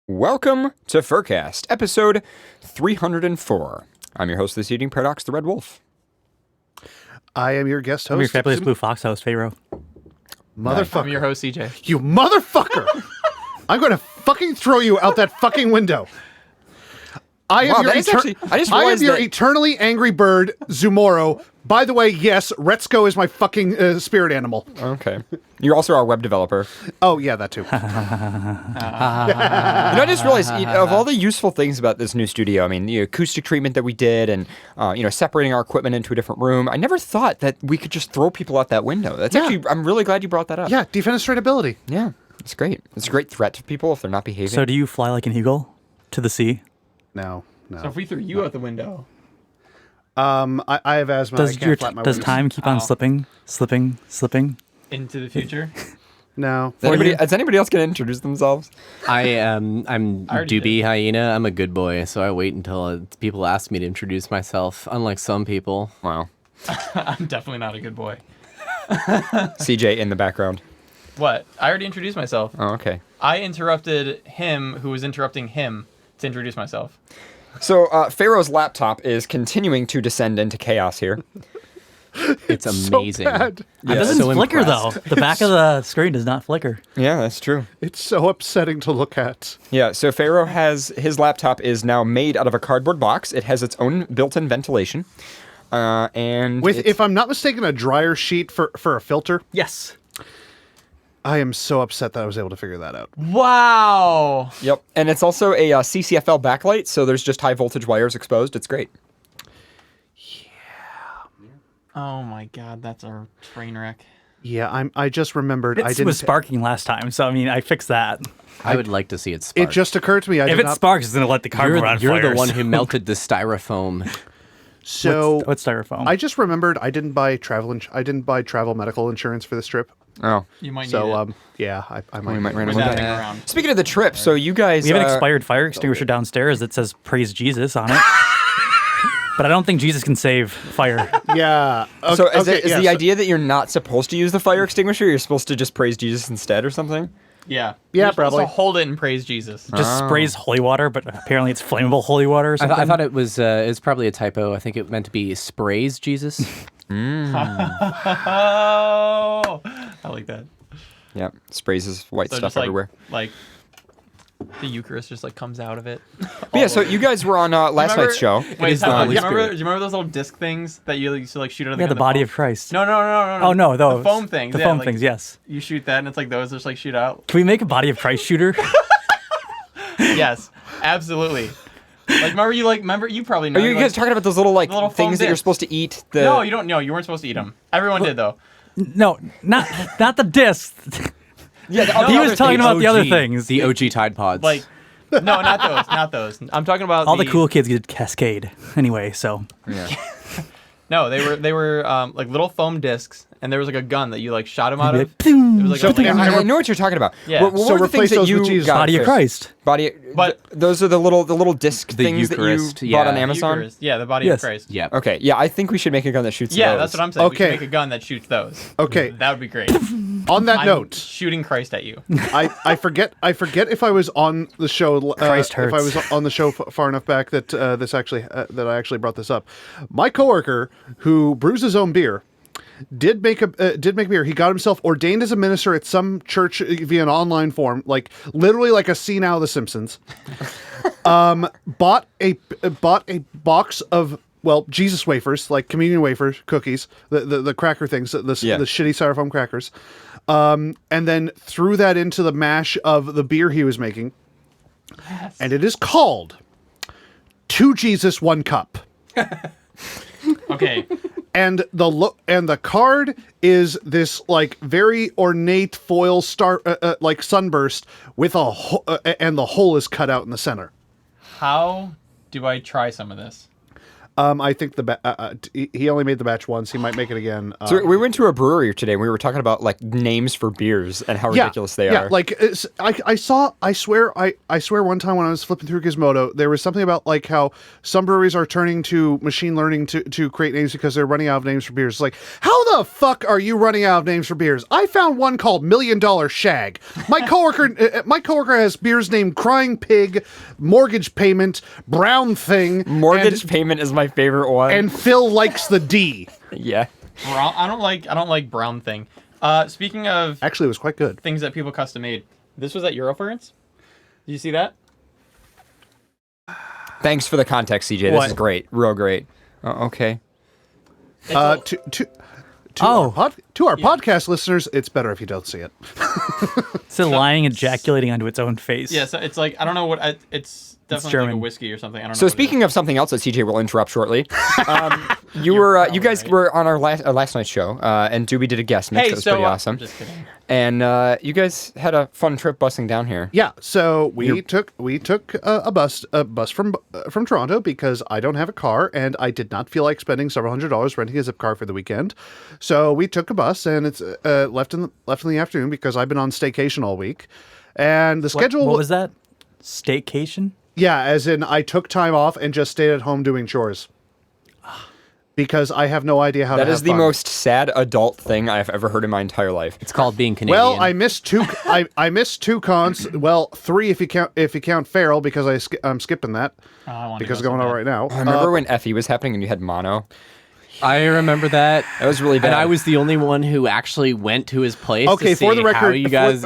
Welcome to FurCast, episode 304. I'm your host this evening, Paradox the Red Wolf. I am your guest I'm your host. fabulous Blue Fox host, Pharaoh. Motherfucker. I'm your host, CJ. You motherfucker! I'm going to fucking throw you out that fucking window. I am your eternally angry bird, Zumoro. By the way, yes, Retzko is my fucking spirit animal. Okay. You're also our web developer. Oh, yeah, that too. I just realized, of all the useful things about this new studio, I mean, the acoustic treatment that we did and, separating our equipment into a different room, I never thought that we could just throw people out that window. That's actually, I'm really glad you brought that up. Yeah, defenestrability. Yeah, it's great. It's a great threat to people if they're not behaving. So do you fly like an eagle to the sea? No. So if we threw you out the window. I have asthma. I can't flap my Does wings. time keep on slipping? Into the future? No. Is anybody else going to introduce themselves? I'm already Doobie Hyena. I'm a good boy, so I wait until people ask me to introduce myself, unlike some people. Wow. I'm definitely not a good boy. CJ in the background. What? I already introduced myself. Oh, okay. I interrupted him who was interrupting him to introduce myself. So Pharaoh's laptop is continuing to descend into chaos here. It's amazing. So bad. It doesn't so flicker, impressed. though. The back of the screen does not flicker. Yeah, that's true. It's so upsetting to look at. Yeah, so Pharaoh his laptop is now made out of a cardboard box. It has its own built-in ventilation. And If I'm not mistaken, a dryer sheet for a filter. Yes. I am so upset that I was able to figure that out. Wow! Yep, and it's also a CCFL backlight, so there's just high voltage wires exposed. It's great. Oh my god, that's a train wreck. Yeah, I just remembered. It was sparking last time, so I mean, I fixed that. I would like to see it spark. It just occurred to me. If it sparks, it's going to let the cardboard on You're fire. the one who melted the styrofoam. So What's styrofoam? I just remembered I didn't buy travel medical insurance for this trip. Oh, You might need So it. yeah, I might. we might run With into that thing that. around. Speaking of the trip, so you guys we have an expired fire extinguisher downstairs that says "Praise Jesus" on it. But I don't think Jesus can save fire. Yeah. So is the idea that you're not supposed to use the fire extinguisher? You're supposed to just praise Jesus instead, or something? Yeah. Yeah, You're supposed probably. to hold it and praise Jesus. Just sprays holy water, but apparently it's flammable holy water or something. I thought it was it's probably a typo. I think it meant to be sprays Jesus. Oh, I like that. Yeah, sprays his white So stuff just like, everywhere. like the Eucharist just like comes out of it. But yeah, so you guys were on last night's show. Wait, is the hold on. Holy Do you remember Spirit. those little disc things that you used to like shoot out of the Yeah, gun? the body of Christ. No. Oh, no, those. The foam things. The yeah, foam like, things, yes. You shoot that and it's like those just like shoot out. Can we make a body of Christ shooter? Yes, absolutely. Like remember you probably know. Are you guys talking about those little the little foam things that you're discs. supposed to eat? No, you don't know. You weren't supposed to eat them. Everyone did though. No, not the disc. Yeah, He was talking about the other OG, things. The OG Tide Pods. Like, no, not those. I'm talking about All the cool kids get Cascade. Anyway, so. Yeah. No, they were like little foam discs, and there was like a gun that you like shot them out You'd of. be like, It was like Okay, a I know what you're talking about. Yeah. What So were the things replace that those you with Jesus. got Body of first? Christ. But- those are the little disc The things Eucharist, that you bought yeah. on Amazon. Eucharist. Yeah, the body Yes. of Christ. yeah. Okay, yeah, I think we should make a gun that shoots Yeah, those. that's what I'm saying. We Okay. should make a gun that shoots those. Okay. That would be great. On that I'm note, shooting Christ at you. I forget if I was on the show. Christ if I hurts. was on the show far enough back that that I actually brought this up. My coworker who brews his own beer did make beer. He got himself ordained as a minister at some church via an online form, like literally like a scene out of The Simpsons. Bought a box of Jesus wafers, like communion wafers, cookies, the cracker things, the shitty styrofoam crackers, and then threw that into the mash of the beer he was making, and it is called "To Jesus, One Cup." Okay. And the card is this like very ornate foil star like sunburst with and the hole is cut out in the center. How do I try some of this? I think he only made the batch once. He might make it again. So we went to a brewery today and we were talking about like names for beers and how ridiculous they are. Like I swear one time when I was flipping through Gizmodo, there was something about like how some breweries are turning to machine learning to create names because they're running out of names for beers. It's like, how the fuck are you running out of names for beers? I found one called $1 Million Shag. My coworker has beers named Crying Pig, Mortgage Payment, Brown Thing. Mortgage Payment is my favorite one. And Phil likes the D. Yeah. Brown, I don't like Brown Thing. Speaking of actually, it was quite good. Things that people custom made. This was at Eurofurence. Did you see that? Thanks for the context, CJ. This is great. Real great. Okay. To our podcast listeners, it's better if you don't see it. It's a lion ejaculating onto its own face. Yeah, so it's like, I don't know what, it's definitely like a whiskey or something. I don't know. So speaking of something else that CJ will interrupt shortly, you guys were on our last night's show, and Doobie did a guest mix. That was pretty awesome. Just kidding. And you guys had a fun trip busing down here. Yeah, so we took a bus from Toronto because I don't have a car and I did not feel like spending several $100s renting a zip car for the weekend. So we took a bus and it's left in the afternoon because I've been on staycation all week, and the schedule. What was that? Staycation? Yeah, as in I took time off and just stayed at home doing chores. Because I have no idea how to have fun. That is the most sad adult thing I've ever heard in my entire life. It's called being Canadian. Well, I missed two. I missed two cons. Well, three if you count feral, because I'm skipping that because it's going on right now. I remember when Effie was happening and you had mono. I remember that. That was really bad. And I was the only one who actually went to his place. Okay, to see for the record,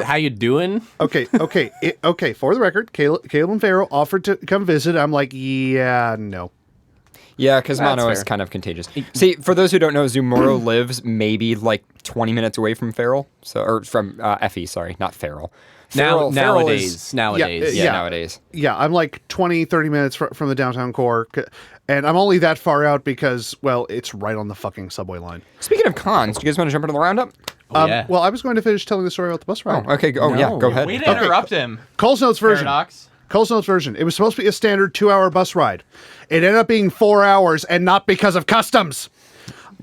how you doing? Okay. For the record, Caleb and Farrell offered to come visit. I'm like, yeah, no. Yeah, because mono is kind of contagious. See, for those who don't know, Zumoro lives maybe like 20 minutes away from Farrell, or from Effie. Sorry, not Farrell. Nowadays. Nowadays. Yeah, I'm like 20, 30 minutes from the downtown core, and I'm only that far out because, well, it's right on the fucking subway line. Speaking of cons, do you guys want to jump into the roundup? Yeah. Well, I was going to finish telling the story about the bus ride. Oh, okay. Oh, yeah, go ahead. Way to interrupt him. Cole's Notes version. Paradox. Cole's Notes version. It was supposed to be a standard 2-hour bus ride. It ended up being 4 hours, and not because of customs.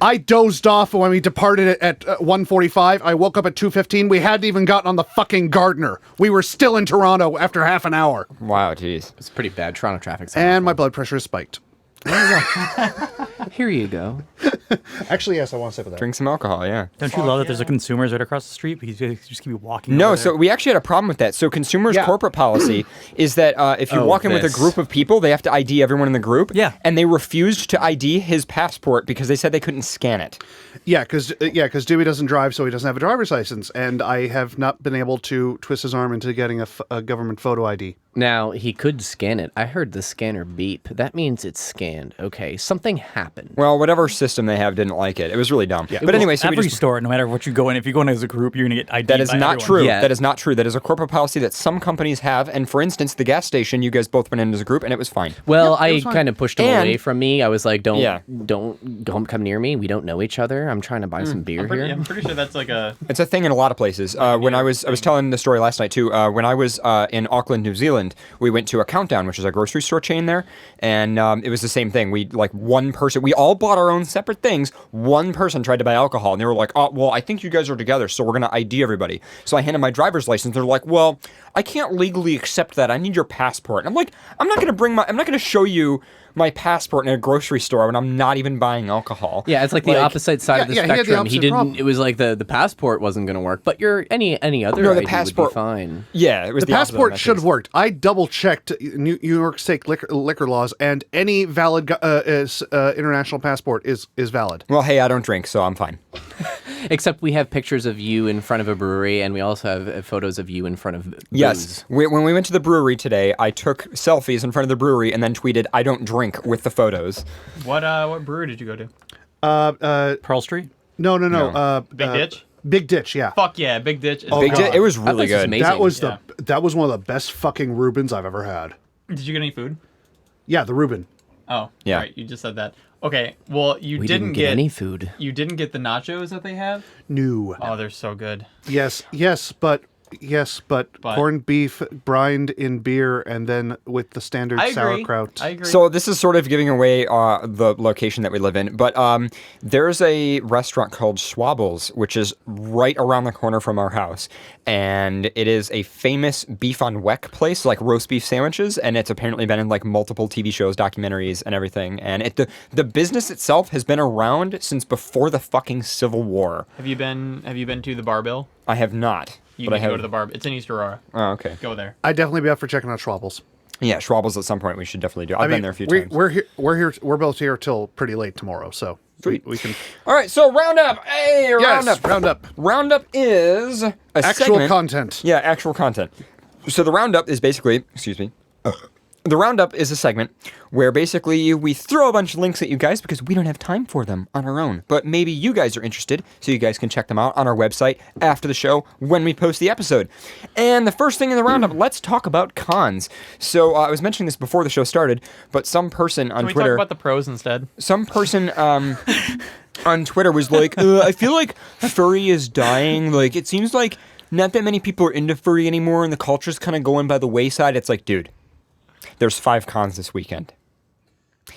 I dozed off when we departed at 1:45. I woke up at 2:15. We hadn't even gotten on the fucking Gardner. We were still in Toronto after half an hour. Wow, jeez. It's pretty bad. Toronto traffic's and my blood pressure is spiked. Here you go. Actually, yes, I want to sip of that. Drink some alcohol, yeah. Don't you love that there's a Consumers right across the street? Because you just keep walking. No, over so there. we actually had a problem with that. So Consumers' corporate policy is that if you walk in with a group of people, they have to ID everyone in the group. Yeah. And they refused to ID his passport because they said they couldn't scan it. Yeah, because Dewey doesn't drive, so he doesn't have a driver's license, and I have not been able to twist his arm into getting a government photo ID. Now, he could scan it. I heard the scanner beep. That means it's scanned. Okay, something happened. Well, whatever system they have didn't like it. It was really dumb. Yeah. But anyway, so every store, no matter what you go in, if you go in as a group, you're going to get ID. That is not true. Yeah. That is not true. That is a corporate policy that some companies have. And for instance, the gas station, you guys both went in as a group, and it was fine. Well, Yeah, it I was fine. kind of pushed him And- away from me. I was like, don't Yeah. come near me. We don't know each other. I'm trying to buy some beer here. I'm pretty sure that's like a... It's a thing in a lot of places. When I was telling the story last night too. When I was in Auckland, New Zealand, we went to a Countdown, which is a grocery store chain there, and it was the same thing. We one person, we all bought our own separate things. One person tried to buy alcohol, and they were like, "Oh, well, I think you guys are together, so we're gonna ID everybody." So I handed my driver's license. They're like, "Well, I can't legally accept that. I need your passport." And I'm like, I'm not gonna show you my passport in a grocery store when I'm not even buying alcohol. Yeah, it's like the opposite side of the he had the spectrum. He opposite didn't. problem. It was like the passport wasn't going to work, but any other No, the ID passport- would be fine. Yeah, it was The opposite in passport that should case. have worked. I double checked New York State liquor laws, and any valid international passport is valid. Well, hey, I don't drink, so I'm fine. Except we have pictures of you in front of a brewery, and we also have photos of you in front of booze. Yes. When we went to the brewery today, I took selfies in front of the brewery and then tweeted, "I don't drink," with the photos. What brewery did you go to? Pearl Street? No. Big Ditch? Big Ditch, yeah. Fuck yeah, Big Ditch. Is Big God. J, it was That really place is good. amazing. That was one of the best fucking Reubens I've ever had. Did you get any food? Yeah, the Reuben. Oh, Yeah. Right, you just said that. Okay, well, you We didn't get any food. You didn't get the nachos that they have? No. Oh, they're so good. Yes, but Yes, but corned beef brined in beer and then with the standard sauerkraut. I agree. So this is sort of giving away the location that we live in, but there's a restaurant called Schwabel's, which is right around the corner from our house, and it is a famous beef on weck place, like roast beef sandwiches, and it's apparently been in like multiple TV shows, documentaries, and everything. And the business itself has been around since before the fucking Civil War. Have you been to the Bar Bill? I have not. You need to go to the bar. It's in East Aurora. Oh, okay. Go there. I'd definitely be up for checking out Schwabel's. Yeah, Schwabel's at some point we should definitely do. I've been there a few times. We're both here till pretty late tomorrow, so Sweet. we can. All right, so Roundup. Hey, Roundup. Roundup. Roundup is a Actual segment. content. Yeah, actual content. So the Roundup is basically, excuse me, the Roundup is a segment where basically we throw a bunch of links at you guys because we don't have time for them on our own. But maybe you guys are interested, so you guys can check them out on our website after the show when we post the episode. And the first thing in the Roundup, let's talk about cons. So I was mentioning this before the show started, but some person on Can we Twitter... talk about the pros instead? Some person on Twitter was like, I feel like furry is dying. Like, it seems like not that many people are into furry anymore, and the culture's kind of going by the wayside. It's like, dude, there's 5 cons this weekend.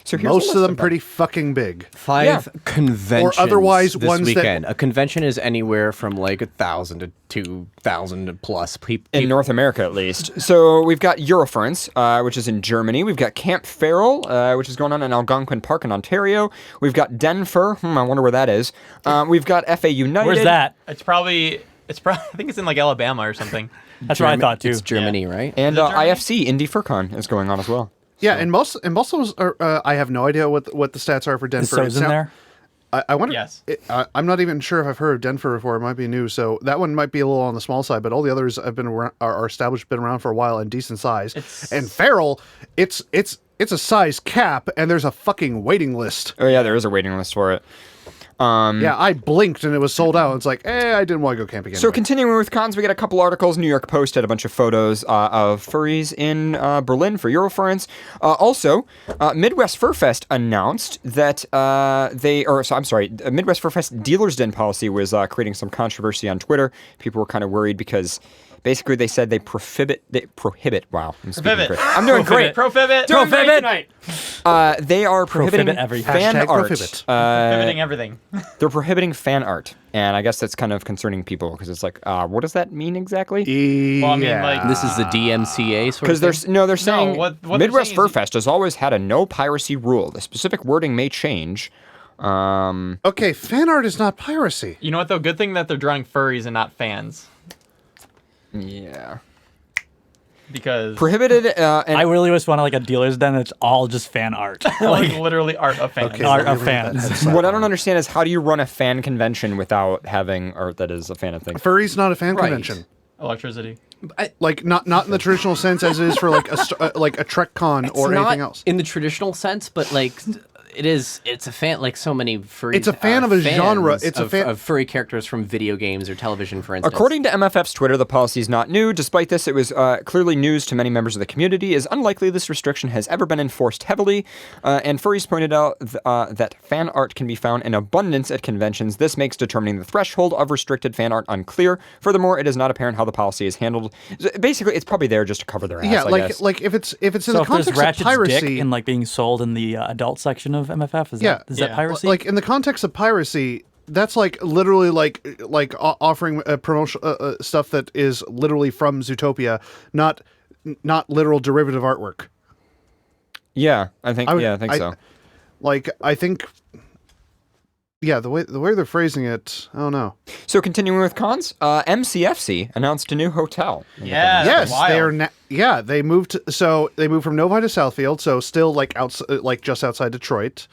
So here's Most of them pretty fucking big. 5 conventions Or otherwise this ones weekend. A convention is anywhere from like 1,000 to 2,000 plus people. In North America, at least. So we've got Eurofurence, which is in Germany. We've got Camp Farrell, which is going on in Algonquin Park in Ontario. We've got Denver. I wonder where that is. We've got FA United. Where's that? It's probably. I think it's in like Alabama or something. That's what I thought too. It's Germany, right? And Is it Germany? IFC, Indy FurCon, is going on as well. Yeah, and most of those are. I have no idea what the stats are for Denver. Is So's in there? I wonder. Yes. I'm not even sure if I've heard of Denver before. It might be new, so that one might be a little on the small side. But all the others have been are established, been around for a while, and decent size. And Farrell, it's a size cap, and there's a fucking waiting list. Oh yeah, there is a waiting list for it. Yeah, I blinked and it was sold out. It's like, I didn't want to go camping anyway. So continuing with cons, we got a couple articles. New York Post had a bunch of photos of furries in Berlin for Eurofurence. Also, Midwest Fur Fest announced that Midwest Fur Fest dealer's den policy was creating some controversy on Twitter. People were kind of worried because basically they said they prohibit. Wow, I'm doing great. Prohibit. They are prohibiting everything. fan Hashtag art. prohibit. Prohibiting everything. They're prohibiting fan art, and I guess that's kind of concerning people because it's like, what does that mean exactly? Well, I mean, like This is the DMCA sort Because of thing? they're saying what they're Midwest saying Fur is- Fest has always had a no piracy rule. The specific wording may change. Okay, fan art is not piracy. You know what though? Good thing that they're drawing furries and not fans. Yeah. Because Prohibited. And I really just want like a dealer's den that's all just fan art. like literally art of fans. Okay, Art so of we read that fans. headset. what I don't understand is how do you run a fan convention without having art that is a fan of things? Furry's not a fan Right. convention. Electricity. Like not in the traditional sense as it is for like a Trek Con or It's anything not else. in the traditional sense, but like it's a fan, like so many furry. It's a fan of a genre. It's a fan of furry characters from video games or television, for instance. According to MFF's Twitter, the policy is not new. Despite this, it was clearly news to many members of the community. It is unlikely this restriction has ever been enforced heavily. And furries pointed out that fan art can be found in abundance at conventions. This makes determining the threshold of restricted fan art unclear. Furthermore, it is not apparent how the policy is handled. Basically, it's probably there just to cover their ass. Yeah, I guess. like if it's in So the if there's context of Ratchet's dick piracy, in like being sold in the adult section of MFF, is Yeah. that piracy? like in the context of piracy, that's like literally like offering promotion stuff that is literally from Zootopia, not literal derivative artwork. Yeah, I think so. Like I think. Yeah, the way they're phrasing it, I don't know. So continuing with cons, MCFC announced a new hotel. Yeah. Yes, wild. they are. They moved. So they moved from Novi to Southfield. So still like just outside Detroit,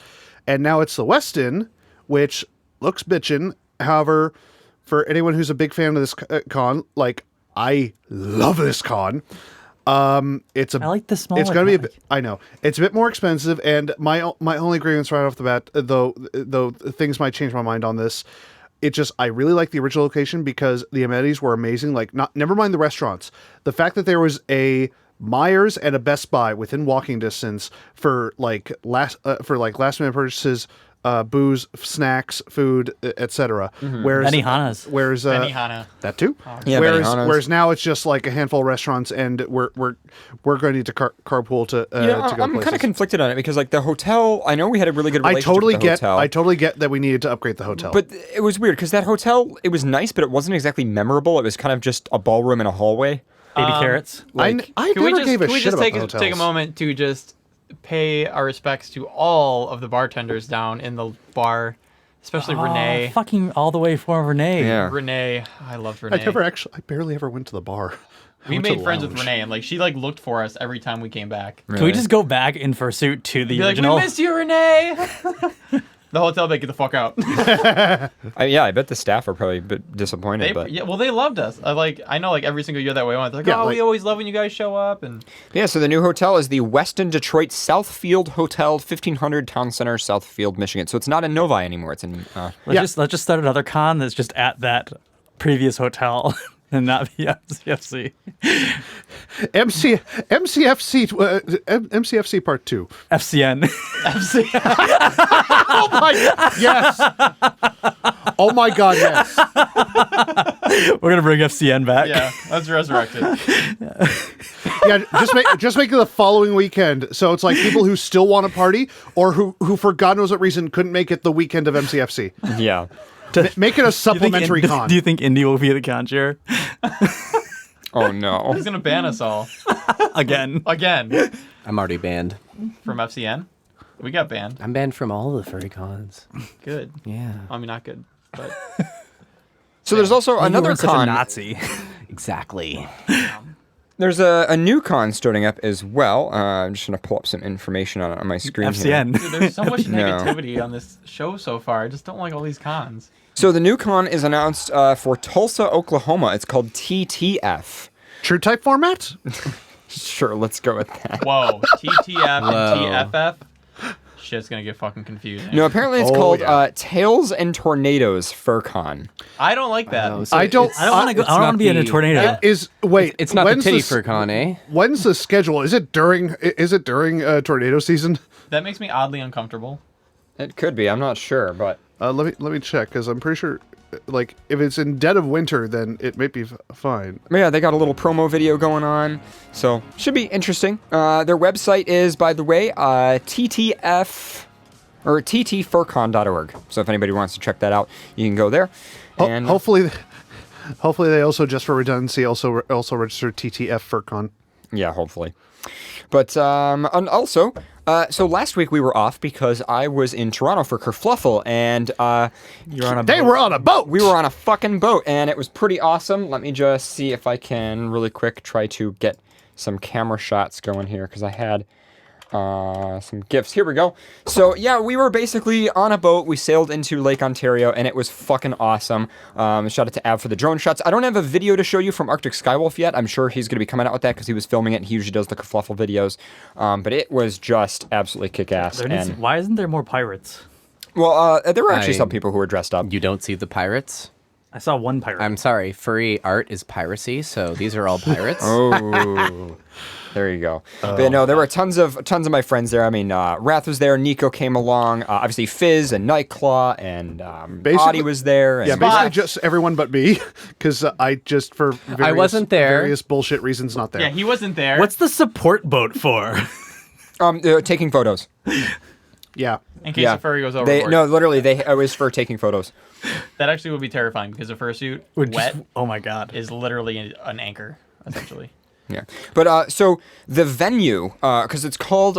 and now it's the Westin, which looks bitchin'. However, for anyone who's a big fan of this con, like I love this con. It's a. I like the smaller It's gonna be. A pack. bit, I know it's a bit more expensive, and my only grievance right off the bat, though things might change my mind on this. It just I really like the original location because the amenities were amazing. Like never mind the restaurants, the fact that there was a Myers and a Best Buy within walking distance for last minute purchases booze, snacks, food, etc. Whereas Benihanas. Whereas Benihana. that too. Yeah, Benihanas. Whereas now it's just like a handful of restaurants, and we're going to need to carpool to You know, to go I'm places. kind of conflicted on it because like the hotel, I know we had a really good I relationship totally with the hotel. I totally get that we needed to upgrade the hotel. But it was weird because that hotel, it was nice, but it wasn't exactly memorable. It was kind of just a ballroom and a hallway. Baby carrots. I Can we never just, gave a can we shit just about take the a, hotels. take a moment to just pay our respects to all of the bartenders down in the bar, especially Renee. Fucking all the way for Renee. Yeah. Renee, I loved Renee. I barely ever went to the bar. I We went to made the friends with lounge. Renee, and like she like looked for us every time we came back. Can we just go back in fursuit to the Be like, original? we missed you, Renee. The hotel, they get the fuck out. I bet the staff are probably a bit disappointed, but Yeah, well, they loved us. I know, like every single year that we went, they're like, Yeah, oh, like- we always love when you guys show up, and yeah. So the new hotel is the Westin Detroit Southfield Hotel, 1500 Town Center, Southfield, Michigan. So it's not in Novi anymore. It's in. Let's just start another con that's just at that previous hotel and not the FCFC. MCFC Part 2. FCN. Oh my yes. Oh my god, yes. We're gonna bring FCN back. yeah, let's resurrect it. Yeah, just make it the following weekend. So it's like people who still want to party or who for God knows what reason couldn't make it the weekend of MCFC. Yeah. Make it a supplementary con. Do you think Indy will be the con chair Oh no. He's gonna ban us all again? again I'm already banned. from FCN. We got banned. I'm banned from all the furry cons. Good. Yeah, I mean, not good, but So there's also You another weren't such a con. Nazi. exactly. There's a new con starting up as well. I'm just gonna pull up some information on my screen. Here. FCN. dude, there's so much No. negativity on this show so far. I just don't like all these cons. So the new con is announced for Tulsa, Oklahoma. It's called TTF. True type format? Sure, let's go with that. Whoa, TTF Whoa. and TFF. Shit's gonna get fucking confusing. No, apparently it's Oh, called yeah. Tails and Tornadoes FurCon. I don't like that. Oh, so I don't- it's- I don't want to go. it's I don't not want to be in a the- tornado. It's not the when's titty s- fur con, eh? When's the schedule? Is it during tornado season? That makes me oddly uncomfortable. It could be. I'm not sure, but Let me check because I'm pretty sure like if it's in dead of winter then it may be fine. yeah, they got a little promo video going on, so should be interesting. Their website is, by the way, TTF or ttfurcon.org. So if anybody wants to check that out, you can go there. And Hopefully they also, just for redundancy, also register TTF FurCon. yeah, hopefully. But and also, so last week we were off because I was in Toronto for Kerfluffle, and You're on a They boat. were on a boat. we were on a fucking boat, and it was pretty awesome. Let me just see if I can really quick try to get some camera shots going here because I had some gifts. Here we go. So yeah, we were basically on a boat. We sailed into Lake Ontario, and it was fucking awesome. Shout out to Ab for the drone shots. I don't have a video to show you from Arctic Skywolf yet. I'm sure he's going to be coming out with that because he was filming it. And he usually does the Kerfluffle videos. But it was just absolutely kick-ass. And, Why isn't there more pirates? well, there were actually I- some people who were dressed up. You don't see the pirates? I saw one pirate. I'm sorry, furry art is piracy, so these are all pirates. Oh, there you go. But no, there were tons of my friends there. I mean, Wrath was there. Nico came along. Obviously, Fizz and Nightclaw and Audie was there. And Yeah, basically just everyone but me, because I just for various, wasn't there. various bullshit reasons not there. Yeah, he wasn't there. What's the support boat for? taking photos. Yeah. in case Yeah, the furry goes overboard? no, literally, it was for taking photos. That actually would be terrifying because a fursuit Would wet just- oh my god. is literally an anchor, essentially. Yeah, but so the venue, because it's called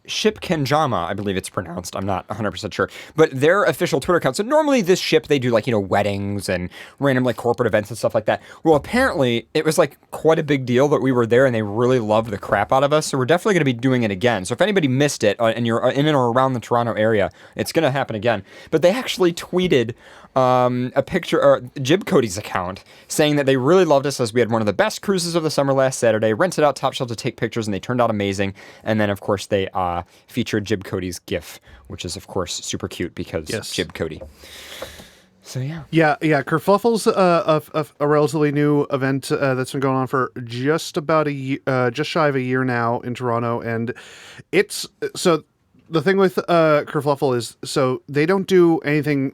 Ship Kenjama, I believe it's pronounced. I'm not 100% sure, but their official Twitter account. So normally this ship they do like weddings and random like corporate events and stuff like that. Well, apparently it was like quite a big deal that we were there and they really loved the crap out of us. So we're definitely going to be doing it again. So if anybody missed it and you're in and or around the Toronto area, it's going to happen again. But they actually tweeted a picture, or Jib Cody's account, saying that they really loved us as we had one of the best cruises of the summer last Saturday, rented out Top Shelf to take pictures, and they turned out amazing. And then, of course, they featured Jib Cody's GIF, which is, of course, super cute because Jib Cody. So, yeah. Yeah. Kerfluffle's a relatively new event that's been going on for just about just shy of a year now in Toronto, and it's so the thing with Kerfluffle is so they don't do anything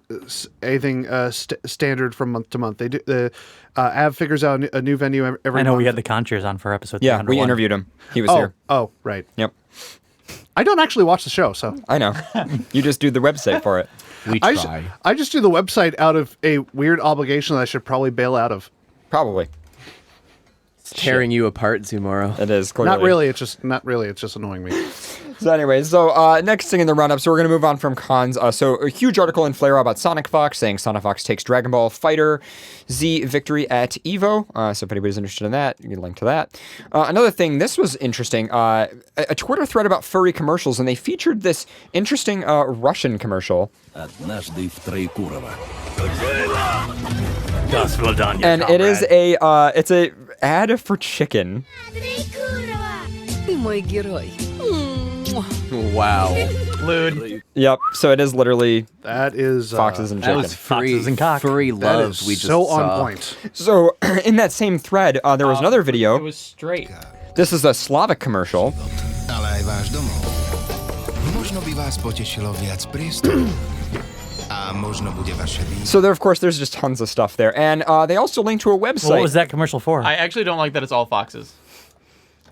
standard from month to month. They do Av figures out a new venue every month. I know we had the Conchers on for episode 301. Yeah, we interviewed him. He was here. Oh, right. Yep. I don't actually watch the show, so I know. You just do the website for it. We try. I just do the website out of a weird obligation that I should probably bail out of. Probably. It's tearing you apart, Zumaro. It is, clearly. Not really. It's just annoying me. So anyway, next thing in the roundup, so we're going to move on from cons. So a huge article in Flare about Sonic Fox saying Sonic Fox takes Dragon Ball Fighter Z victory at EVO. So if anybody's interested in that, you can link to that. Another thing, this was interesting, a Twitter thread about furry commercials, and they featured this interesting Russian commercial. And it is it's a ad for chicken. Wow. Lewd. Yep. So it is literally That is foxes and That chicken. was Foxes and cock. furry that love is we just so saw. on point. So in that same thread, there was another video. It was straight. This is a Slavic commercial. Ale aj váš domov. Možno by vás potešilo viac priestoru. A možno bude vaše výzva. So there, of course, there's just tons of stuff there, and they also link to a website. What was that commercial for? I actually don't like that it's all foxes.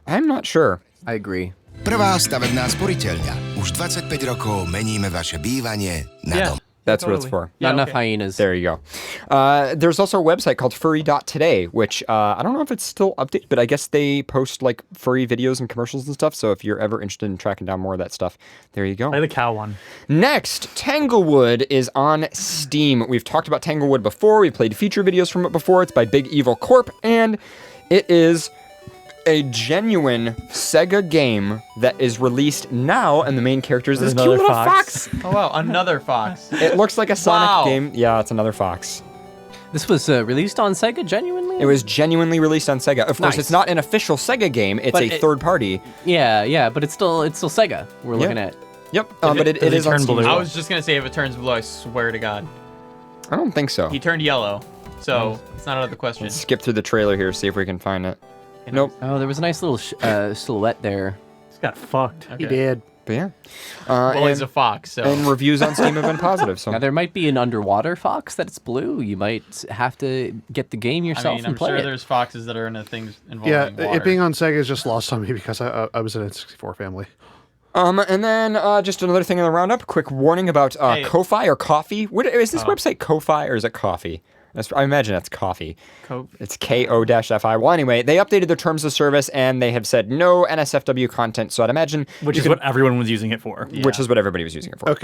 I'm not sure. I agree. Prvá stavebná sporiteľňa. Už 25 rokov meníme vaše bývanie na dom. That's what it's for. Not enough okay. hyenas. There you go. There's also a website called furry.today, which I don't know if it's still updated, but I guess they post like furry videos and commercials and stuff. So if you're ever interested in tracking down more of that stuff, there you go. Play the cow one. Next, Tanglewood is on Steam. We've talked about Tanglewood before. We played feature videos from it before. It's by Big Evil Corp, and it is a genuine Sega game that is released now, and the main character is this cute Another little fox. fox. Oh wow, another fox. It looks like a Sonic Wow. game. Yeah, it's another fox. This was released on Sega, genuinely? It was genuinely released on Sega. Of course, Nice. it's not an official Sega game. It's But a it- third party. Yeah, but it's still Sega we're looking at. Yep, but it does it is on turn Steam. blue? as I well. was just gonna say if it turns blue, I swear to God. I don't think so. He turned yellow, so it's not out of the question. Let's skip through the trailer here, see if we can find it. Nope. Oh, there was a nice little silhouette there. Just got fucked. He did. But yeah. Well, he's and, a fox, so. and reviews on Steam have been positive. So Now, there might be an underwater fox that's blue. You might have to get the game I yourself mean, and I'm play sure it. there's foxes that are into things involving Yeah, water. it being on Sega is just lost on me because I was in a 64 family. And then just another thing in the roundup. Quick warning about Hey. Ko-Fi or Coffee. What is this website? Ko-Fi or is it Coffee? I imagine that's Coffee. It's KO-FI. Well, anyway, they updated their terms of service and they have said no NSFW content. So I'd imagine Which is what everyone was using it for. which is what everybody was using it for.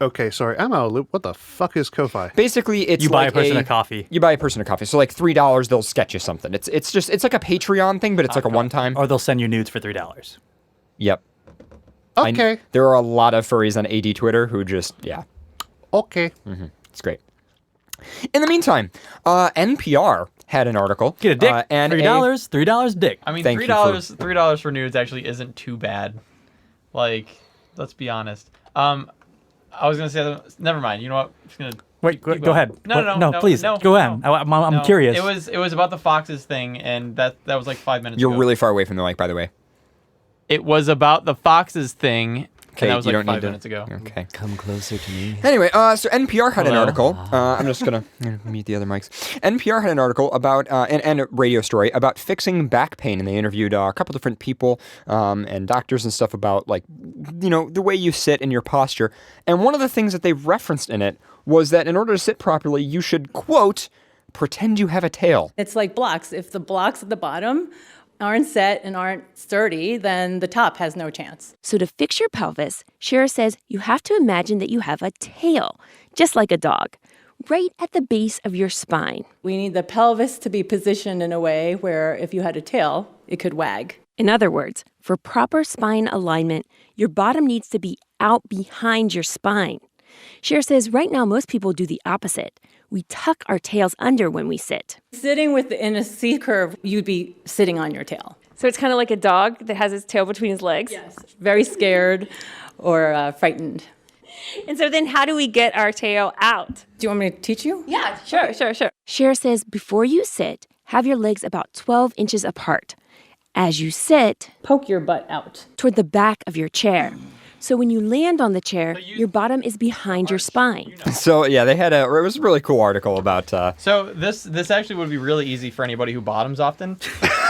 Okay, sorry, I'm out of loop. What the fuck is Ko-Fi? Basically, it's You buy like a person a coffee. You buy a person a coffee. So like $3, they'll sketch you something. It's like a Patreon thing, but it's like a one-time. Or they'll send you nudes for $3. Yep. Okay, There are a lot of furries on AD Twitter who just okay. it's great. In the meantime, NPR had an article. Get a dick. And $3 dick. I mean, Thank you $3 for nudes actually isn't too bad. Like, let's be honest. I was gonna say, never mind. You know what? I'm just gonna Wait, go keep going. ahead. No, please, go ahead. I'm no. curious. It was about the foxes thing, and that was like 5 minutes. You're ago. really far away from the mic, by the way. It was about the foxes thing, Okay, and that was you like don't 5 need minutes ago. Okay. Come closer to me. Anyway, so NPR had an Hello. article. I'm just gonna mute the other mics. NPR had an article about and a radio story about fixing back pain, and they interviewed a couple different people and doctors and stuff about like the way you sit and your posture. And one of the things that they referenced in it was that in order to sit properly, you should quote pretend you have a tail. It's like blocks. If the blocks at the bottom aren't set and aren't sturdy, then the top has no chance. So to fix your pelvis, Shara says you have to imagine that you have a tail, just like a dog, right at the base of your spine. We need the pelvis to be positioned in a way where if you had a tail, it could wag. In other words, for proper spine alignment, your bottom needs to be out behind your spine. Shara says right now most people do the opposite. We tuck our tails under when we sit. Sitting in a C curve, you'd be sitting on your tail. So it's kind of like a dog that has its tail between his legs? Yes. Very scared or frightened. And so then how do we get our tail out? Do you want me to teach you? Yeah, sure. Shara says before you sit, have your legs about 12 inches apart. As you sit, Poke your butt out. toward the back of your chair. So when you land on the chair, your bottom is behind your spine. So yeah, they had it was a really cool article about. So this actually would be really easy for anybody who bottoms often.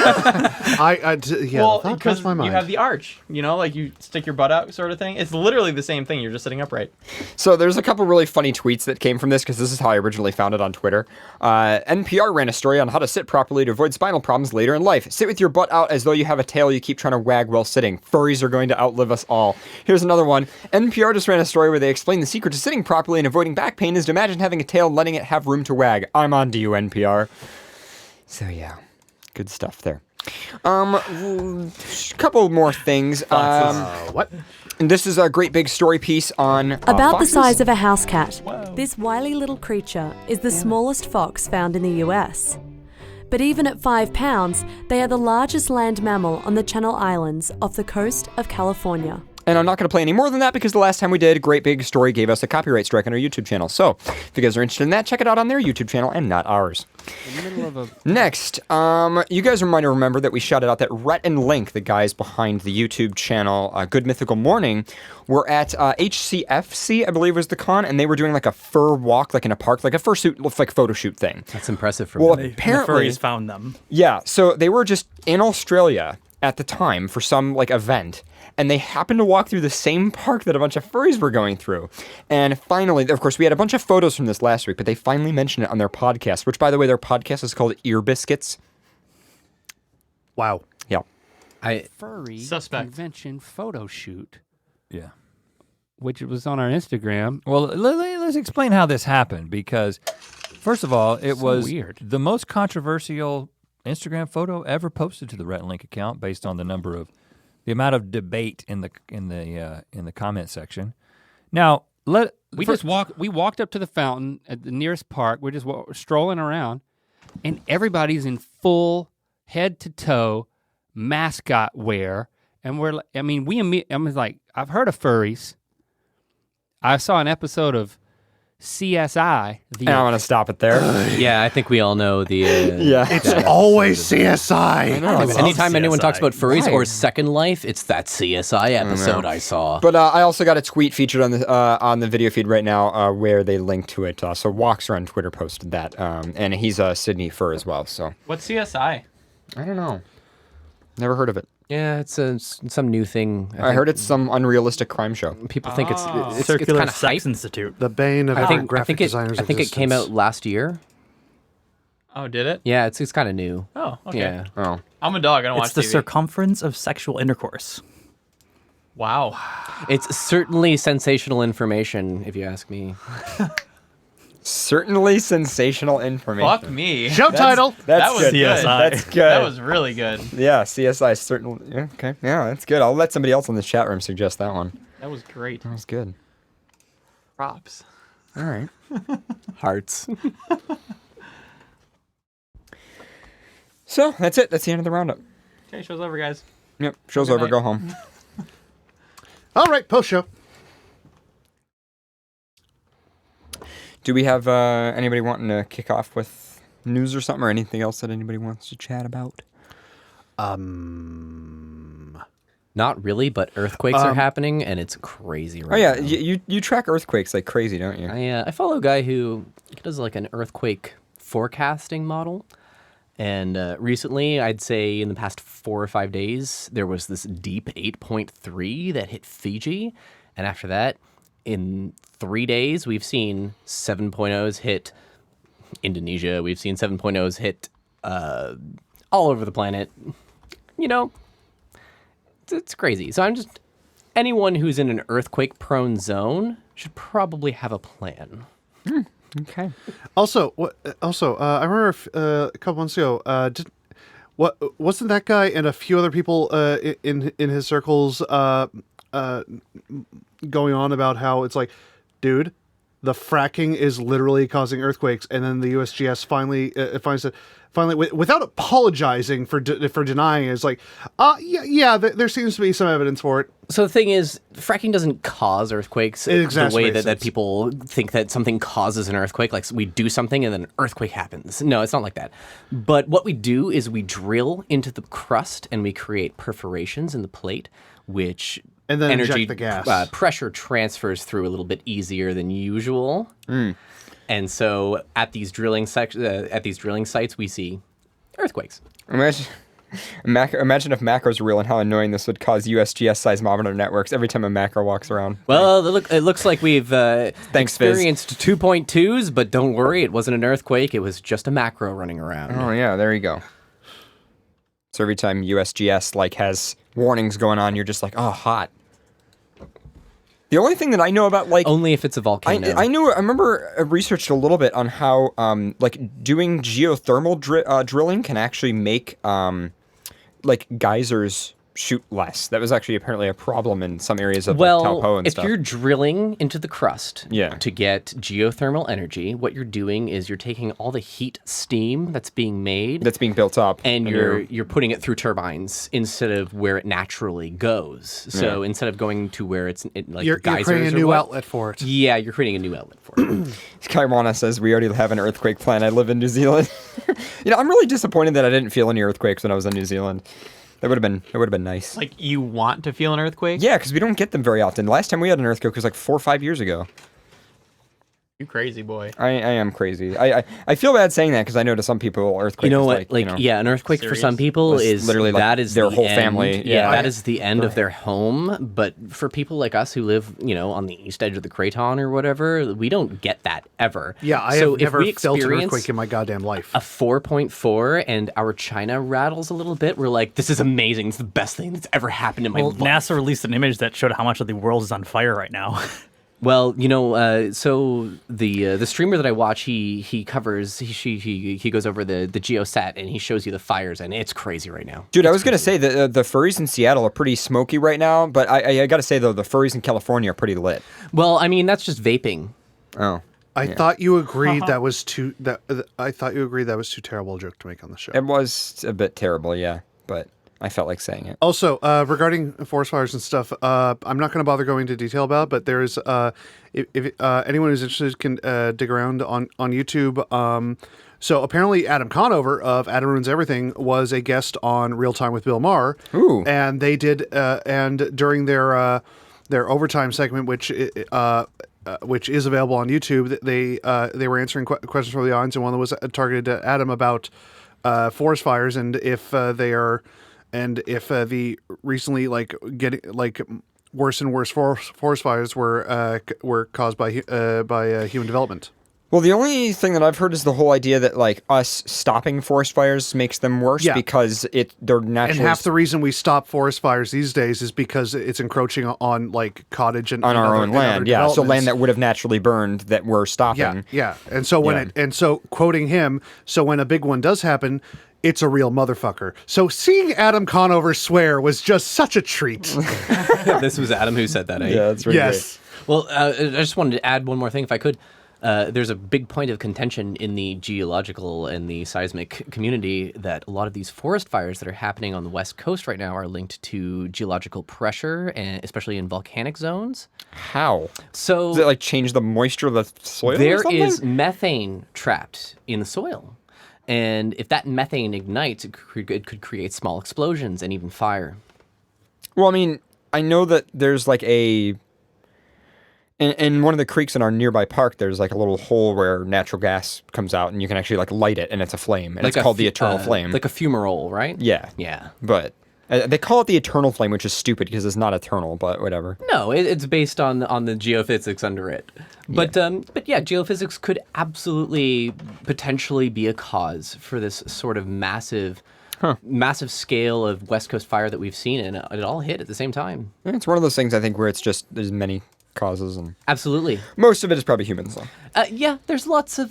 Well, because you have the arch, like you stick your butt out sort of thing. It's literally the same thing. You're just sitting upright. So there's a couple really funny tweets that came from this because this is how I originally found it on Twitter. NPR ran a story on how to sit properly to avoid spinal problems later in life. Sit with your butt out as though you have a tail you keep trying to wag while sitting. Furries are going to outlive us all. Here's another one. NPR just ran a story where they explained the secret to sitting properly and avoiding back pain is to imagine having a tail and letting it have room to wag. I'm on to you, NPR. So yeah, good stuff there. Couple more things. What? And this is a great big story piece on about foxes. the size of a house cat. Whoa. This wily little creature is the smallest fox found in the US. But even at 5 pounds, they are the largest land mammal on the Channel Islands off the coast of California. And I'm not going to play any more than that because the last time we did, Great Big Story gave us a copyright strike on our YouTube channel. So if you guys are interested in that, check it out on their YouTube channel and not ours. Next, you guys might remember that we shouted out that Rhett and Link, the guys behind the YouTube channel Good Mythical Morning, were at HCFC, I believe was the con, and they were doing like a fur walk, like in a park, like a fursuit, like photo shoot thing. That's impressive for Well, me. apparently, The furries found them. yeah, so they were just in Australia at the time for some like event, and they happened to walk through the same park that a bunch of furries were going through. And finally, of course, we had a bunch of photos from this last week, but they finally mentioned it on their podcast, which, by the way, their podcast is called Ear Biscuits. Wow. Yeah. Furry Suspect. convention photo shoot, Yeah. which was on our Instagram. Well, let's explain how this happened because, first of all, it So was weird. the most controversial Instagram photo ever posted to the Rhett and Link account based on the amount of debate in the comment section. Now, We walked up to the fountain at the nearest park. We're just strolling around, and everybody's in full head to toe mascot wear, and I'm like, I've heard of furries. I saw an episode of CSI. And I want to stop it there. Yeah, I think we all know the. Yeah. It's always CSI. I know. Anytime anyone talks about furries Right. or Second Life, it's that CSI episode I saw. But I also got a tweet featured on the video feed right now where they link to it. So Walkser on Twitter posted that, and he's a Sydney Fur as well. So What's CSI? I don't know. Never heard of it. Yeah, it's some new thing. I heard it's some unrealistic crime show. People think it's Circular kind of Sex hype. Institute. The bane of I think graphic designers. I think it came out last year. Oh, did it? Yeah, it's kind of new. Oh, okay. Yeah. Oh. I'm a dog. I don't It's watch the TV. circumference of sexual intercourse. Wow. It's certainly sensational information, if you ask me. Certainly sensational information. Fuck me. Show title. That's That was good. good. That's good. That was really good. Yeah, CSI certainly. Yeah, okay, yeah, that's good. I'll let somebody else in the chat room suggest that one. That was great. That was good. Props. All right. Hearts. So that's it. That's the end of the roundup. Okay, show's over, guys. Yep. Show's Good over. night. Go home. All right, post show. Do we have anybody wanting to kick off with news or something, or anything else that anybody wants to chat about? Not really, but earthquakes are happening, and it's crazy right Oh yeah, now. you track earthquakes like crazy, don't you? I follow a guy who does like an earthquake forecasting model. And recently, I'd say in the past 4 or 5 days, there was this deep 8.3 that hit Fiji. And after that, in 3 days, we've seen 7.0s hit Indonesia. We've seen 7.0s hit all over the planet. You know, it's crazy. So anyone who's in an earthquake-prone zone should probably have a plan. Okay. Also, I remember a couple months ago. Wasn't that guy and a few other people in his circles going on about how it's like, dude, the fracking is literally causing earthquakes, and then the USGS finally without apologizing for denying it, it's like, there seems to be some evidence for it. So the thing is, fracking doesn't cause earthquakes It the way exacerbates that it. people think that something causes an earthquake, like we do something and then an earthquake happens. No, it's not like that. But what we do is we drill into the crust and we create perforations in the plate, which And then energy inject the gas. pressure transfers through a little bit easier than usual. And so at these drilling sites, we see earthquakes. Imagine if macros were real and how annoying this would cause USGS seismometer networks every time a macro walks around. Well, it looks like we've experienced Fizz. 2.2s, but don't worry, it wasn't an earthquake. It was just a macro running around. Oh yeah, there you go. So every time USGS like has warnings going on, you're just like, oh, hot. The only thing that I know about like only if it's a volcano. I remember I researched a little bit on how like doing geothermal drilling can actually make like geysers shoot less. That was actually apparently a problem in some areas of Taupo and stuff. If you're drilling into the crust Yeah. to get geothermal energy, what you're doing is you're taking all the heat steam that's being made, that's being built up, and you're putting it through turbines instead of where it naturally goes. So instead of going to where You're creating a new outlet for it. Yeah, you're creating a new outlet for it. Kaiwana says, we already have an earthquake plan. I live in New Zealand. I'm really disappointed that I didn't feel any earthquakes when I was in New Zealand. That would have been nice. Like, you want to feel an earthquake? Yeah, because we don't get them very often. Last time we had an earthquake was like 4 or 5 years ago. You crazy boy. I am crazy. I feel bad saying that because I know to some people earthquake. You know what? An earthquake for some people is literally like that is their the whole end. family. Yeah, that is the end of their home. But for people like us who live, on the east edge of the Craton or whatever, we don't get that ever. Yeah, I have never felt an earthquake in my goddamn life. A 4.4 and our China rattles a little bit. We're like, this is amazing. It's the best thing that's ever happened in my life. NASA released an image that showed how much of the world is on fire right now. Well, so the streamer that I watch, he covers he goes over the geosat and he shows you the fires, and it's crazy right now. Dude, I was gonna say the furries in Seattle are pretty smoky right now, but I gotta say though the furries in California are pretty lit. Well, I mean that's just vaping. Oh. I thought you agreed that was too terrible a joke to make on the show. It was a bit terrible, yeah, but I felt like saying it. Also, regarding forest fires and stuff, I'm not going to bother going into detail about it, but there's, if anyone who's interested can dig around on YouTube. So apparently Adam Conover of Adam Ruins Everything was a guest on Real Time with Bill Maher. Ooh. And they did, and during their overtime segment, which is available on YouTube, they were answering questions from the audience, and one that was targeted at Adam about forest fires and if they are... And if the recently getting worse and worse forest fires were caused by human development. Well, the only thing that I've heard is the whole idea that us stopping forest fires makes them worse because they're naturally. And half the reason we stop forest fires these days is because it's encroaching on cottage and on our own land. Yeah, so land that would have naturally burned that we're stopping. Yeah. And so quoting him, so when a big one does happen, it's a real motherfucker. So seeing Adam Conover swear was just such a treat. This was Adam who said that, eh? Yeah, that's really great. Well, I just wanted to add one more thing, if I could. There's a big point of contention in the geological and the seismic community that a lot of these forest fires that are happening on the West Coast right now are linked to geological pressure, and especially in volcanic zones. How? So does it change the moisture of the soil? There is methane trapped in the soil. And if that methane ignites, it could create small explosions and even fire. Well, I mean, I know that there's in one of the creeks in our nearby park, there's a little hole where natural gas comes out and you can actually light it and it's a flame. And it's called the eternal flame. Like a fumarole, right? Yeah. Yeah. But they call it the eternal flame, which is stupid because it's not eternal, but whatever. No, it's based on the geophysics under it. But geophysics could absolutely potentially be a cause for this sort of massive scale of West Coast fire that we've seen, and it all hit at the same time. It's one of those things, I think, where it's just there's many causes, and absolutely most of it is probably humans, though. Yeah, there's lots of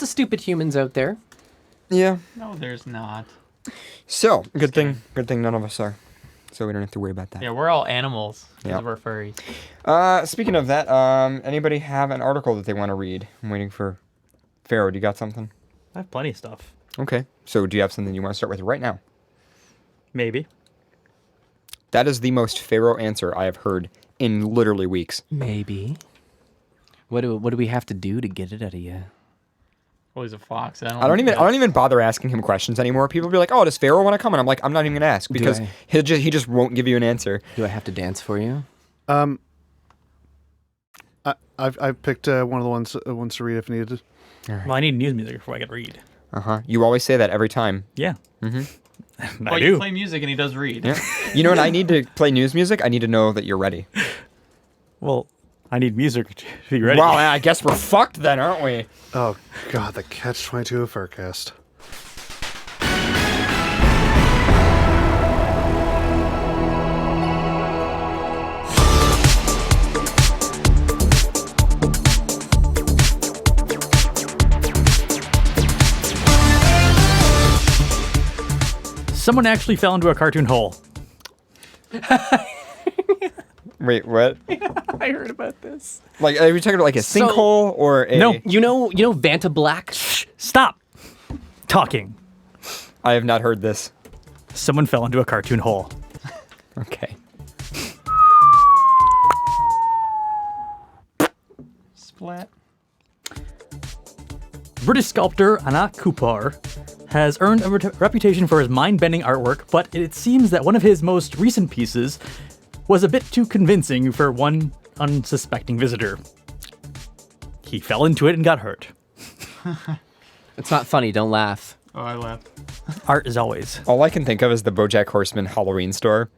stupid humans out there. Yeah. No, there's not. So good thing none of us are, so we don't have to worry about that. Yeah, we're all animals because we're furries. Speaking of that, anybody have an article that they want to read? I'm waiting for Pharaoh. Do you got something? I have plenty of stuff. Okay, so do you have something you want to start with right now? Maybe. That is the most Pharaoh answer I have heard in literally weeks. Maybe. What do we have to do to get it out of you? Well, he's a fox. I don't even bother asking him questions anymore. People be like, "Oh, does Pharaoh want to come?" And I'm like, "I'm not even gonna ask because he just won't give you an answer." Do I have to dance for you? I've picked one of the ones to read if needed. Well, I need news music before I can read. You always say that every time. Yeah. Mm-hmm. I do. You play music and he does read. Yeah. You know what? I need to play news music. I need to know that you're ready. Well, I need music to be ready. Well, I guess we're fucked then, aren't we? Oh, God, the catch-22 of FurCast. Someone actually fell into a cartoon hole. Wait, what? I heard about this. Like, are we talking about like a sinkhole or a... No. You know Vanta Black? Shh, stop talking. I have not heard this. Someone fell into a cartoon hole. Okay. Splat. British sculptor Anak Kupar has earned a reputation for his mind-bending artwork, but it seems that one of his most recent pieces was a bit too convincing for one unsuspecting visitor. He fell into it and got hurt. It's not funny, don't laugh. Oh, I laughed. Art is always. All I can think of is the BoJack Horseman Halloween store.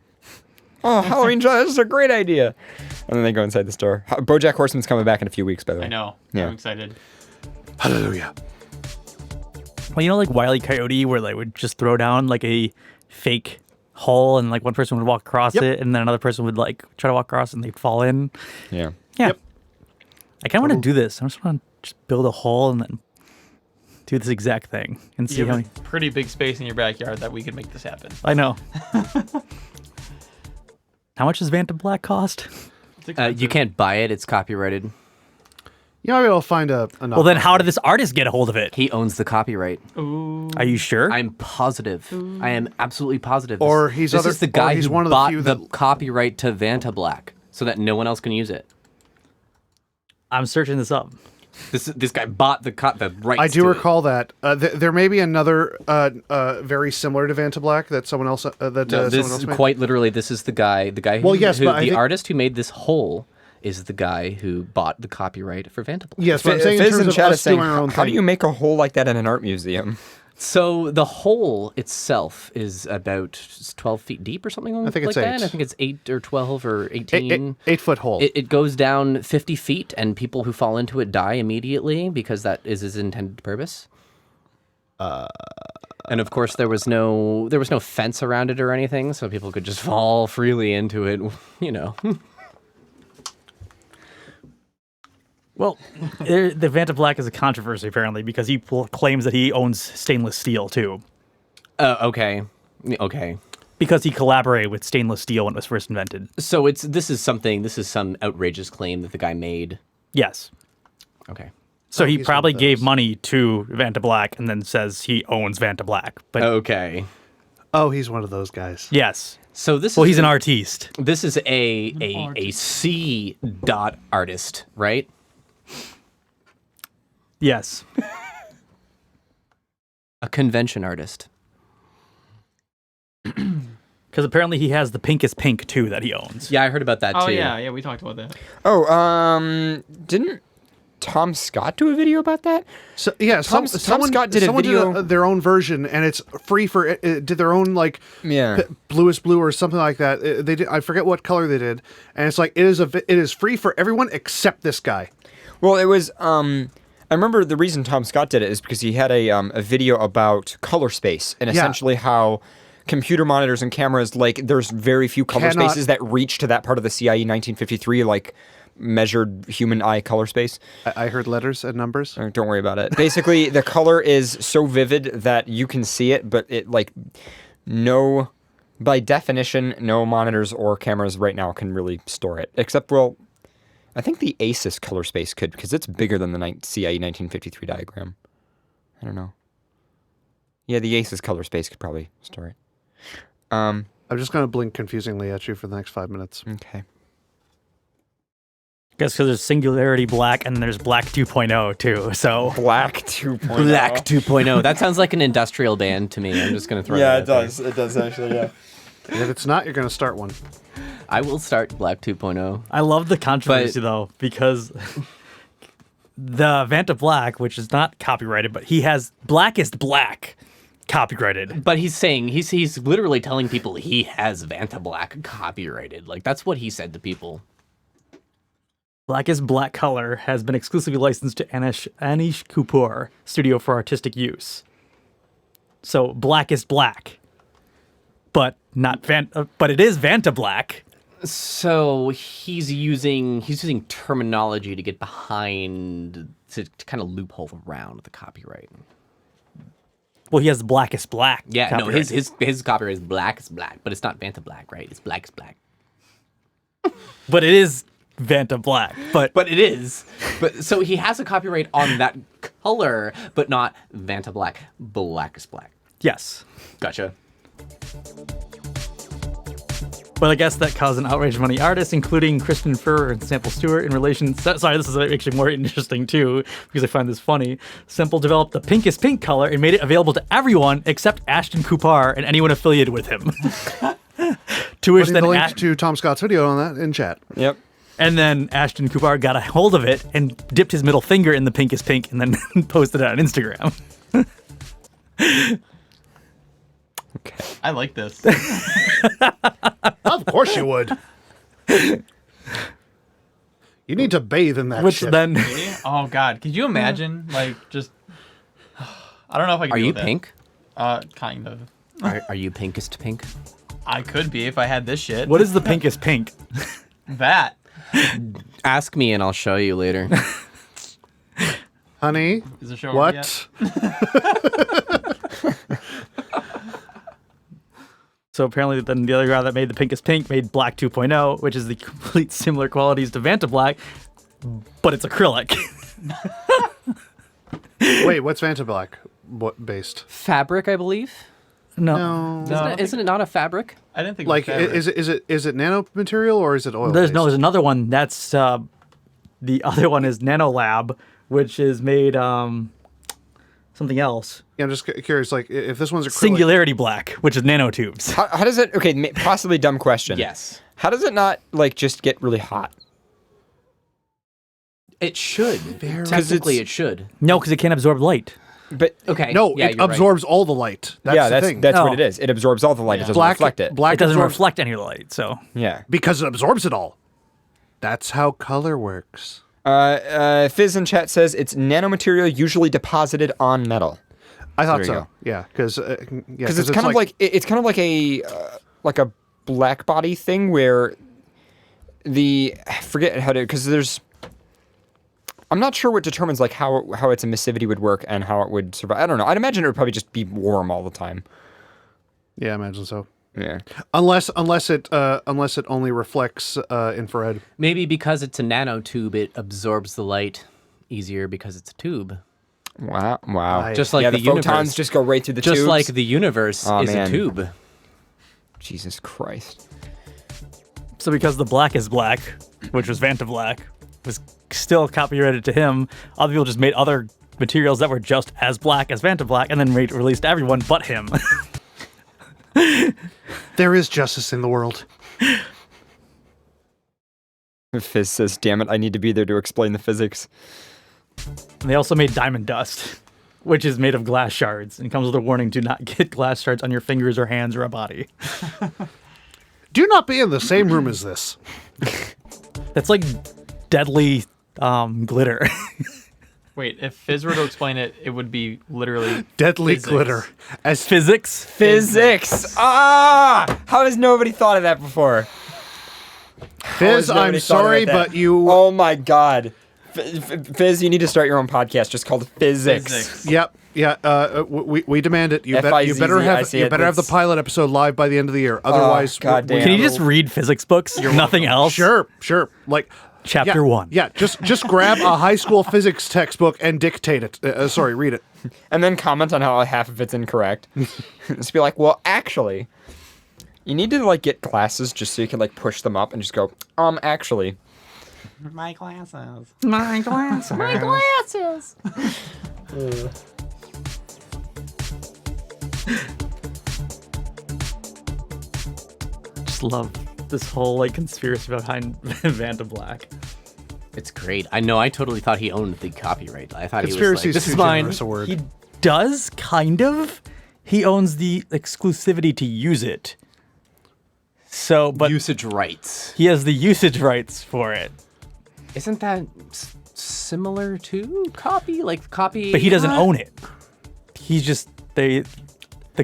Oh, Halloween, this is a great idea. And then they go inside the store. BoJack Horseman's coming back in a few weeks, by the way. I know. Yeah. I'm excited. Hallelujah. Well, you know, like Wile E. Coyote, where they would just throw down like a fake hole, and like one person would walk across it, and then another person would like try to walk across, and they'd fall in. Yeah. Yeah. Yep. I kind of want to do this. I just want to just build a hole and then do this exact thing and see You how have many. a pretty big space in your backyard that we could make this happen. I know. How much does Vanta Black cost? You can't buy it. It's copyrighted. You might be able to find a... Well, then how did this artist get a hold of it? He owns the copyright. Ooh. Are you sure? I'm positive. I am absolutely positive. Or he's this other- is the or guy he's who one of the bought few the that- copyright to Vanta Black so that no one else can use it. I'm searching this up. This guy bought the rights. I do to recall that. There may be another very similar to Vanta Black that someone else No, someone this else is made. quite literally. This is the guy. The guy. Who, Well, yes, but I the think- artist who made this hole is the guy who bought the copyright for Vanta Black. Yes, but I'm saying in Fizz terms in of chat us is saying, doing our own how do thing. you make a hole like that in an art museum? So the hole itself is about 12 feet deep or something like think it's that. 8. I think it's 8 or 12 or 18. 8-foot hole. It goes down 50 feet, and people who fall into it die immediately because that is his intended purpose. And of course, there was no fence around it or anything, so people could just fall freely into it. You know. Well, the Vanta Black is a controversy apparently because he claims that he owns stainless steel too. Okay. Because he collaborated with stainless steel when it was first invented. So this is some outrageous claim that the guy made. Yes. Okay. So he he's probably one of gave those. money to Vanta Black and then says he owns Vanta Black. But Okay. Oh, he's one of those guys. yes. So this Well, is he's an artiste. This is a C dot artist, right? Yes. A convention artist. Because apparently he has the pinkest pink too that he owns. Yeah, I heard about that Oh, too. yeah, we talked about that. Oh, didn't Tom Scott do a video about that? So yeah, Tom someone Scott did a someone video- did their own version, and it's free for. Did their own like Yeah. bluest blue or something like that. They did. I forget what color they did, and it's like it is free for everyone except this guy. Well, it was. I remember the reason Tom Scott did it is because he had a video about color space and Yeah. essentially how computer monitors and cameras, like, there's very few color Cannot- spaces that reach to that part of the CIE 1953, like measured human eye color space. I heard letters and numbers. Don't worry about it. Basically, the color is so vivid that you can see it, but it by definition, no monitors or cameras right now can really store it. Except, well, I think the ASUS color space could, because it's bigger than the CIE 1953 diagram. I don't know. Yeah, the ASUS color space could probably store it. I'm just gonna blink confusingly at you for the next 5 minutes. Okay. Guess because there's Singularity Black and there's Black 2.0 too. So Black 2.0. Black 2.0. That sounds like an industrial band to me. I'm just going to throw Yeah, that it does. It does actually, yeah. And if it's not, you're going to start one. I will start Black 2.0. I love the controversy though, because the Vanta Black, which is not copyrighted, but he has Blackest Black copyrighted. But he's saying, he's literally telling people he has Vanta Black copyrighted. Like, that's what he said to people. Blackest Black color has been exclusively licensed to Anish Kapoor Studio for artistic use. So Blackest Black, but not but it is Vanta Black. So he's using terminology to get behind to kind of loophole around the copyright. Well, he has Blackest Black. Yeah, copyright. no, his copyright is Blackest Black, but it's not Vanta Black, right? It's Blackest Black. But it is Vanta Black. But it is. But so he has a copyright on that color, but not Vanta Black. Blackest Black. Yes. Gotcha. But I guess that caused an outrage among the artists, including Kristen Furr and Sample Stewart, in relation. Sorry, this is actually more interesting too, because I find this funny. Sample developed the pinkest pink color and made it available to everyone except Ashton Kutcher and anyone affiliated with him. To which then the link to Tom Scott's video on that in chat. Yep. And then Ashton Kutcher got a hold of it and dipped his middle finger in the pinkest pink and then posted it on Instagram. Okay. I like this. Of course you would. You need to bathe in that Which shit. then... Oh, God. Could you imagine, like, just... I don't know if I can Are deal you with pink? It. Kind of. Are you pinkest pink? I could be if I had this shit. What is the pinkest pink? That. Ask me and I'll show you later. Honey, Is the show over what? yet? So apparently then the other guy that made the pinkest pink made Black 2.0, which is the complete similar qualities to Vanta Black, but it's acrylic. Wait, what's Vanta Black based? Fabric, I believe. No. Isn't it not a fabric? I didn't think Like, it was is it nanomaterial or is it oil? There's another one. That's the other one is Nanolab, which is made something else. Yeah, I'm just curious. Like, if this one's acrylic, Singularity Black, which is nanotubes. How does it? Okay, possibly dumb question. Yes. How does it not like just get really hot? It should. Technically, it should. No, because it can't absorb light. But Okay. no, yeah, it you're absorbs all the light. That's yeah, the thing. that's Oh. what it is. It absorbs all the light. It doesn't reflect it. Black It doesn't absorbs reflect any light, so. Yeah. because it absorbs it all. That's how color works. Fizz in chat says it's nanomaterial usually deposited on metal. I thought There you so. go. Yeah, because Because it's kind of like it's kind of like a black body thing where I forget how to, because there's, I'm not sure what determines like how its emissivity would work and how it would survive. I don't know. I'd imagine it would probably just be warm all the time. Yeah, I imagine so. Yeah. Unless it only reflects infrared. Maybe because it's a nanotube, it absorbs the light easier because it's a tube. Wow. Just like yeah, the photons universe. just go right through the Just tubes. like the universe Oh, is man. a tube. Jesus Christ. So because the Blackest Black, which was Vanta Black, was still copyrighted to him, other people just made other materials that were just as black as Vanta Black and then released to everyone but him. There is justice in the world. Fizz says, damn it, I need to be there to explain the physics. And they also made Diamond Dust, which is made of glass shards and comes with a warning: do not get glass shards on your fingers or hands or a body. Do not be in the same room as this. That's like deadly glitter. Wait, if Fizz were to explain it, it would be literally Deadly physics. glitter. As Physics? Physics! Ah! How has nobody thought of that before? Fizz, I'm sorry, but you. Oh my god. Fizz, you need to start your own podcast just called Physics. Yep. Yeah. We demand it. You better have the pilot episode live by the end of the year. Otherwise, goddamn. Can you just read physics books? Nothing else? Sure. Like Chapter 1. Yeah. Just grab a high school physics textbook and dictate it. Read it. And then comment on how half of it's incorrect. Just be like, well, actually, you need to like get glasses just so you can like push them up and just go, actually. My glasses. My glasses. My glasses. Just love this whole like conspiracy behind Vantablack. It's great. I know. I totally thought he owned the copyright. I thought Conspiracy he was like, is this is too mine. generous a word. He does kind of. He owns the exclusivity to use it. So, but Usage rights. he has the usage rights for it. Isn't that similar to copy? Like copy? But he doesn't own it. He's just the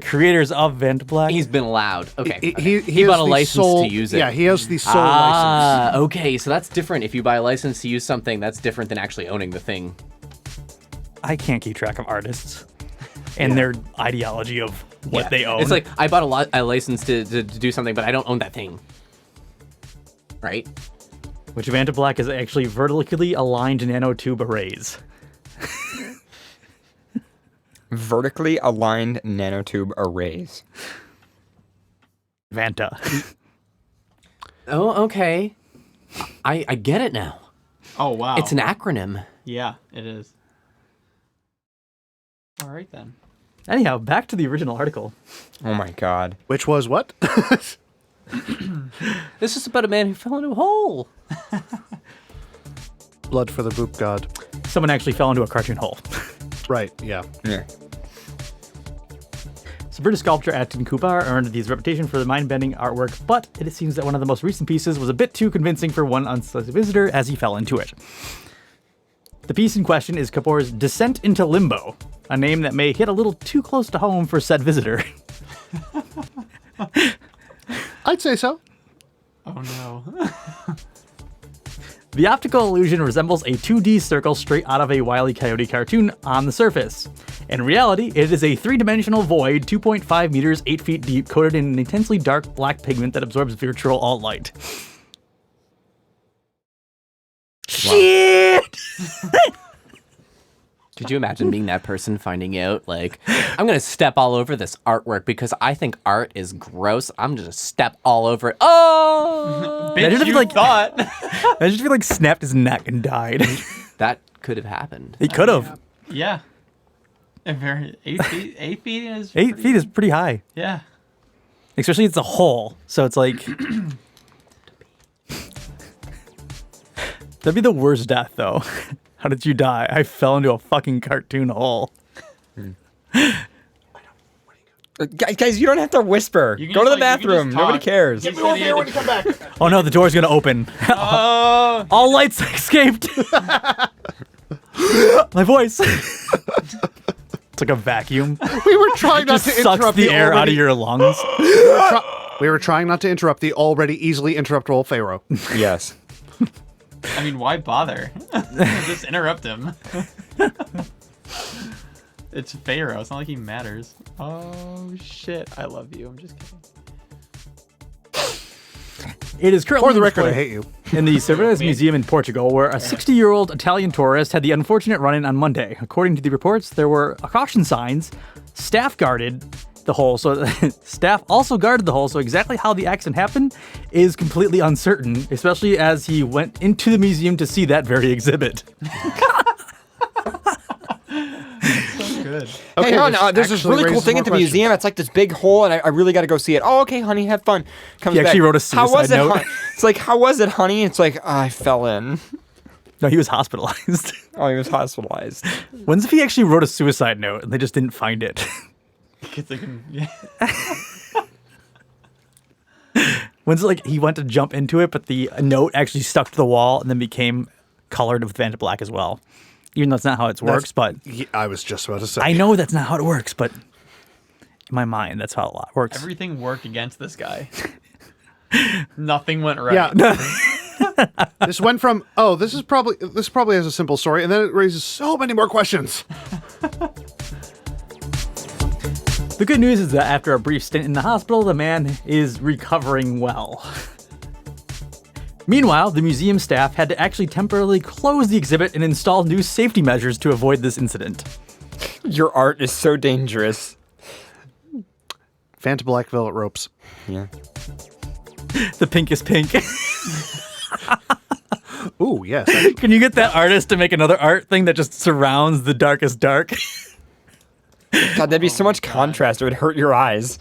creators of Vantablack. He's been allowed. Okay. He He has bought a the license sole- to use it. Yeah, he has the sole license. Okay. So that's different. If you buy a license to use something, that's different than actually owning the thing. I can't keep track of artists and their ideology of what they own. It's like I bought a license to do something, but I don't own that thing. Right? Which Vantablack is actually vertically aligned nanotube arrays. Vertically aligned nanotube arrays. Vanta. Oh, okay. I get it now. Oh, wow. It's an acronym. Yeah, it is. All right, then. Anyhow, back to the original article. Oh my god. Which was what? This is about a man who fell into a hole. Blood for the Boop God. Someone actually fell into a cartoon hole. Right, yeah. Yeah. So British sculptor Atkin Kupar earned his reputation for the mind-bending artwork, but it seems that one of the most recent pieces was a bit too convincing for one unsolicited visitor as he fell into it. The piece in question is Kapoor's Descent into Limbo, a name that may hit a little too close to home for said visitor. I'd say so. Oh, no. The optical illusion resembles a 2D circle straight out of a Wile E. Coyote cartoon on the surface. In reality, it is a three-dimensional void, 2.5 meters, 8 feet deep, coated in an intensely dark black pigment that absorbs virtual alt-light. Shit! Could you imagine being that person finding out, like, I'm going to step all over this artwork because I think art is gross. I'm just going to step all over it. Oh! Bitch, you thought. I just feel like snapped his neck and died. That could have happened. He could have. Yeah. A very 8 feet. 8 feet is. 8 feet is pretty high. Yeah. Especially it's a hole, so it's like... That'd be the worst death, though. How did you die? I fell into a fucking cartoon hole. Guys, you don't have to whisper. You can Go to just, the like, you can bathroom. just Nobody talk. cares. Get me over here when you come back. Oh no, the door's gonna open. Oh. All lights escaped. My voice. It's like a vacuum. We were trying not Just to sucks interrupt the air out of your lungs. We were trying not to interrupt the already easily interruptible Pharaoh. Yes. I mean, why bother? Just interrupt him. It's Pharaoh. It's not like he matters. Oh, shit. I love you. I'm just kidding. It is currently For the record, I displayed hate you. in the Cervantes Museum in Portugal, where a 60-year-old Italian tourist had the unfortunate run-in on Monday. According to the reports, there were caution signs. Staff guarded the hole, so staff also guarded the hole. So exactly how the accident happened is completely uncertain, especially as he went into the museum to see that very exhibit. Good. Hey, Okay, hon, this there's this actually really cool raises thing more at the questions. museum. It's like this big hole, and I really got to go see it. Oh, okay, honey, have fun. Comes He actually back. wrote a How was suicide it, note. hon-" It's like, how was it, honey? It's like, I fell in. No, he was hospitalized. Oh, he was hospitalized. When's if he actually wrote a suicide note and they just didn't find it? Because they can. Yeah. When's it like he went to jump into it, but the note actually stuck to the wall and then became colored with Vantablack as well? Even though that's not how it works, but Yeah, I was just about to say. I know that's not how it works, but in my mind, that's how it works. Everything worked against this guy. Nothing went right. Yeah. This went from, oh, this probably has a simple story, and then it raises so many more questions. The good news is that after a brief stint in the hospital, the man is recovering well. Meanwhile, the museum staff had to actually temporarily close the exhibit and install new safety measures to avoid this incident. Your art is so dangerous. Fanta Black Velvet Ropes. Yeah. The pink is pink. Ooh, yes. Can you get that artist to make another art thing that just surrounds the darkest dark? God, that'd be so much contrast. It would hurt your eyes.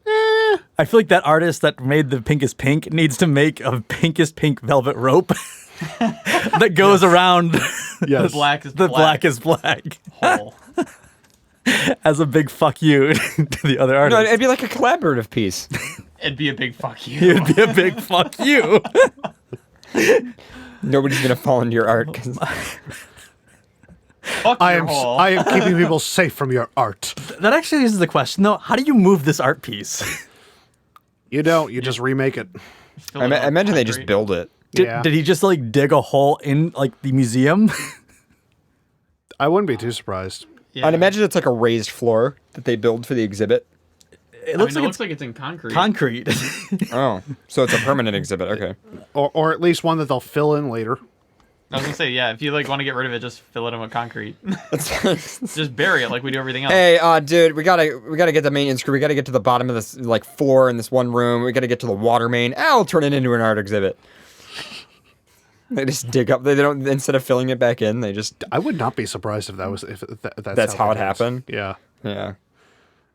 I feel like that artist that made the pinkest pink needs to make a pinkest pink velvet rope that goes around Yes. the blackest black Hole. as a big fuck you to the other No, artist. it'd be like a collaborative piece. It'd be a big fuck you. It would be a big fuck you. Nobody's gonna fall into your art. 'Cause Fuck I your am hole. I am keeping people safe from your art. That actually is the question, though. How do you move this art piece? You don't. You just remake it. Fill it I up imagine with they just concrete. build it. Yeah. Did he just like dig a hole in like the museum? I wouldn't be too surprised. Yeah. I'd imagine it's like a raised floor that they build for the exhibit. It I looks mean, like it looks like it's in concrete. concrete. Oh, so it's a permanent exhibit. Okay. Or at least one that they'll fill in later. I was gonna say, yeah. If you like want to get rid of it, just fill it in with concrete. Just bury it like we do everything else. Hey, dude, we gotta get the maintenance crew. We gotta get to the bottom of this like floor in this one room. We gotta get to the water main. I'll turn it into an art exhibit. They just dig up. They don't, instead of filling it back in, they just. I would not be surprised if that was That's how it that goes. happened? Yeah. Yeah.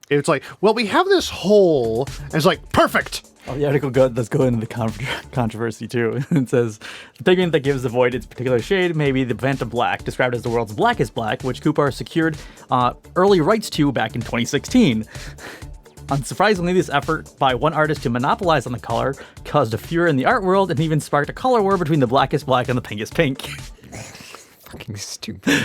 It's like, well, we have this hole, and it's like perfect. Oh, the article does go into the controversy too. It says the pigment that gives the void its particular shade may be the Vanta Black, described as the world's blackest black, which Kupar secured early rights to back in 2016. Unsurprisingly, this effort by one artist to monopolize on the color caused a furor in the art world and even sparked a color war between the blackest black and the pinkest pink. Fucking stupid.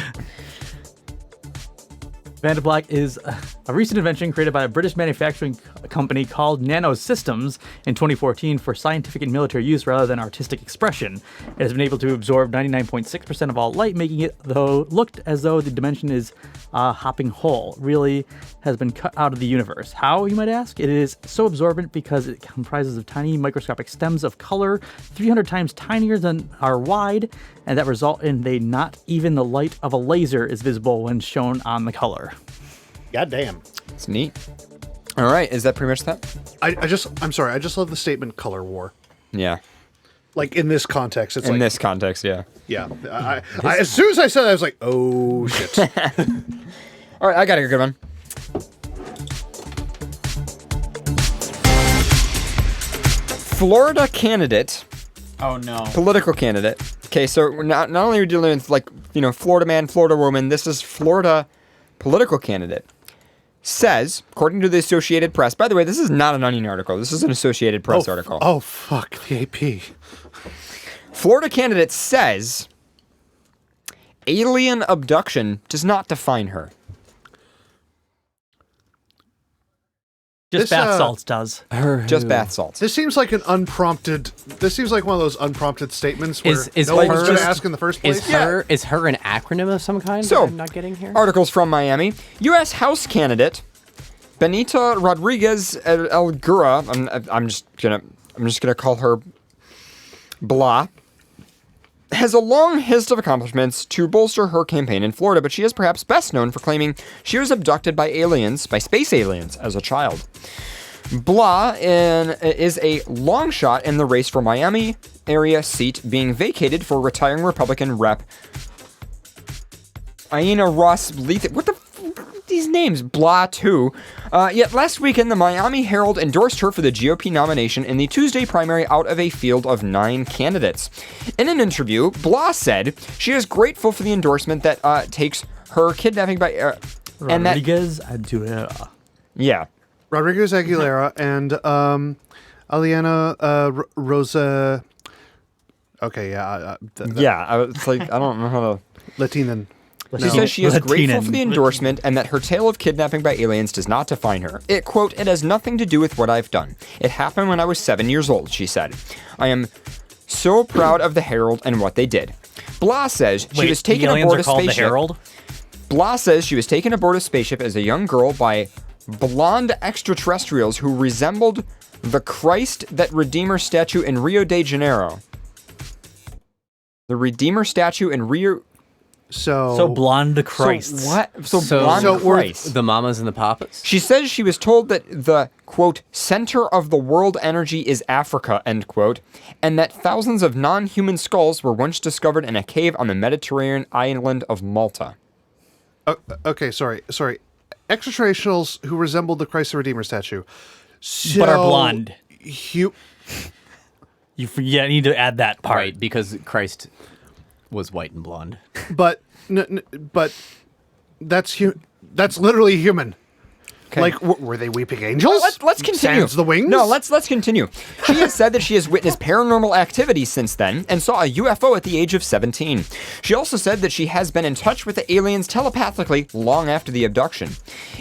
Vanta Black is a recent invention created by a British manufacturing company called Nano Systems in 2014 for scientific and military use rather than artistic expression. It has been able to absorb 99.6% of all light, making it looked as though the dimension is a hopping hole. Really has been cut out of the universe. How, you might ask? It is so absorbent because it comprises of tiny microscopic stems of color, 300 times tinier than are wide, and that result in not even the light of a laser is visible when shown on the color. God damn. It's neat. All right, is that pretty much that? I'm sorry. I just love the statement "color war." Yeah. Like in this context, it's In like this context, yeah. yeah. As soon as I said that, I was like, oh shit. All right, I got a good one. Florida candidate, Oh no. political candidate. Okay, so we're not only are we dealing with like, Florida man, Florida woman, this is Florida political candidate. Says, according to the Associated Press, by the way, this is not an Onion article. This is an Associated Press article. Oh fuck the AP. Florida candidate says alien abduction does not define her. Just bath salts does. Just bath salts. This seems like an unprompted. This seems like one of those unprompted statements where Is no one was her- going to ask in the first place. Is her an acronym of some kind So, that I'm not getting here? Articles from Miami. U.S. House candidate Benita Rodriguez Elgura. I'm just gonna call her Blah. Has a long history of accomplishments to bolster her campaign in Florida, but she is perhaps best known for claiming she was abducted by space aliens, as a child. Blah is a long shot in the race for Miami area seat being vacated for retiring Republican Rep. Aina Ross Leath. What the these names? Blah, too. Yet last weekend, the Miami Herald endorsed her for the GOP nomination in the Tuesday primary out of a field of 9 candidates. In an interview, Blah said she is grateful for the endorsement that takes her kidnapping by... and that, Rodriguez Aguilera. yeah. Rodriguez Aguilera and Aliana Rosa. Okay, yeah. It's like, I don't know how to... Latinan. She says she is grateful Latinan. for the endorsement and that her tale of kidnapping by aliens does not define her. It, quote, it has nothing to do with what I've done. It happened when I was 7 years old, she said. I am so proud of the Herald and what they did. Blah says she was taken aboard a spaceship. The Herald? Blah says she was taken aboard a spaceship as a young girl by blonde extraterrestrials who resembled the Christ that Redeemer statue in Rio de Janeiro. The Redeemer statue in Rio So blonde Christ. So what? So So- blonde So Christ. The mamas and the papas. She says she was told that the, quote, center of the world energy is Africa, end quote, and that thousands of non-human skulls were once discovered in a cave on the Mediterranean island of Malta. Okay, sorry. Extraterrestrials who resembled the Christ the Redeemer statue. But are blonde. You need to add that part. Right, because Christ was white and blonde. But that's literally human. Okay. Like, were they weeping angels? Let's continue. Sans the wings? No, let's continue. She has said that she has witnessed paranormal activity since then and saw a UFO at the age of 17. She also said that she has been in touch with the aliens telepathically long after the abduction.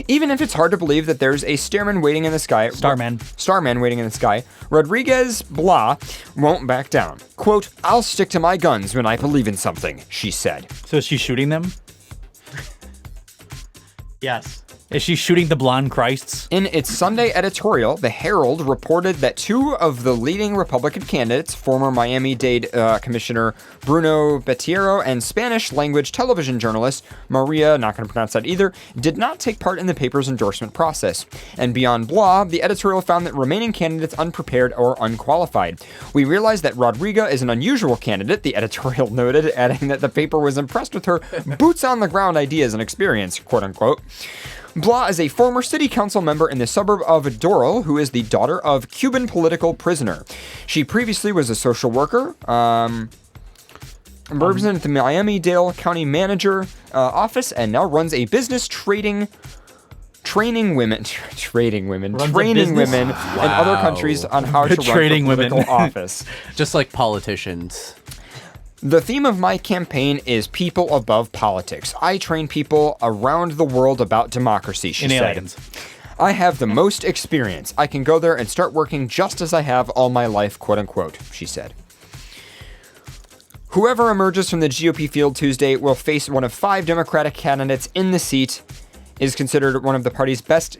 Even if it's hard to believe that there's a Starman waiting in the sky, Starman waiting in the sky, Rodriguez Blah won't back down. Quote, I'll stick to my guns when I believe in something, she said. So is she shooting them? Yes. Is she shooting the blonde Christs? In its Sunday editorial, the Herald reported that two of the leading Republican candidates, former Miami-Dade Commissioner Bruno Betiero and Spanish-language television journalist Maria, not going to pronounce that either, did not take part in the paper's endorsement process. And beyond blah, the editorial found that remaining candidates unprepared or unqualified. We realize that Rodrigo is an unusual candidate, the editorial noted, adding that the paper was impressed with her boots-on-the-ground ideas and experience, quote-unquote. Blah is a former city council member in the suburb of Doral, who is the daughter of Cuban political prisoner. She previously was a social worker, represented the Miami-Dade County Manager office, and now runs a business training women in other countries on how to run for political office. Just like politicians. The theme of my campaign is people above politics. I train people around the world about democracy, she said. Aliens. I have the most experience. I can go there and start working just as I have all my life, quote unquote, she said. Whoever emerges from the GOP field Tuesday will face one of 5 Democratic candidates in the seat. Is considered one of the party's best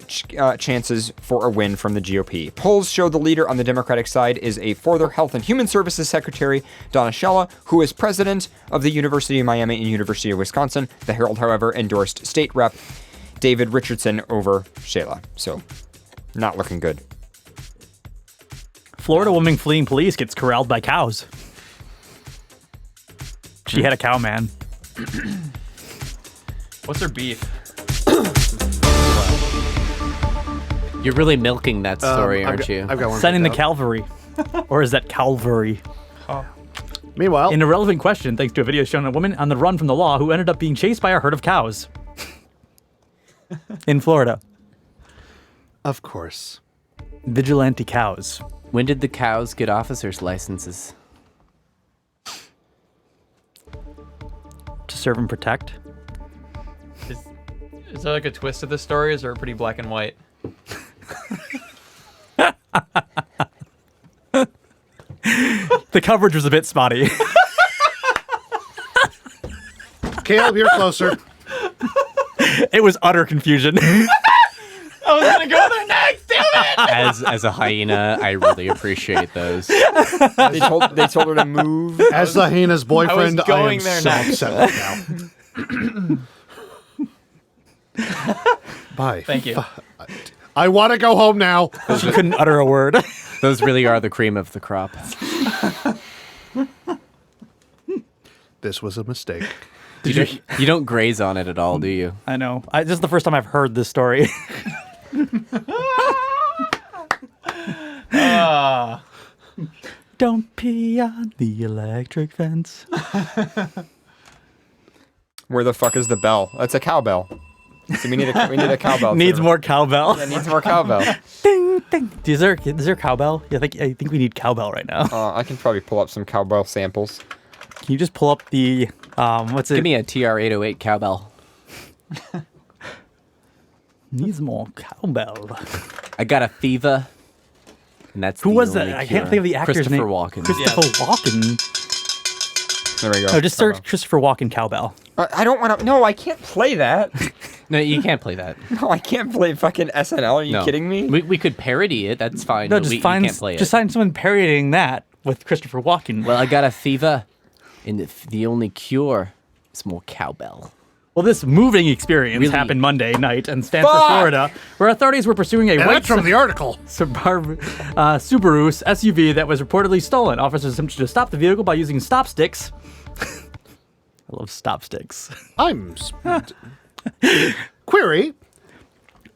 chances for a win from the GOP. Polls show the leader on the Democratic side is a former Health and Human Services Secretary, Donna Shella, who is president of the University of Miami and University of Wisconsin. The Herald, however, endorsed state rep David Richardson over Shella. So, not looking good. Florida woman fleeing police gets corralled by cows. She had a cow man. What's her beef? You're really milking that story, aren't you? I've got one. Sending the cavalry. Or is that Calvary? Meanwhile, In a relevant question, thanks to a video showing a woman on the run from the law who ended up being chased by a herd of cows. In Florida. of course. Vigilante cows. When did the cows get officers' licenses? To serve and protect. Is there like a twist to this story? Or is it pretty black and white? The coverage was a bit spotty. Caleb, you're closer. It was utter confusion. I was gonna go there next. Damn it! As a hyena, I really appreciate those. They told her to move. As the hyena's boyfriend, I going am there so next. upset now. Bye. Thank you. I want to go home now. She couldn't utter a word. Those really are the cream of the crop. This was a mistake. You don't graze on it at all, do you? I know. This is the first time I've heard this story. Don't pee on the electric fence. Where the fuck is the bell? That's a cowbell. So we need a cowbell. Needs too. more cowbell. Yeah, needs more cowbell. Ding, ding. Is there cowbell? Yeah, I think we need cowbell right now. I can probably pull up some cowbell samples. Can you just pull up the what's it? Give me a TR-808 cowbell. Needs more cowbell. I got a fever. And that's Who the was only that? I cure. can't think of the actor's Christopher name. Walken. Christopher Walken. There we go. No, just search Christopher Walken cowbell. I don't want to. No, I can't play that. No, you can't play that. No, I can't play fucking SNL. Are you No. kidding me? We could parody it. That's fine. No, but just we find can't play it. someone parodying that with Christopher Walken. Well, I got a fever, and the only cure Some more cowbell. Well, this moving experience happened Monday night in Stanford, Florida, where authauthorities were pursuing a white from the article. Subaru SUV that was reportedly stolen. Officers attempted to stop the vehicle by using stop sticks. I love stop sticks. Query.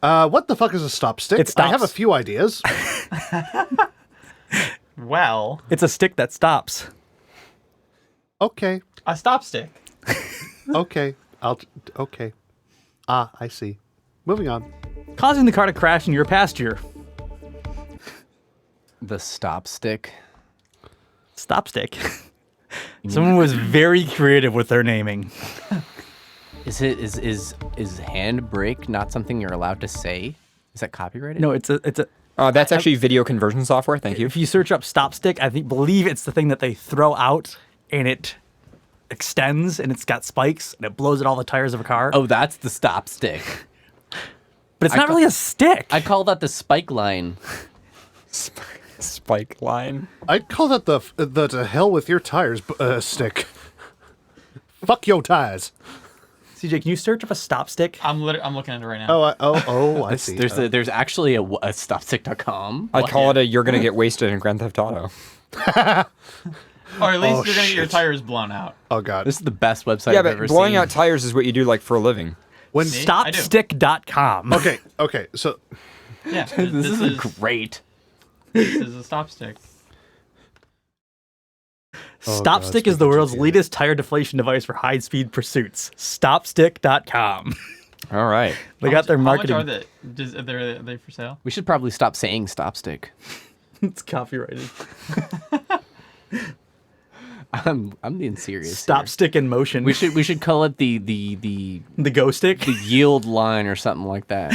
What the fuck is a stop stick? It stops. I have a few ideas. Well, It's a stick that stops. Okay. a stop stick. Okay. Okay. I see. Moving on. Causing the car to crash in your pasture. The stop stick. Stop stick. Someone was very creative with their naming. Is handbrake not something you're allowed to say? Is that copyrighted? No, it's a. That's actually video conversion software. Thank you. If you search up stop stick, believe it's the thing that they throw out and it extends and it's got spikes and it blows at all the tires of a car. Oh, that's the stop stick. But it's not really a stick. I call that the spike line. Spike line. I'd call that the to hell with your tires stick. Fuck your tires. CJ, can you search up a stop stick? I'm looking at it right now. I see. There's actually a stopstick.com. I call it a "you're gonna get wasted" in Grand Theft Auto. Or at least you're gonna get your tires blown out. Oh god. This is the best website Yeah, I've but ever blowing seen. out tires is what you do like for a living. When See? I do. Stopstick.com. Okay, so Yeah, this is great. This is a stop stick. Stopstick is the world's latest tire deflation device for high-speed pursuits. Stopstick.com. All right. They got their marketing. How much are they? Are they for sale? We should probably stop saying stop stick. It's copyrighted. I'm being serious. Stop stick in motion. We should call it the go stick. The yield line or something like that.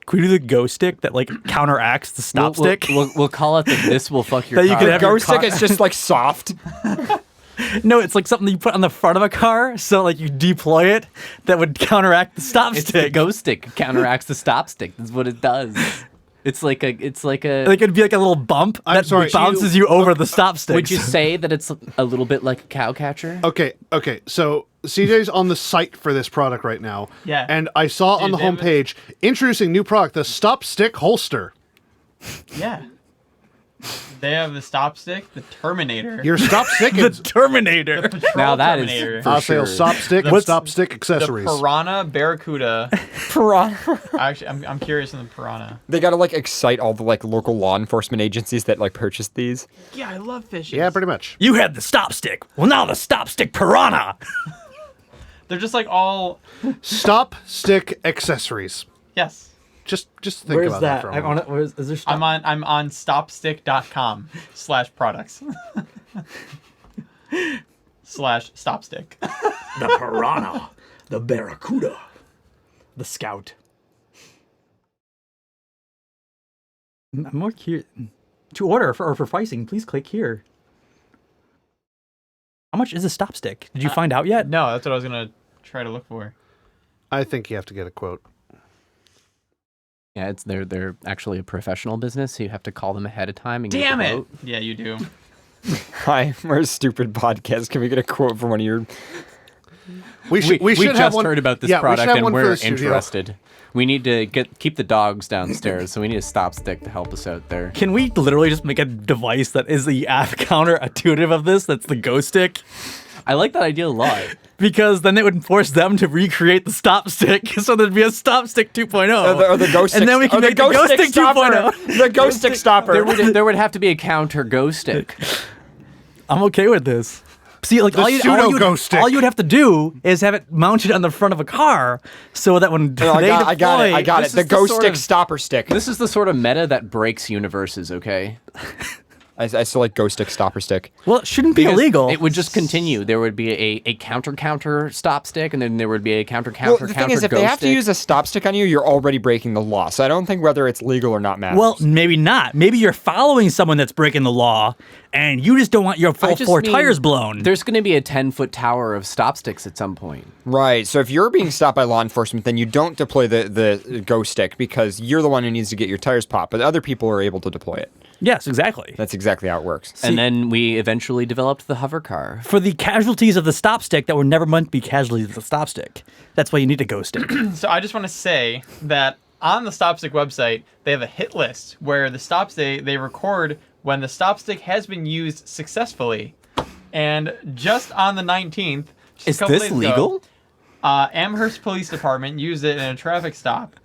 Can we do the go stick that like counteracts the stop stick? We'll call it the this will fuck your That car. you could have Go your stick car- is just like soft. No, it's like something you put on the front of a car, so like you deploy it, that would counteract the stop It's stick. the go stick counteracts the stop stick. That's what it does. It's like a Like it'd be like a little bump I'm that sorry, bounces you over the stop stick. Would you say that it's a little bit like a cow catcher? Okay. So CJ's on the site for this product right now. Yeah. And I saw on the they have it- homepage, introducing new product, the Stop Stick Holster. Yeah. They have the stop stick, the Terminator. Your stop stick the is Terminator? The Patrol Now that is Terminator. for I'll say sure. stop stick and stop stick accessories. The Piranha Barracuda. Piranha. Actually, I'm curious on the Piranha. They gotta like excite all the like local law enforcement agencies that like purchased these. Yeah, I love fishes. Yeah, pretty much. You had the stop stick. Well, now the stop stick piranha. They're just like all. Stop stick accessories. Yes. Just think about that for a moment. Is there stop? I'm on stopstick.com/products. /stopstick. The piranha, the barracuda, the scout. I'm more curious. To order or for pricing, please click here. How much is a stop stick? Did you find out yet? No, that's what I was gonna try to look for. I think you have to get a quote. Yeah, they're actually a professional business, so you have to call them ahead of time and Damn get a it! quote. Yeah, you do. Hi, we're a stupid podcast. Can we get a quote from one of your? We should have just one, heard about this yeah, we should product have and one for we're the studio. interested. We need to keep the dogs downstairs, so we need a stop stick to help us out there. Can we literally just make a device that is the counterintuitive of this? That's the go stick. I like that idea a lot. Because then it would force them to recreate the stop stick, so there'd be a stop stick 2.0. Or the ghost stick. And then we can make the ghost stick 2.0. The ghost stick stopper. There would have to be a counter go stick. I'm okay with this. See, like The pseudo-ghost stick. all you'd have to do is have it mounted on the front of a car, so that when Oh, they I got it. This The is the ghost sort stick of- stopper stick. This is the sort of meta that breaks universes, okay? I still like ghost stick stopper stick. Well, it shouldn't be Because illegal. It would just continue. There would be a counter stop stick, and then there would be a counter Well, the thing counter is, if go they have stick. to use a stop stick on you, you're already breaking the law. So I don't think whether it's legal or not matters. Well, maybe not. Maybe you're following someone that's breaking the law, and you just don't want your full four tires blown. There's going to be a 10-foot tower of stop sticks at some point. Right. So if you're being stopped by law enforcement, then you don't deploy the ghost stick because you're the one who needs to get your tires popped, but other people are able to deploy it. Yes, exactly. That's exactly how it works. And then we eventually developed the hover car. For the casualties of the stop stick that were never meant to be casualties of the stop stick. That's why you need a ghost stick. So I just want to say that on the stop stick website, they have a hit list where the stop stick, they record when the stop stick has been used successfully. And just on the 19th, just Is a couple this days legal? Ago, Amherst Police Department used it in a traffic stop.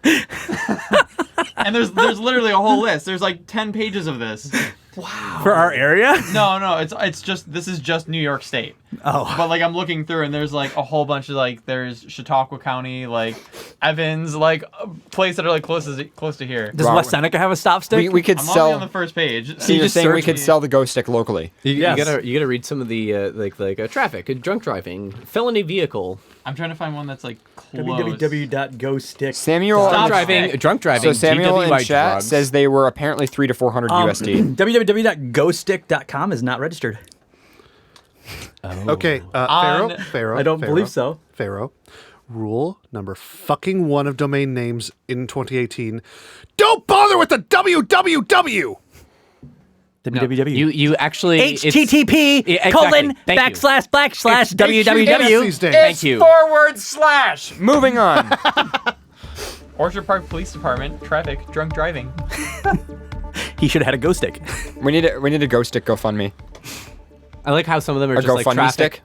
And there's literally a whole list. There's like 10 pages of this. Wow. For our area? No, it's just this is just New York State. Oh. But like I'm looking through and there's like a whole bunch of like there's Chautauqua County, like Evans, like a place that are like close to here. Does West Seneca have a stop stick? We could I'm sell only on the first page. So you're saying we could sell the ghost stick locally? You gotta read some of the traffic, drunk driving, felony vehicle. I'm trying to find one that's like close. www.ghoststick. Samuel drunk driving. So Samuel in GWI chat drugs. says they were apparently $300 to $400 USD. www.ghoststick.com is not registered. Okay, Pharaoh. I don't believe so. Pharaoh. Rule number fucking 1 of domain names in 2018. Don't bother with the www. www. You actually HTTP ://www. These days. Thank you. / Moving on. Orchard Park Police Department, traffic, drunk driving. He should have had a ghost stick. We need a ghost stick GoFundMe. I like how some of them are A just like GoFundMe traffic. stick.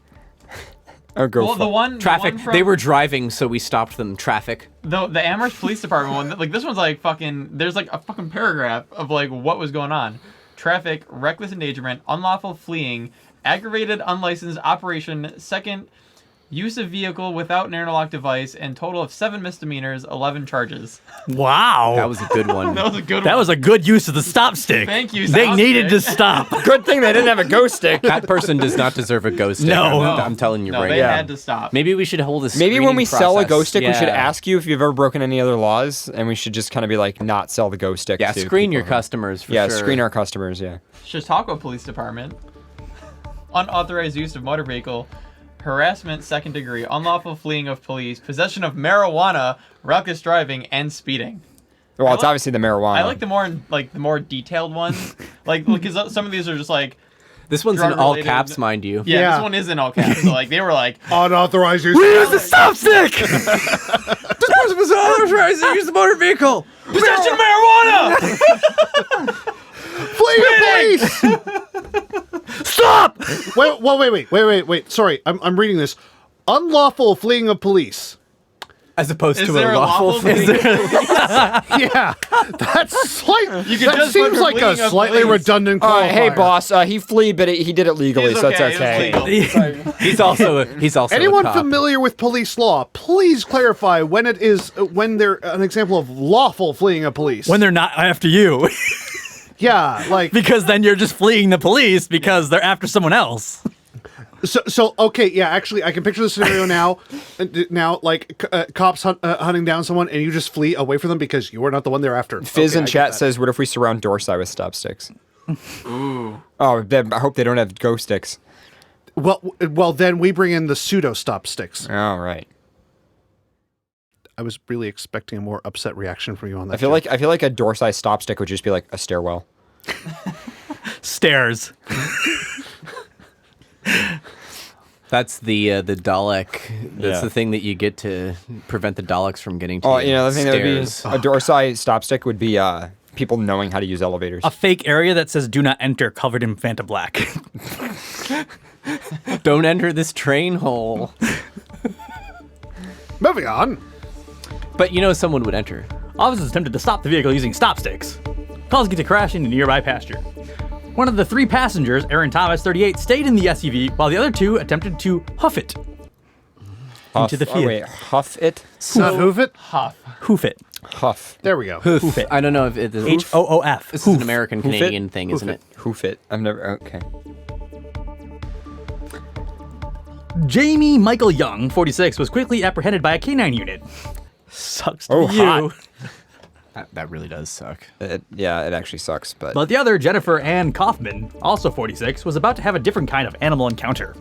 Or Well, the one from, They were driving, so we stopped them. Traffic. the Amherst Police Department one. Like this one's like fucking. There's like a fucking paragraph of like what was going on. Traffic, reckless endangerment, unlawful fleeing, aggravated unlicensed operation, second use of vehicle without an interlock device, and total of 7 misdemeanors, 11 charges. Wow. That was a good one. That was a good That one. was a good use of the stop stick. Thank you, They stop needed to stick. stop. Good thing they didn't have a ghost stick. That person does not deserve a ghost stick. No. I'm telling you No, right they now. had to stop. Maybe we should hold a Maybe when we screening sell a process. ghost stick, we should Yeah. ask you if you've ever broken any other laws, and we should just kind of be like, not sell the ghost stick. Yeah, to screen your people who- customers for Yeah, sure. screen our customers. Yeah. Chautauqua Police Department, unauthorized use of motor vehicle, harassment second degree, unlawful fleeing of police, possession of marijuana, reckless driving, and speeding. Well, it's like- obviously the marijuana. I like the more detailed ones, like because some of these are just like This one's in all drug-related. caps, mind you. Yeah, this one is in all caps. So like they were like, Unauthorized use. Use the stop stick! This person was authorized to use the motor vehicle. possession of marijuana. Flee the police! Stop! Wait. Sorry, I'm reading this. Unlawful fleeing of police. As opposed Is to there a lawful fleeing? Yeah, that's that just seems put like a fleeing of slightly police. redundant All qualifier. right, hey boss, he fleed, but he did it legally, He's so it's okay, okay. it was legal. Sorry. He's also Anyone a cop. familiar with police law, please clarify when they're an example of lawful fleeing of police. When they're not after you. Yeah, like Because then you're just fleeing the police because they're after someone else. so. Okay, yeah. Actually, I can picture the scenario now. Now, like cops hunting down someone, and you just flee away from them because you are not the one they're after. Fizz Okay, in I get chat that. says, "What if we surround Dorsai with stop sticks?" Ooh. Oh, I hope they don't have ghost sticks. Well, then we bring in the pseudo stop sticks. All right. I was really expecting a more upset reaction from you on that. I feel like a Dorsai stop stick would just be like a stairwell. Stairs. That's the Dalek. That's Yeah. the thing that you get to prevent the Daleks from getting to Oh, you. the thing that would be Stairs. a Dorsai stop stick would be people knowing how to use elevators. A fake area that says "Do not enter," covered in Fanta Black. Don't enter this train hole. Moving on. But someone would enter. Officers attempted to stop the vehicle using stop sticks, causing it to crash into nearby pasture. One of the 3 passengers, Aaron Thomas, 38, stayed in the SUV while the other 2 attempted to huff it into the field. Oh, wait, huff it? Not hoof it. Hoof it. Huff. There we go. Hoof it. I don't know if it is. H-O-O-F. This is an American Hoof it? Canadian thing, isn't it? Hoof it. I've never. Okay. Jamie Michael Young, 46, was quickly apprehended by a canine unit. Sucks to Oh, be you. hot. That really does suck. It actually sucks. But the other, Jennifer Ann Kaufman, also 46, was about to have a different kind of animal encounter.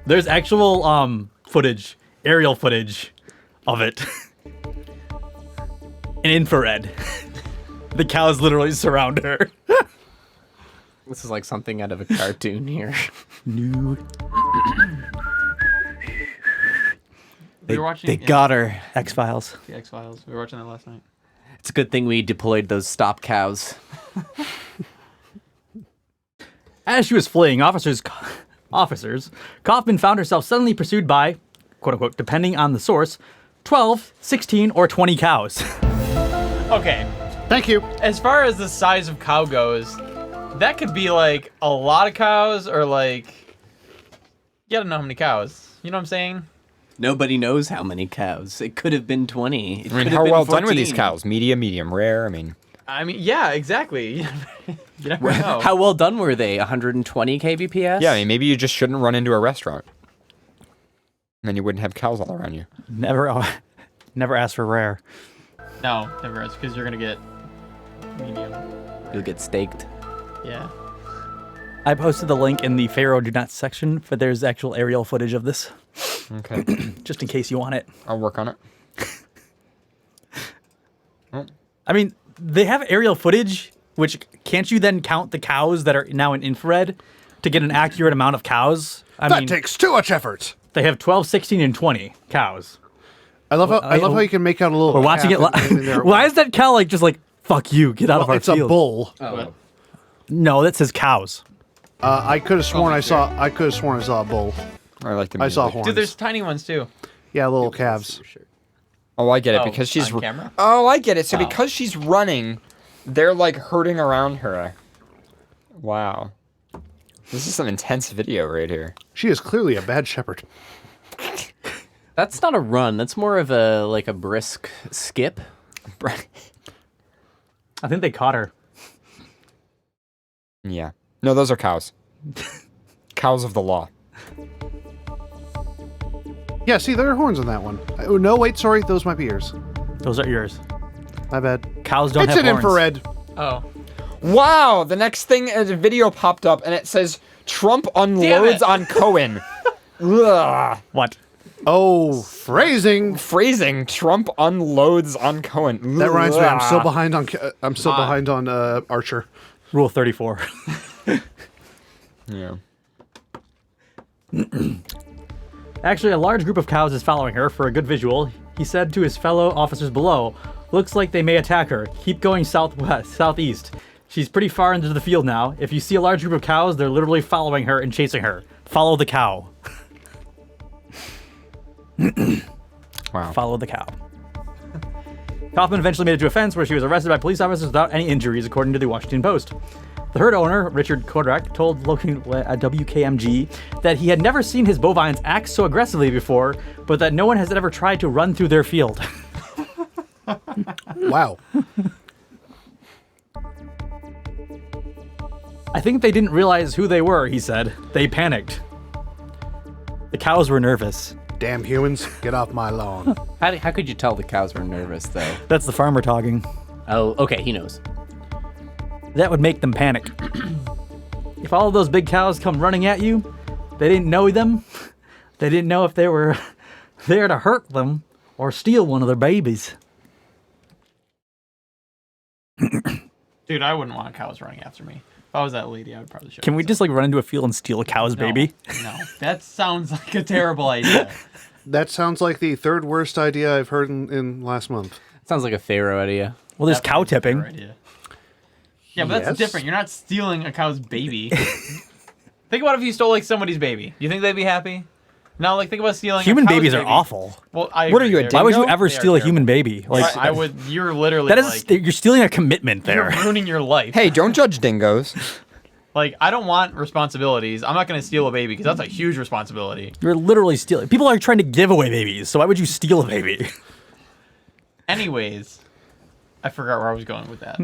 There's actual footage, aerial footage of it. In infrared. The cows literally surround her. This is like something out of a cartoon here. Nude. We were watching. They got her. X-Files. The X-Files. We were watching that last night. It's a good thing we deployed those stop cows. As she was fleeing, officers, Kaufman found herself suddenly pursued by, quote unquote, depending on the source, 12, 16, or 20 cows. Okay. Thank you. As far as the size of cow goes, that could be like a lot of cows or like, you gotta know how many cows. You know what I'm saying? Nobody knows how many cows. It could have been 20. It I mean, could how have been well 14. done were these cows? Medium, rare? I mean, yeah, exactly. You never know. How well done were they? 120 kbps? yeah, I mean, maybe you just shouldn't run into a restaurant. And then you wouldn't have cows all around you. Never ask for rare. No, never is, because you're gonna get medium. You'll get staked. Yeah. I posted the link in the Pharaoh Do Not section, but there's actual aerial footage of this. Okay. Just in case you want it. I'll work on it. I mean, they have aerial footage, which can't you then count the cows that are now in infrared to get an accurate amount of cows? I mean, That takes too much effort. they have 12, 16, and 20 cows. I love how you can make out a little. We're watching it. in there. Why is that cow like just like, fuck you, get out of our It's field? a bull. Oh. No, that says cows. I could have sworn I saw a bull. I like the I saw music. horns. Dude, there's tiny ones too. Yeah, little calves. Oh, I get it. Oh, because she's... on camera? Oh, I get it. So because she's running, they're like herding around her. Wow. This is some intense video right here. She is clearly a bad shepherd. That's not a run. That's more of a brisk skip. I think they caught her. Yeah. No, those are cows. Cows of the law. Yeah, see, there are horns on that one. Oh, no, wait, sorry. Those might be ears. Those are yours. My bad. Cows don't It's have an horns. infrared. Oh. Wow! The next thing, a video popped up, and it says, Trump unloads on Cohen. Ugh. What? Oh, phrasing. Phrasing. Trump unloads on Cohen. That reminds me. I'm still Ugh. behind on. I'm still behind on Archer. Rule 34. Yeah. Actually, a large group of cows is following her for a good visual. He said to his fellow officers below, looks like they may attack her. Keep going southeast. She's pretty far into the field now. If you see a large group of cows, they're literally following her and chasing her. Follow the cow. Wow. Follow the cow. Kaufman eventually made it to a fence where she was arrested by police officers without any injuries, according to the Washington Post. The herd owner, Richard Kodrak, told WKMG that he had never seen his bovines act so aggressively before, but that no one has ever tried to run through their field. Wow. I think they didn't realize who they were, he said. They panicked. The cows were nervous. Damn humans, get off my lawn. How could you tell the cows were nervous, though? That's the farmer talking. Oh, okay, he knows. That would make them panic. If all of those big cows come running at you, they didn't know them. They didn't know if they were there to hurt them or steal one of their babies. Dude, I wouldn't want cows running after me. If I was that lady, I would probably show Can we just like run into a field and steal a cow's baby? No, that sounds like a terrible idea. That sounds like the third worst idea I've heard in last month. Sounds like a Pharaoh idea. Well, there's cow Definitely a tipping. better idea. Yeah, but Yes. that's different. You're not stealing a cow's baby. Think about if you stole like somebody's baby. You think they'd be happy? No, like think about stealing. Human a cow's babies are baby. awful. Well, I What are agree. you, a They're- Why would you Dingo? ever They are steal a terrible. human baby? Like I would. You're literally that is like you're stealing a commitment you're there. ruining your life. Hey, don't judge dingoes. Like I don't want responsibilities. I'm not gonna steal a baby because that's a huge responsibility. You're literally stealing. People are trying to give away babies, so why would you steal a baby? Anyways, I forgot where I was going with that.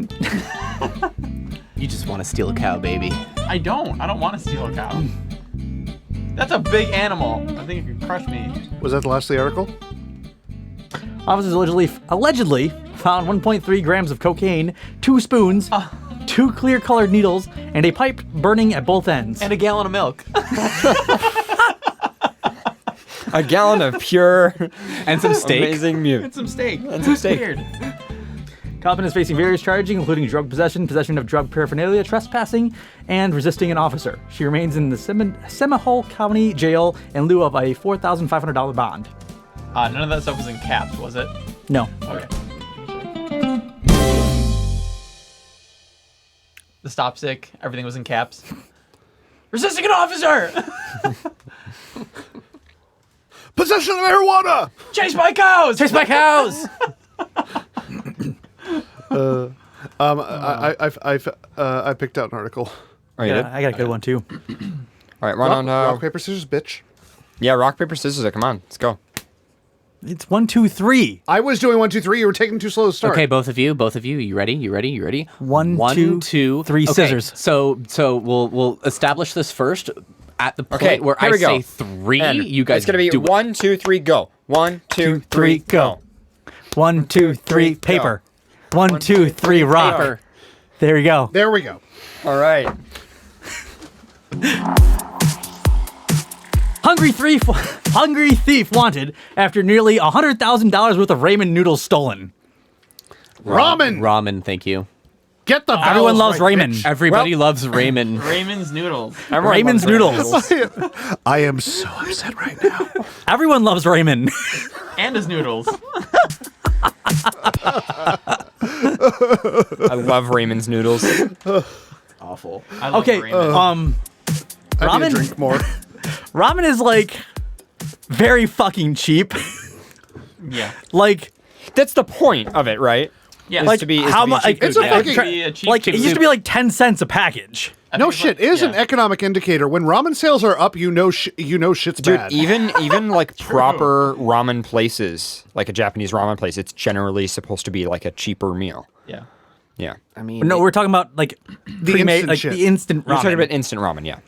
You just want to steal a cow, baby. I don't want to steal a cow. That's a big animal. I think it could crush me. Was that the last of the article? Officers allegedly found 1.3 grams of cocaine, 2 spoons, 2 clear-colored needles, and a pipe burning at both ends. And a gallon of milk. A gallon of pure And some steak. amazing mute. And some steak. And some steak. Weird. Kaufman is facing various charges, including drug possession, possession of drug paraphernalia, trespassing, and resisting an officer. She remains in the Seminole County Jail in lieu of a $4,500 bond. None of that stuff was in caps, was it? No. Okay. The stop stick, everything was in caps. Resisting an officer! Possession of marijuana. Chase my cows! Chase my cows! I picked out an article. Oh, you did? I got a good one, too. All right, run on. Rock, paper, scissors, bitch. Yeah, rock, paper, scissors. Come on, let's go. It's 1, 2, 3. I was doing 1, 2, 3. You were taking too slow to start. Okay, both of you. You ready? 1, 1, 2, 3 okay, scissors. So we'll establish this first. At the point Okay, where here I we go. say 3, And you guys it's gonna be do it. 1, 2, 3, go. 1, 2, 3, go. 1, 2, 3 paper. 1, 2, 3 rock. Paper. There you go. There we go. All right. Hungry thief wanted after nearly $100,000 worth of ramen noodles stolen. Ramen. Ramen, thank you. Get the Everyone loves right, ramen. bitch. Everybody loves ramen. Raymond's noodles. Ramen's noodles. I am so upset right now. Everyone loves ramen. And his noodles. I love Raymond's noodles. Awful. I love Okay, Raymond. I need Ramen? to drink more. Ramen is like very fucking cheap. Yeah. Like That's the point of it, right? Yeah. Is like to be, is how to be much? cheap Like, food. It's a Yeah. fucking- Be a cheap like it soup. used to be like 10 cents a package. No shit. It is an economic indicator. When ramen sales are up, you know shit's Dude, bad. even like proper ramen places, like a Japanese ramen place, it's generally supposed to be like a cheaper meal. Yeah. Yeah. I mean, No, we're talking about like pre-made, instant like shit. the instant We're ramen. talking about instant ramen, yeah.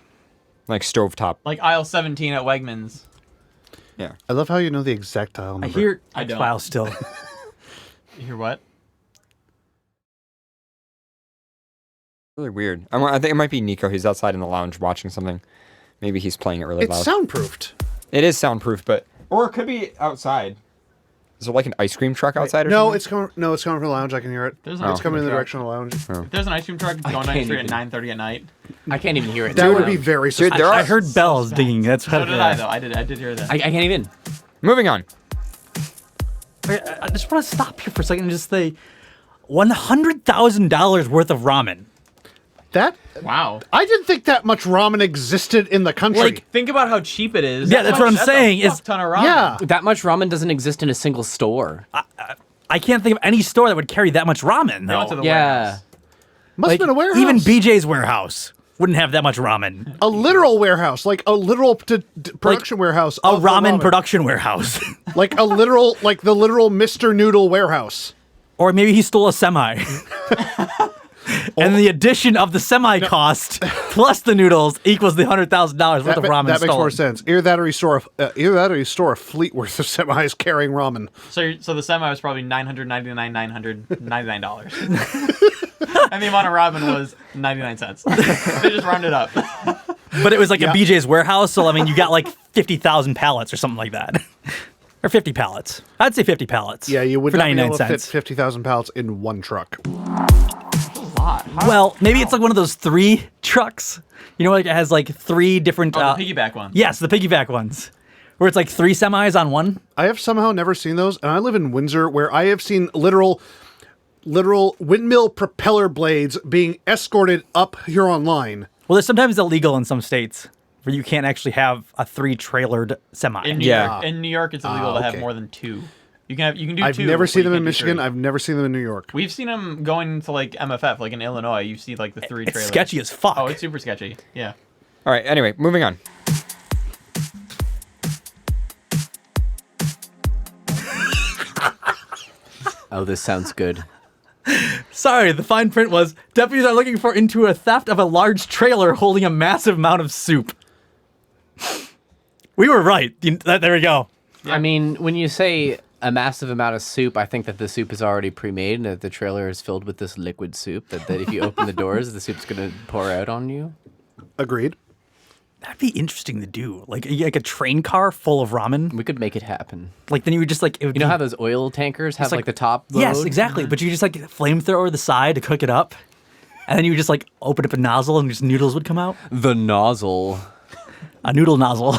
Like stovetop. Like aisle 17 at Wegmans. Yeah. I love how you know the exact aisle number. I hear I don't. X-Files still. You hear what? Really weird. I think it might be Nico. He's outside in the lounge watching something. Maybe he's playing it really It's loud. soundproofed. It is soundproof, but or it could be outside. Is there like an ice cream truck outside or No, something? it's coming. No, it's coming from the lounge. I can hear it. There's Oh. It's coming in the truck. direction of the lounge. If there's an ice cream truck going down the can't street at even- 9:30 at night. I can't even hear it. That would be very Dude, suspicious. there are I heard bells dinging. That's So what did I though. I did hear that. I can't even. Moving on. I just want to stop here for a second and just say $100,000 worth of ramen. That Wow. I didn't think that much ramen existed in the country. Like, Think about how cheap it is. Yeah, that's what I'm That's saying, A is- fuck ton of ramen. yeah, That much ramen doesn't exist in a single store. I can't think of any store that would carry that much ramen, They went to though. the Yeah. warehouse. must have been a warehouse. Even BJ's warehouse wouldn't have that much ramen. a literal warehouse, like a literal production warehouse. A of the ramen production warehouse. like a literal, like the literal Mr. Noodle warehouse. Or maybe he stole a semi. And the addition of the semi cost plus the noodles equals the $100,000 worth of ramen That makes more stolen. sense. Either that or you store a fleet worth of semis carrying ramen. So the semi was probably $999,999. And the amount of ramen was 99 cents. They just rounded up. But it was like a BJ's warehouse, so I mean, you got like 50,000 pallets or something like that. Or 50 pallets. I'd say 50 pallets. Yeah, you would for not be 99 able to fit cents. 50,000 pallets in one truck. Well, maybe it's like one of those 3 trucks. You know, like it has like 3 different. Oh, the piggyback one. Yes, the piggyback ones, where it's like 3 semis on one. I have somehow never seen those, and I live in Windsor, where I have seen literal windmill propeller blades being escorted up here online. Well, there's sometimes illegal in some states where you can't actually have a 3-trailered semi. In New Yeah. York, in New York, it's illegal to have okay. more than 2. You can do I've 2. never but seen you them in can't do Michigan. 3. I've never seen them in New York. We've seen them going to like MFF, like in Illinois. You see like the 3 It's trailers. sketchy as fuck. Oh, it's super sketchy. Yeah. All right, anyway, moving on. Oh, this sounds good. Sorry, the fine print was deputies are looking for into a theft of a large trailer holding a massive amount of soup. We were right. There we go. I mean, when you say a massive amount of soup. I think that the soup is already pre-made and that the trailer is filled with this liquid soup that if you open the doors, the soup's going to pour out on you. Agreed. That'd be interesting to do. Like a train car full of ramen. We could make it happen. Like then you would just like... You know how those oil tankers have like the top load? Yes, exactly. But you just like flamethrower the side to cook it up. And then you would just like open up a nozzle and just noodles would come out. The nozzle. A noodle nozzle.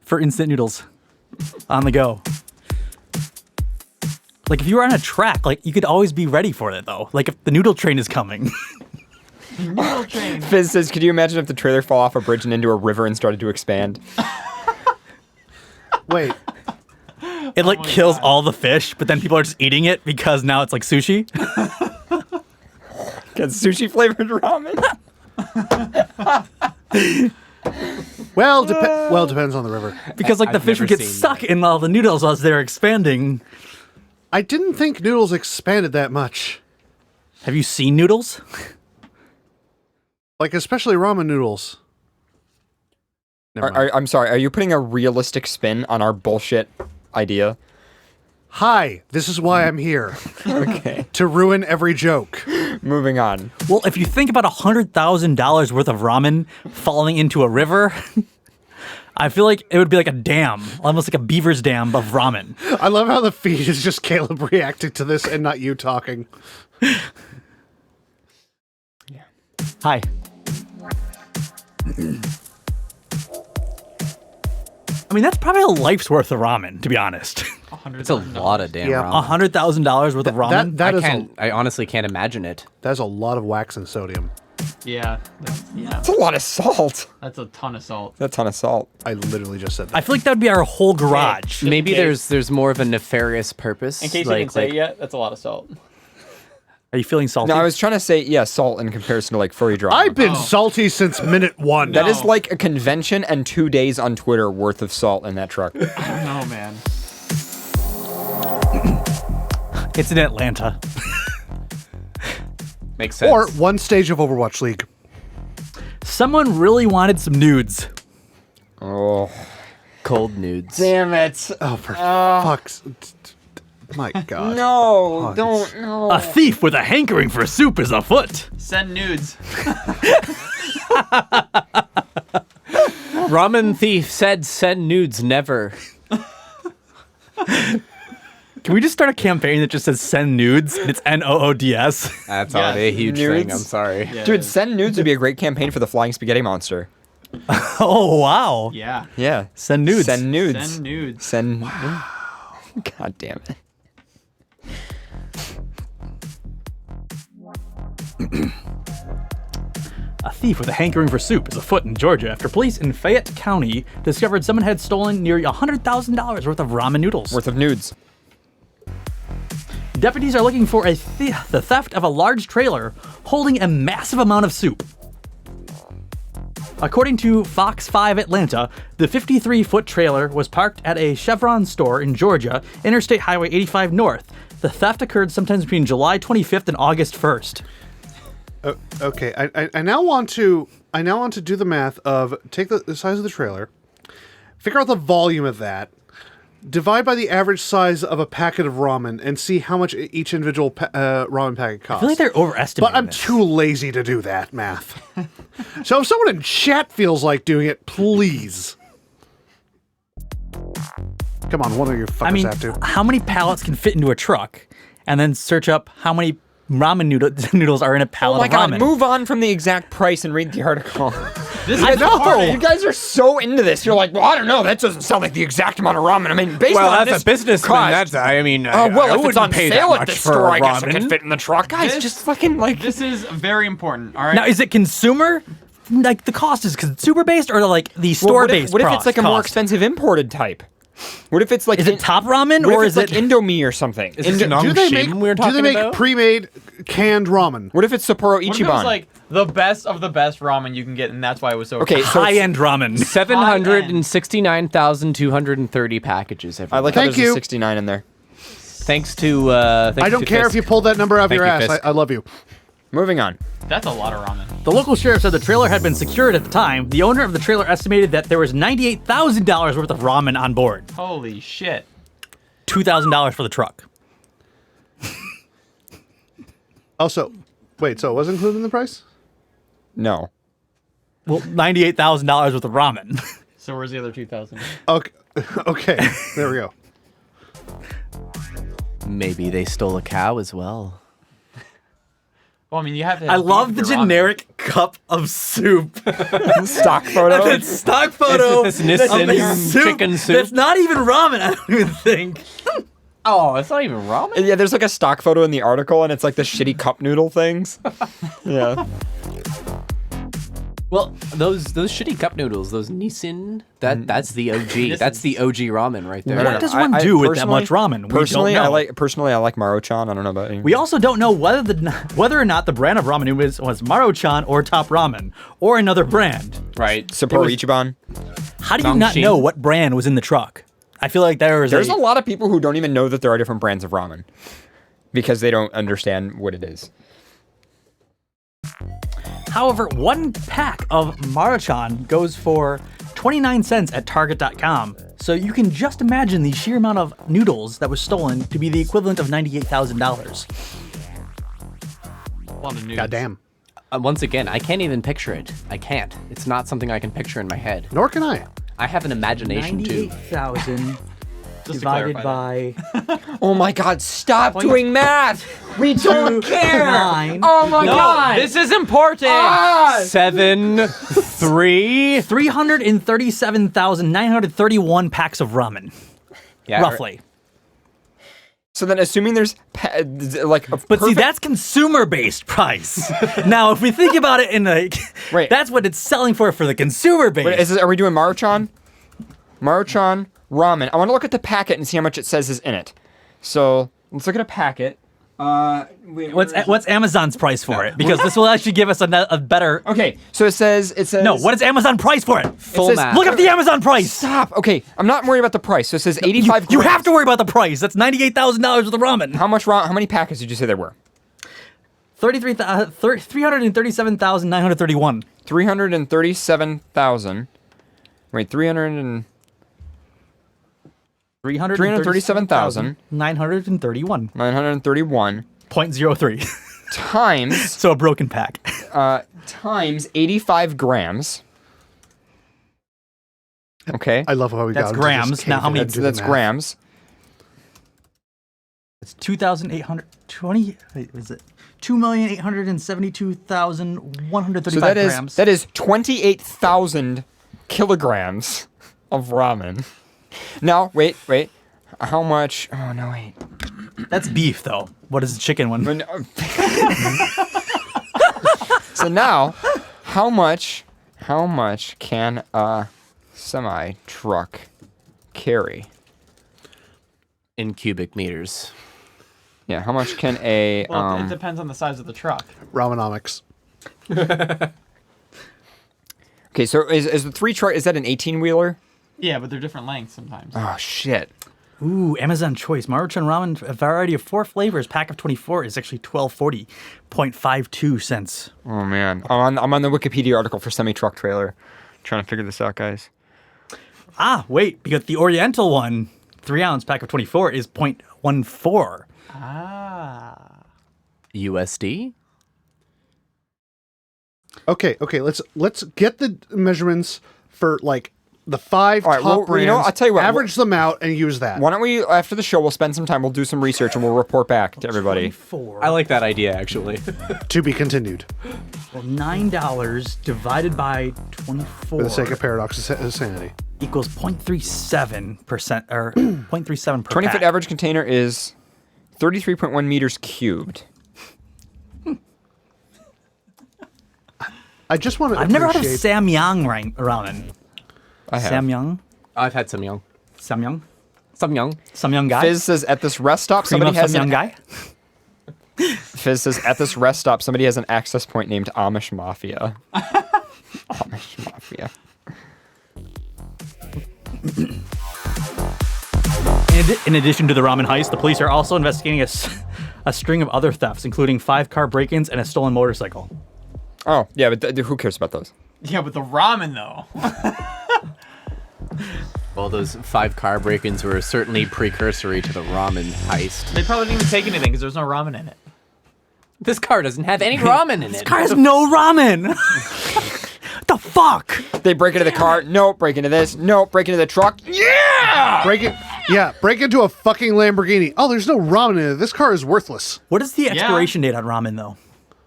For instant noodles. On the go. Like if you were on a track, like you could always be ready for it though. Like if the noodle train is coming. Noodle train. Fizz says, could you imagine if the trailer fell off a bridge and into a river and started to expand? Wait. It like kills all the fish, but then people are just eating it because now it's like sushi. Got sushi flavored ramen. Well, depends on the river. Because like the fish would get stuck in all the noodles as they're expanding. I didn't think noodles expanded that much. Have you seen noodles? Like, especially ramen noodles. I'm sorry, are you putting a realistic spin on our bullshit idea? Hi, this is why I'm here. Okay. To ruin every joke. Moving on. Well, if you think about $100,000 worth of ramen falling into a river, I feel like it would be like a dam, almost like a beaver's dam of ramen. I love how the feed is just Caleb reacting to this and not you talking. Hi. I mean, that's probably a life's worth of ramen, to be honest. It's a lot of damn ramen. $100,000 worth of ramen? I honestly can't imagine it. That's a lot of wax and sodium. Yeah. That's a lot of salt. That's a ton of salt. That's a ton of salt. I literally just said that. I feel like that would be our whole garage. Maybe there's more of a nefarious purpose. In case you didn't say it yet, that's a lot of salt. Are you feeling salty? No, I was trying to say, salt in comparison to like furry drama. I've been salty since minute one. That is like a convention and 2 days on Twitter worth of salt in that truck. I don't know, man. It's in Atlanta. Makes sense. Or one stage of Overwatch League. Someone really wanted some nudes. Oh. Cold nudes. Damn it. Oh, for fuck's... My God. No, don't. No. A thief with a hankering for soup is afoot. Send nudes. Ramen thief said send nudes never. Can we just start a campaign that just says send nudes? And it's NOODS. That's already a huge thing. I'm sorry. Yeah, dude, send nudes would be a great campaign for the Flying Spaghetti Monster. Oh, wow. Yeah. Yeah. Send nudes. Send nudes. Send nudes. Send. Wow. God damn it. A thief with a hankering for soup is afoot in Georgia after police in Fayette County discovered someone had stolen nearly $100,000 worth of ramen noodles. Worth of nudes. Deputies are looking for the theft of a large trailer holding a massive amount of soup. According to Fox 5 Atlanta, the 53-foot trailer was parked at a Chevron store in Georgia, Interstate Highway 85 North. The theft occurred sometime between July 25th and August 1st. Okay, I now want to do the math of take the size of the trailer, figure out the volume of that, divide by the average size of a packet of ramen, and see how much each individual ramen packet costs. I feel like they're overestimating But I'm too lazy to do that math. So if someone in chat feels like doing it, please. Come on, one of you fuckers have to. How many pallets can fit into a truck? And then search up how many ramen noodles are in a pallet of ramen. Oh my God, move on from the exact price and read the article. I know! You guys are so into this. You're like, well, I don't know. That doesn't sound like the exact amount of ramen. I mean, based on this a businessman. cost, I mean, if it's on pay sale that at this much for store, I guess it ramen. can fit in the truck. Guys, just fucking like... This is very important, all right? Now, is it consumer? Like, the cost is consumer-based or like the store-based What if it's like a more expensive imported type? What if it's like... Is it Top Ramen or is it like Indomie or something? Is this Do they make about? pre-made canned ramen? What if it's Sapporo What if it was Ichiban? like the best of the best ramen you can get, and that's why it was so Okay, expensive? so high-end ramen? 769,230 packages. I like how Thank there's you. a 69 in there. Thanks to. I don't care if you pulled that number out of your ass. Fisk. I love you. Moving on. That's a lot of ramen. The local sheriff said the trailer had been secured at the time. The owner of the trailer estimated that there was $98,000 worth of ramen on board. Holy shit. $2,000 for the truck. Also, wait, so it was included in the price? No. Well, $98,000 worth of ramen. So where's the other 2,000? Okay, there we go. Maybe they stole a cow as well. Well, I mean, you have to. I love the generic cup of soup. Stock photo. It's stock photo. It's Nissin chicken soup. That's not even ramen, I don't even think. Oh, it's not even ramen? Yeah, there's like a stock photo in the article, and it's like the shitty cup noodle things. Yeah. Well, those shitty cup noodles, those Nissin, that's the OG. That's the OG ramen right there. What does one do with that much ramen? Personally, I like Maruchan. I don't know about you. We also don't know whether or not the brand of ramen was Maruchan or Top Ramen or another brand. Right. Sapporo Ichiban. How do you not know what brand was in the truck? I feel like there's a lot of people who don't even know that there are different brands of ramen because they don't understand what it is. However, one pack of Maruchan goes for 29 cents at Target.com. So you can just imagine the sheer amount of noodles that was stolen to be the equivalent of $98,000. A lot of noodles. Goddamn. Once again, I can't even picture it. I can't. It's not something I can picture in my head. Nor can I. I have an imagination too. 98,000 divided by... Oh my god, stop doing math! We don't care! Oh my god! This is important! 337,931 packs of ramen. Yeah, roughly. So then assuming there's see, that's consumer-based price. Now, if we think about it in Wait. that's what it's selling for the consumer base. Wait, are we doing Maruchan? Maruchan ramen. I want to look at the packet and see how much it says is in it. So let's look at a packet. What's Amazon's price for it? Because this will actually give us a better. Okay, so it says. No, what is Amazon price for it? Full math. Look up the Amazon price. Stop. Okay, I'm not worried about the price. So it says 85. You have to worry about the price. That's $98,000 worth of ramen. How many packets did you say there were? 337,931. 337,000. Wait, 337,000. 931. 931. Times. So a broken pack. Times 85 grams. Okay. I love how we got That's grams. Now how many? That's grams. It's 2,820. Wait, is it 2,872,135 so grams? That is 28,000 kilograms of ramen. Now, wait. How much? Oh, no, wait. That's beef, though. What is the chicken one? So now, how much can a semi-truck carry? In cubic meters. Yeah, how much can a... Well, it depends on the size of the truck. Ramenomics. Okay, so is the three truck, is that an 18-wheeler? Yeah, but they're different lengths sometimes. Oh, shit. Ooh, Amazon Choice. Maruchan ramen, a variety of 4 flavors. Pack of 24 is actually $12.40.52 cents. Oh, man. I'm on the Wikipedia article for semi-truck trailer. Trying to figure this out, guys. Ah, wait, because the Oriental one, 3-ounce pack of 24, is 0.14. Ah. USD? Okay. Let's get the measurements for like the 5 top brands. You know, I'll tell you what. Average them out and use that. Why don't we, after the show, we'll spend some time, we'll do some research, and we'll report back to everybody. 24. I like that idea, actually. To be continued. Well, $9 divided by 24. For the sake of paradox of sanity. Equals 0.37%, or 0.37 per 20-foot pack. average container is 33.1 meters cubed. I just want to I've never heard of Samyang ramen. I have. Samyang? I've had Samyang. Samyang? Samyang guy? Fizz says at this rest stop, Cream somebody of has Samyang guy? Fizz says at this rest stop, somebody has an access point named Amish Mafia. Amish Mafia. In addition to the ramen heist, the police are also investigating a string of other thefts, including 5 car break-ins and a stolen motorcycle. Oh, yeah, but who cares about those? Yeah, but the ramen though. Well, those 5 car break-ins were certainly precursory to the ramen heist. They probably didn't even take anything because there's no ramen in it. This car doesn't have any ramen in it. This car has no ramen. What the fuck? They break into the car. Nope. Break into this. Nope. Break into the truck. Yeah! Break into a fucking Lamborghini. Oh, there's no ramen in it. This car is worthless. What is the expiration date on ramen, though?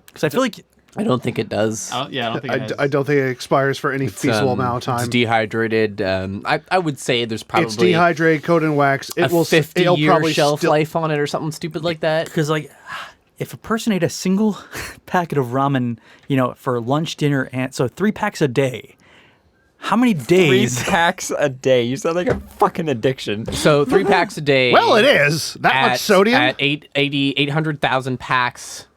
Because I feel like... I don't think it does. I don't think it is. I don't think it expires for any feasible amount of time. It's dehydrated. I would say there's probably... It's dehydrated, coated in wax. It will 50-year shelf life on it or something stupid like that. Because, like, if a person ate a single packet of ramen, for lunch, dinner, and so 3 packs a day, how many days? 3 packs a day. You sound like a fucking addiction. So 3 packs a day. Well, it is. That much sodium? At 800,000 packs.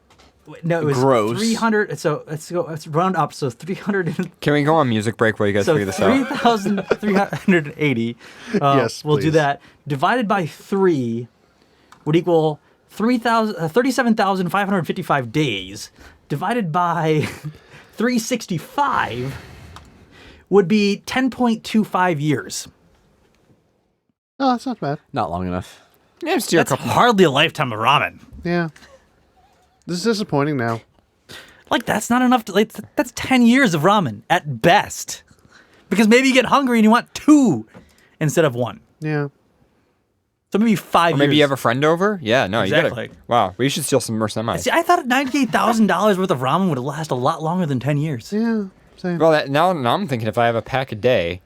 No, it was gross. 300. So let's round up. So 300. Can we go on music break while you guys figure this out? 3,380. Yes, we'll do please. that. Divided by 3 would equal 37,555 days. Divided by 365 would be 10.25 years. Oh, that's not bad. Not long enough. Yeah, still a That's couple. hardly a lifetime of ramen. Yeah. This is disappointing now. Like, that's not enough to, like, that's 10 years of ramen at best. Because maybe you get hungry and you want 2 instead of 1. Yeah. So maybe 5 Or maybe years. you have a friend over? Yeah, no, Exactly. you gotta. Wow, we should steal some more semis. See, I thought $98,000 worth of ramen would last a lot longer than 10 years. Yeah. Same. Well, now I'm thinking if I have a pack a day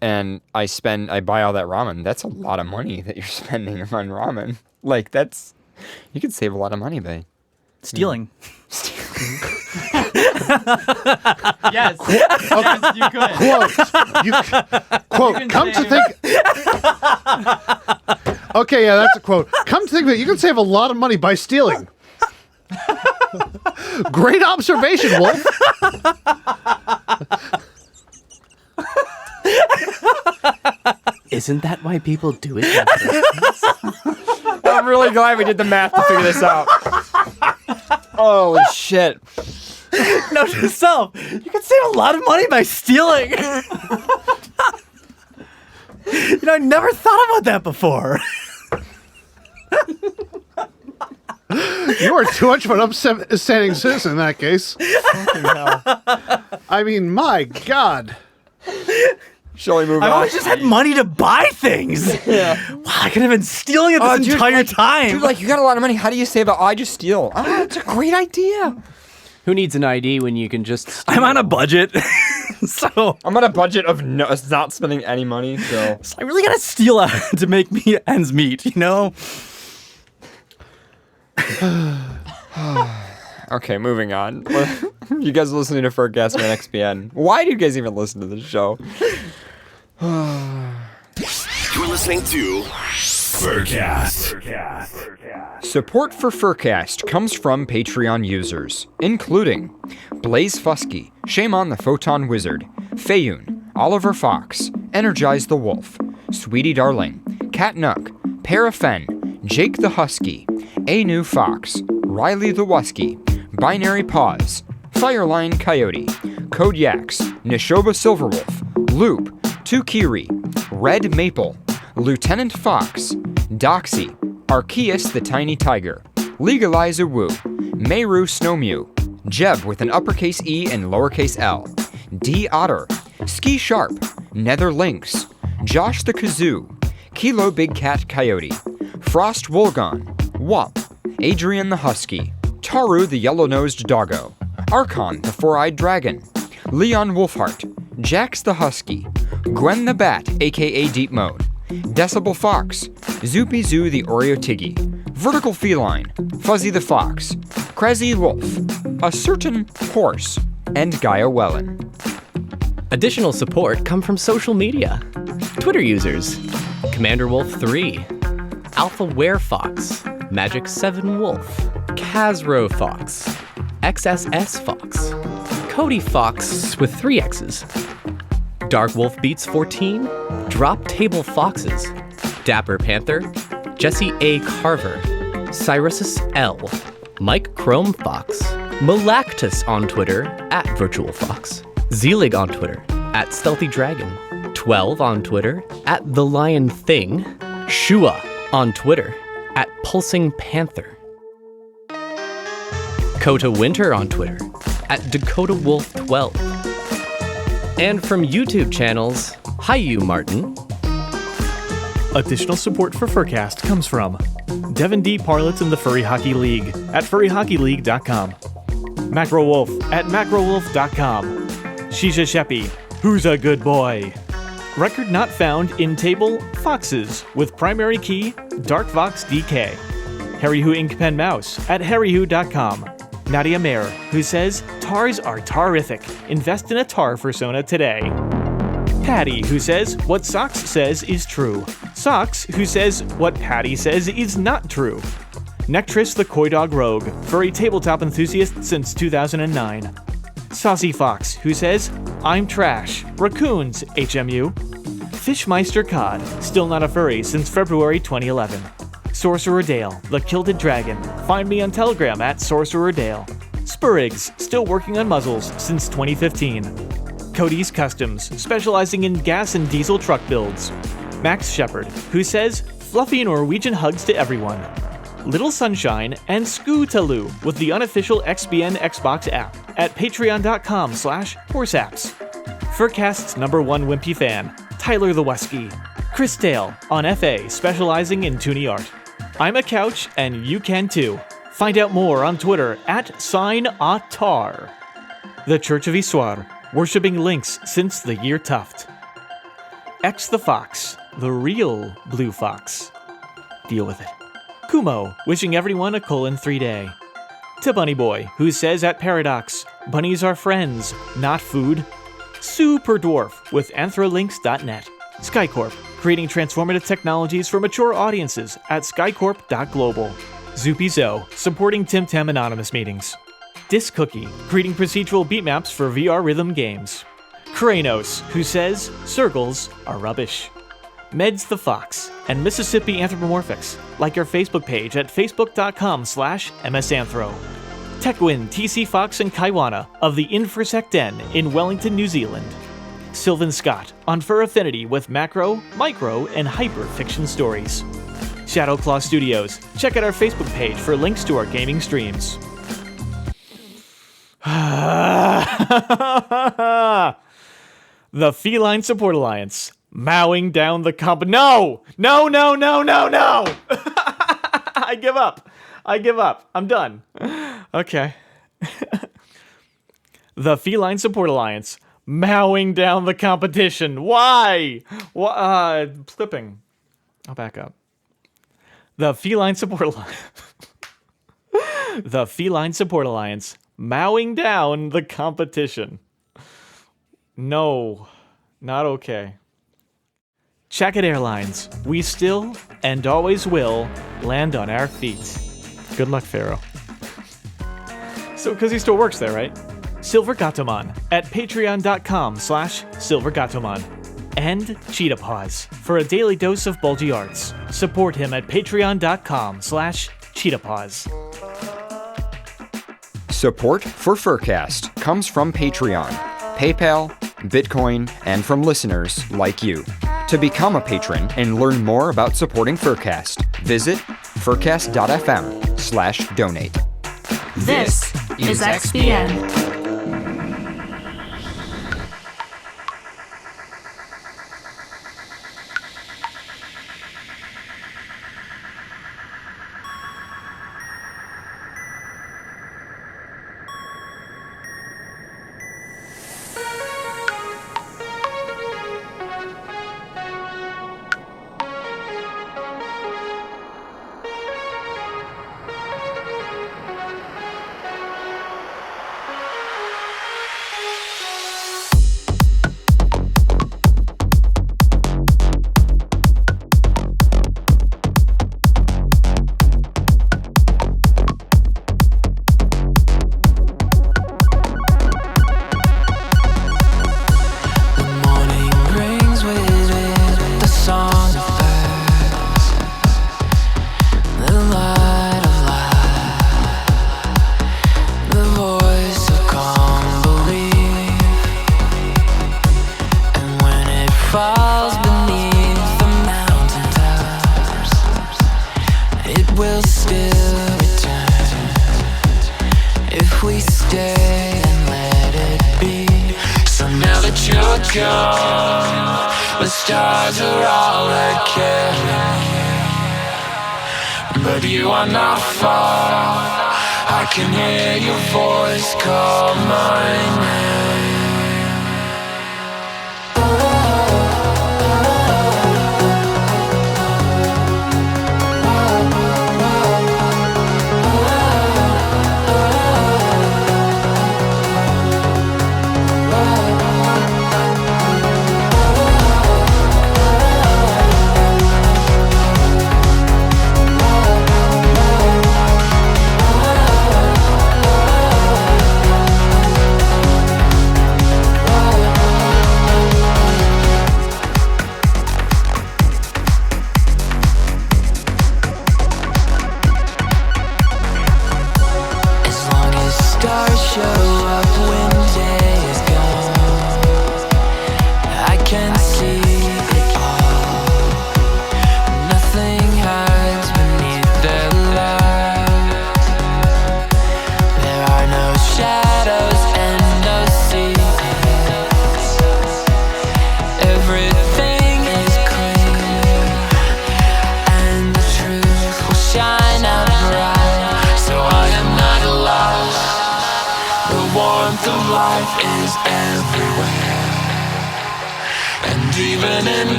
and I buy all that ramen, that's a lot of money that you're spending on ramen. Like, you could save a lot of money, babe. Stealing. Yes. Yes, you could. Quote, can come to save- think... Okay, yeah, that's a quote. Come to think of it, you can save a lot of money by stealing. Great observation, Wolf. Isn't that why people do it? I'm really glad we did the math to figure this out. Holy shit. Note to self, you can save a lot of money by stealing. I never thought about that before. You are too much of an upstanding citizen in that case. Fucking hell. I mean, my God. Shall we move I've on? always just had money to buy things. Yeah. Wow, I could have been stealing it this entire time. Dude, you got a lot of money. How do you save it? Oh, I just steal. Oh, it's a great idea. Who needs an ID when you can just... steal? I'm on a budget. So I'm on a budget of not spending any money, so... I really gotta steal to make me ends meet, Okay, moving on. You guys are listening to FurCast on XPN. Why do you guys even listen to this show? You're listening to FurCast. Support for FurCast comes from Patreon users, including Blaze Fusky, Shame on the Photon Wizard, Fayun, Oliver Fox, Energize the Wolf, Sweetie Darling, Cat Nook, Parafen, Jake the Husky, A New Fox, Riley the Wusky, Binary Paws, Fireline Coyote, Code Yax, Nishoba Silverwolf, Loop, Tukiri, Red Maple, Lieutenant Fox, Doxy, Arceus the Tiny Tiger, Legalize a Woo, Meru Snowmew, Jeb with an uppercase E and lowercase L, D Otter, Ski Sharp, Nether Lynx, Josh the Kazoo, Kilo Big Cat Coyote, Frost Wolgon, Wop, Adrian the Husky, Taru the Yellow-Nosed Doggo, Archon the Four-Eyed Dragon, Leon Wolfheart, Jax the Husky, Gwen the Bat aka Deep Mode, Decibel Fox, Zoopy Zoo the Oreo Tiggy, Vertical Feline, Fuzzy the Fox, Crazy Wolf, A Certain Horse, and Gaia Wellen. Additional support come from social media. Twitter users, Commander Wolf 3, Alpha Were Fox, Magic 7 Wolf, Kazro Fox, XSS Fox, Cody Fox with 3 X's, Dark Wolf Beats 14, Drop Table Foxes, Dapper Panther, Jesse A. Carver, Cyrus L., Mike Chrome Fox, Malactus on Twitter, @VirtualFox. Zelig on Twitter, @StealthyDragon. 12 on Twitter, @TheLionThing. Shua on Twitter, @PulsingPanther. Kota Winter on Twitter, @DakotaWolf12. And from YouTube channels, Hi You Martin. Additional support for FurCast comes from Devin D. Parlitz in the Furry Hockey League at furryhockeyleague.com. MacroWolf at macrowolf.com. Shisha Sheppy, who's a good boy. Record not found in table Foxes with primary key Dark Fox DK. Harry Who Ink Pen Mouse at harrywho.com. Nadia Mayer, who says tars are tarific. Invest in a tar fursona today. Patty, who says what Socks says is true. Socks, who says what Patty says is not true. Nectris the Coy Dog Rogue, furry tabletop enthusiast since 2009. Saucy Fox, who says I'm trash. Raccoons, HMU. Fishmeister Cod, still not a furry since February 2011. Sorcerer Dale, the Kilted Dragon. Find me on Telegram @Sorcerer Dale. Spurrigs, still working on muzzles since 2015. Cody's Customs, specializing in gas and diesel truck builds. Max Shepard, who says fluffy Norwegian hugs to everyone. Little Sunshine and Scootaloo with the unofficial XBN Xbox app at patreon.com/horseapps. FurCast's #1 wimpy fan, Tyler the Wesky. Chris Dale on FA, specializing in toonie art. I'm a couch and you can too. Find out more on Twitter @SignAtar. The Church of Issoir, worshipping lynx since the year Tuft. X the Fox, the real blue fox. Deal with it. Kumo, wishing everyone a colon-3 day. To Bunny Boy, who says @Paradox, bunnies are friends, not food. Super Dwarf with anthrolinks.net. Skycorp, creating transformative technologies for mature audiences at skycorp.global. Zoopy Zo, supporting Tim Tam Anonymous meetings. Disc Cookie, creating procedural beat maps for VR rhythm games. Kranos, who says circles are rubbish. Meds the Fox, and Mississippi Anthropomorphics, like our Facebook page at facebook.com/msanthro. Techwin, TC Fox, and Kaiwana of the Infosec Den in Wellington, New Zealand. Sylvan Scott on Fur Affinity with macro, micro, and hyper fiction stories. Shadowclaw Studios, check out our Facebook page for links to our gaming streams. The Feline Support Alliance, mowing down the No! I give up. I'm done. Okay. The Feline Support Alliance, mowing down the competition. Why? Flipping. I'll back up. The Feline Support Alliance. The Feline Support Alliance, mowing down the competition. No, not okay. Check-it Airlines, we still and always will land on our feet. Good luck, Pharaoh. So, because he still works there, right? Silver Gatomon at patreon.com/Silver Gatomon. And Cheetah Paws for a daily dose of bulgy arts. Support him at patreon.com/Cheetah Paws. Support for FurCast comes from Patreon, PayPal, Bitcoin, and from listeners like you. To become a patron and learn more about supporting FurCast, visit furcast.fm/donate. This is XBN. come. The stars are all that care. But you are not far. I can hear your voice call my name.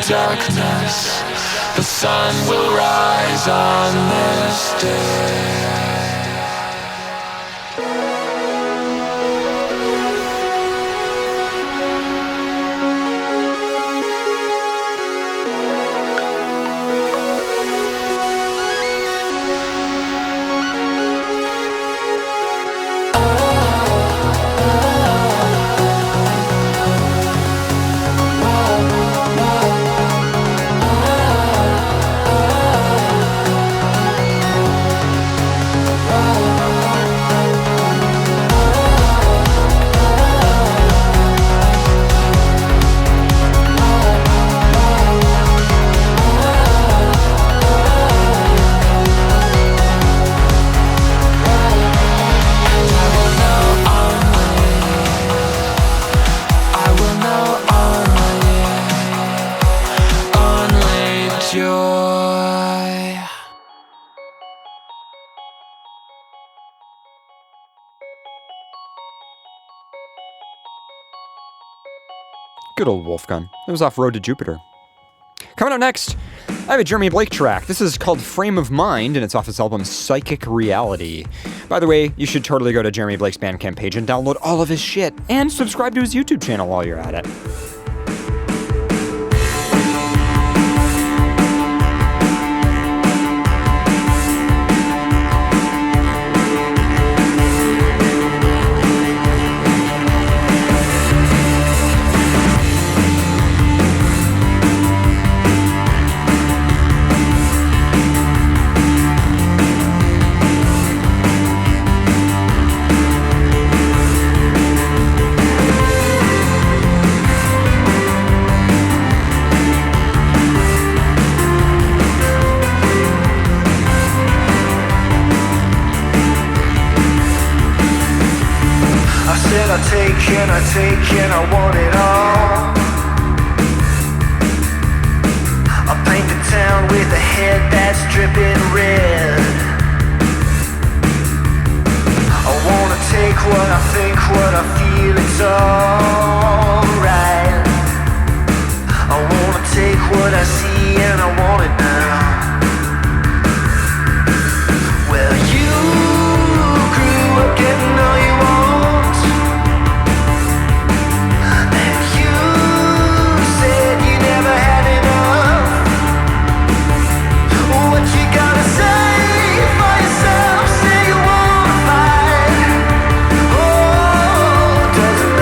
Darkness, the sun will rise on this day. Good old Wolfgun. It was off Road to Jupiter. Coming up next, I have a Jeremy Blake track. This is called Frame of Mind, and it's off his album Psychic Reality. By the way, you should totally go to Jeremy Blake's Bandcamp page and download all of his shit, and subscribe to his YouTube channel while you're at it. I take and I want it all. I paint the town with a head that's dripping red. I wanna take what I think, what I feel, it's alright. I wanna take what I see and I want it now. Well, you grew up getting all you want. Doesn't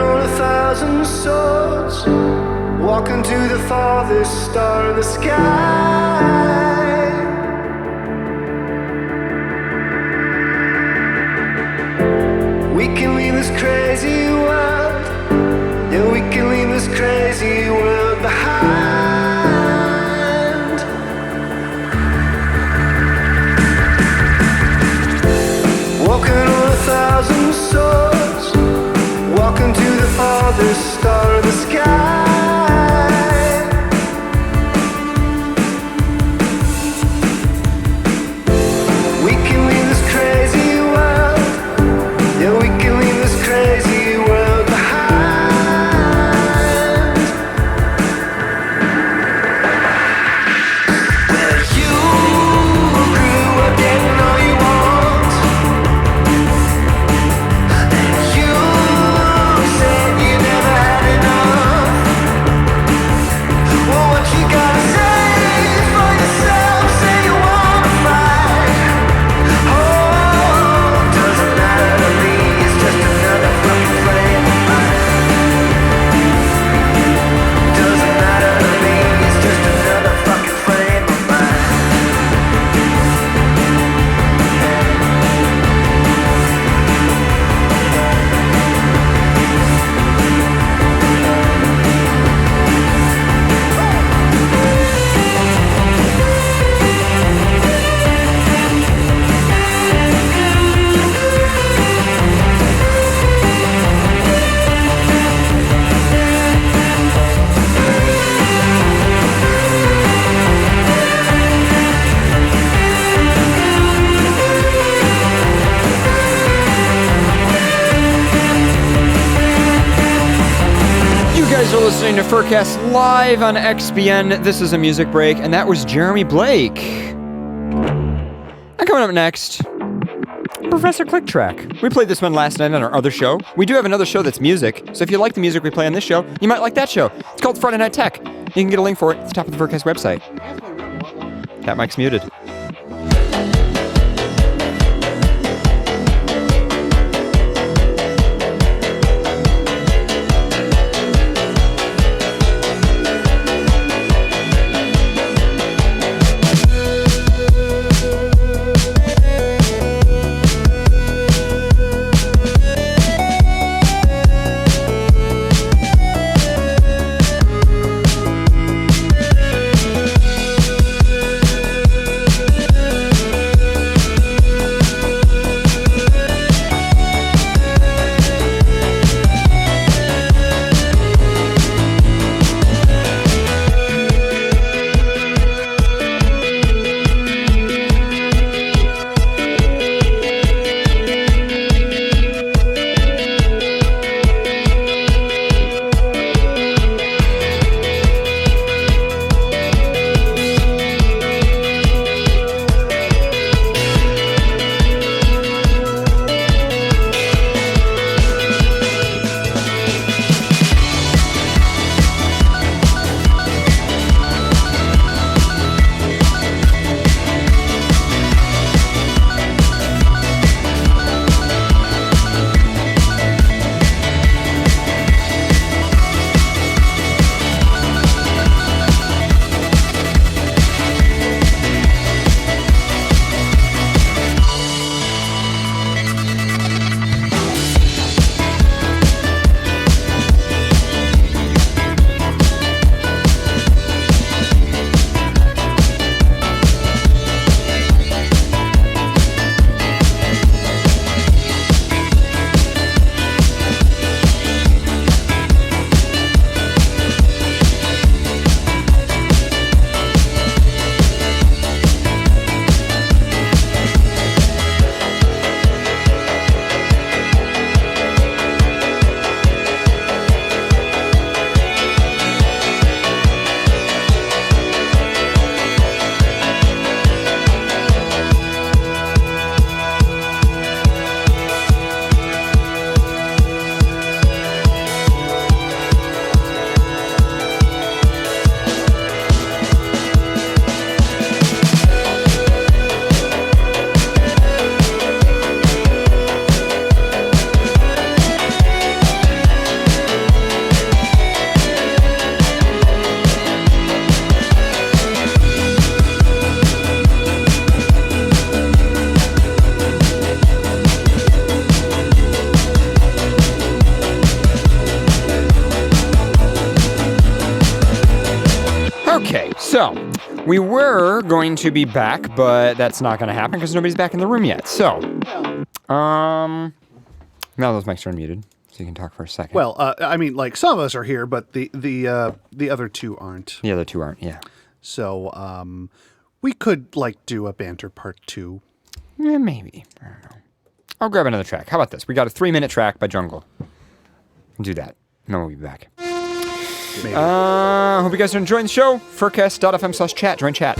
on 1,000 swords, walking to the farthest star in the sky. We can leave this crazy world, yeah, we can leave this crazy world behind. Walking on 1,000 swords, walking to the farthest star in the sky. We can leave this crazy world, yeah, we can leave this crazy world behind. Well, you grew up getting all you want, and you said you never had enough. Well, what you gotta say for yourself? Say you wanna fight. Oh, doesn't matter to me. It's just another fucking flame of mine. Doesn't matter to me. It's just another fucking flame of mine. You guys are listening to FurCast live on XBN. This is a music break, and that was Jeremy Blake. And coming up next, Professor Click Track. We played this one last night on our other show. We do have another show that's music, so if you like the music we play on this show, you might like that show. It's called Friday Night Tech. You can get a link for it at the top of the FurCast website. That mic's muted. So, we were going to be back, but that's not going to happen because nobody's back in the room yet. So, now those mics are unmuted, so you can talk for a second. Well, I mean, like some of us are here, but the other two aren't. The other two aren't, yeah. So, we could like do a banter part 2. Yeah, maybe. I don't know. I'll grab another track. How about this? We got a 3-minute track by Jungle. We'll do that. And then we'll be back. Hope you guys are enjoying the show. FurCast.fm/chat. Join chat.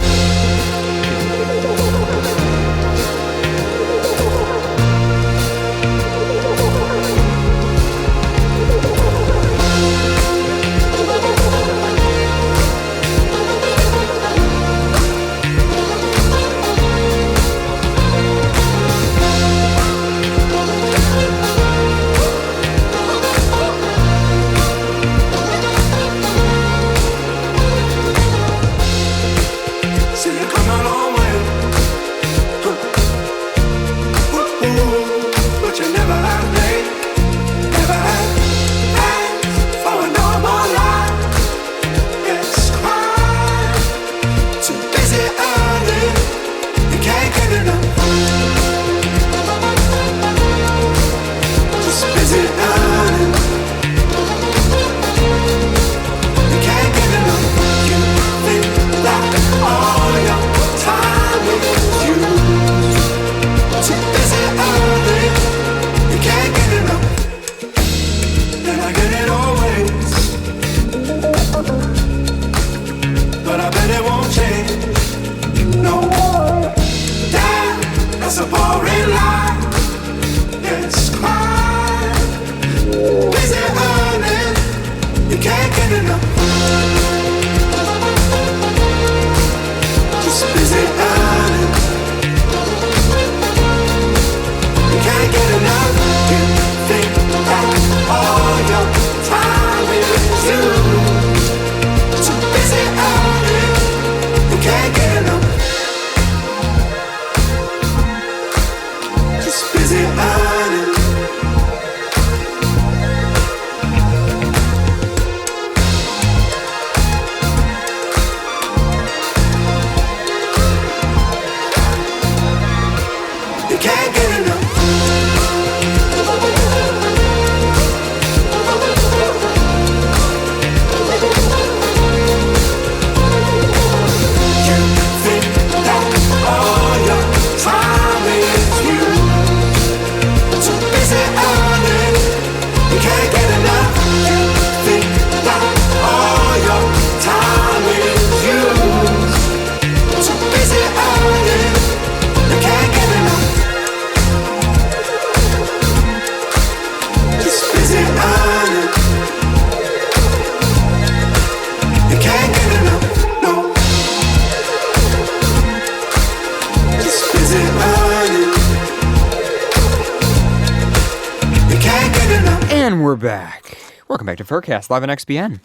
And we're back. Welcome back to FurCast, live on XBN.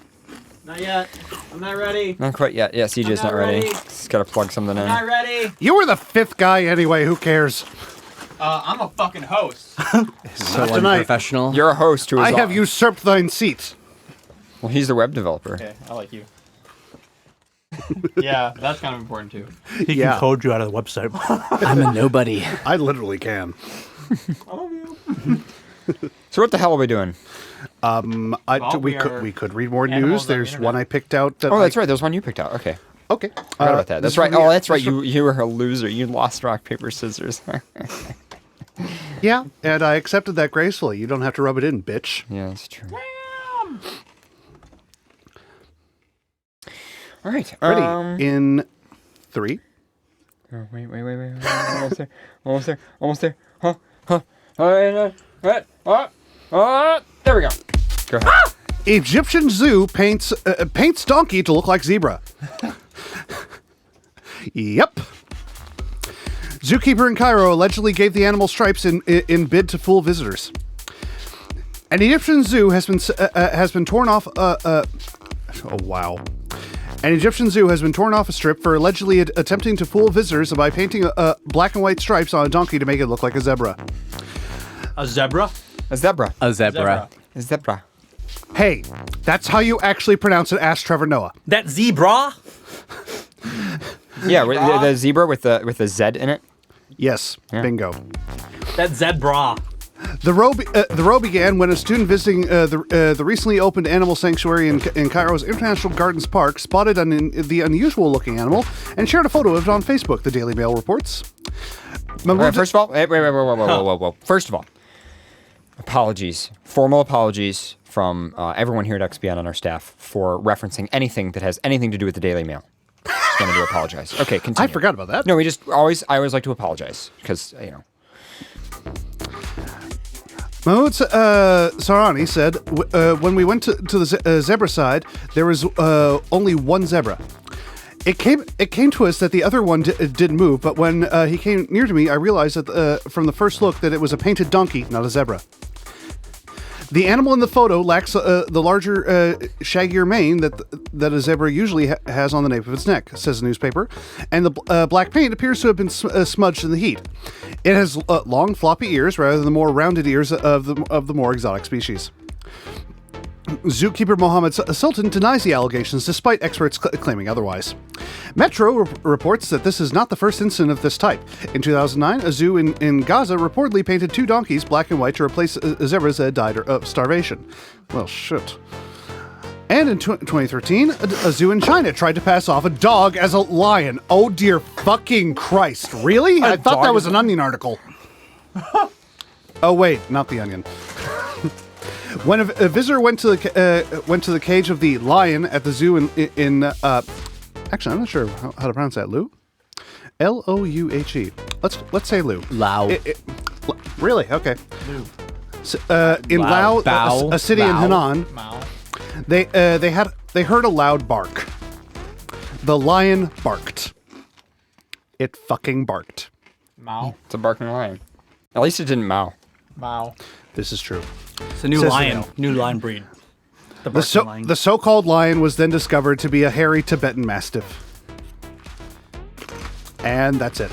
Not yet. I'm not ready. Not quite yet. Yeah, CJ's not ready. Just gotta plug something in. Not ready. You were the 5th guy anyway. Who cares? I'm a fucking host. So unprofessional. You're a host who is. I have usurped thine seat. Well, he's the web developer. Okay, I like you. Yeah, that's kind of important too. He can code you out of the website. I'm a nobody. I literally can. I love you. So what the hell are we doing? We could read more news. There's one I picked out. That that's right. There's one you picked out. Okay. Okay. Forgot about that. That's right. Oh, that's right. You were a loser. You lost rock, paper, scissors. Yeah, and I accepted that gracefully. You don't have to rub it in, bitch. Yeah, that's true. All right. Ready? In 3. Oh, wait. Almost there. Huh. There we go. Go ahead. Egyptian zoo paints donkey to look like zebra. Yep. Zookeeper in Cairo allegedly gave the animal stripes in bid to fool visitors. An Egyptian zoo has been torn off. Oh wow. An Egyptian zoo has been torn off a strip for allegedly attempting to fool visitors by painting black and white stripes on a donkey to make it look like a zebra. A zebra? A zebra. A zebra. A zebra. Hey, that's how you actually pronounce it, ask Trevor Noah. That zebra? Yeah, the zebra with the Z in it. Yes, bingo. That zebra. The row began when a student visiting the recently opened animal sanctuary in Cairo's International Gardens Park spotted the unusual-looking animal and shared a photo of it on Facebook, the Daily Mail reports. First of all, whoa. First of all, formal apologies from everyone here at XBN on our staff for referencing anything that has anything to do with the Daily Mail. Just wanted to apologize. Okay, continue. I forgot about that. No, I always like to apologize because, Mahmoud Sarani said, when we went to the zebra side, there was only one zebra. It came to us that the other one didn't move, but when he came near to me, I realized that from the first look that it was a painted donkey, not a zebra. The animal in the photo lacks the larger, shaggier mane that a zebra usually has on the nape of its neck, says the newspaper, and the black paint appears to have been smudged in the heat. It has long, floppy ears rather than the more rounded ears of the more exotic species. Zookeeper Mohammed Sultan denies the allegations, despite experts claiming otherwise. Metro reports that this is not the first incident of this type. In 2009, a zoo in Gaza reportedly painted 2 donkeys black and white to replace zebras that died of starvation. Well, shit. And in 2013, a zoo in China tried to pass off a dog as a lion. Oh dear fucking Christ. Really? I thought that was an Onion article. Oh wait, not the Onion. When a visitor went to the cage of the lion at the zoo in actually, I'm not sure how to pronounce that. Lou, Louhe. Let's say Lou. Lao. Really? Okay. Lou. In Lao, a city in Henan, they heard a loud bark. The lion barked. It fucking barked. Mao. It's a barking lion. At least it didn't mow. Mao. This is true. It's a new lion breed. The so-called lion was then discovered to be a hairy Tibetan Mastiff. And that's it.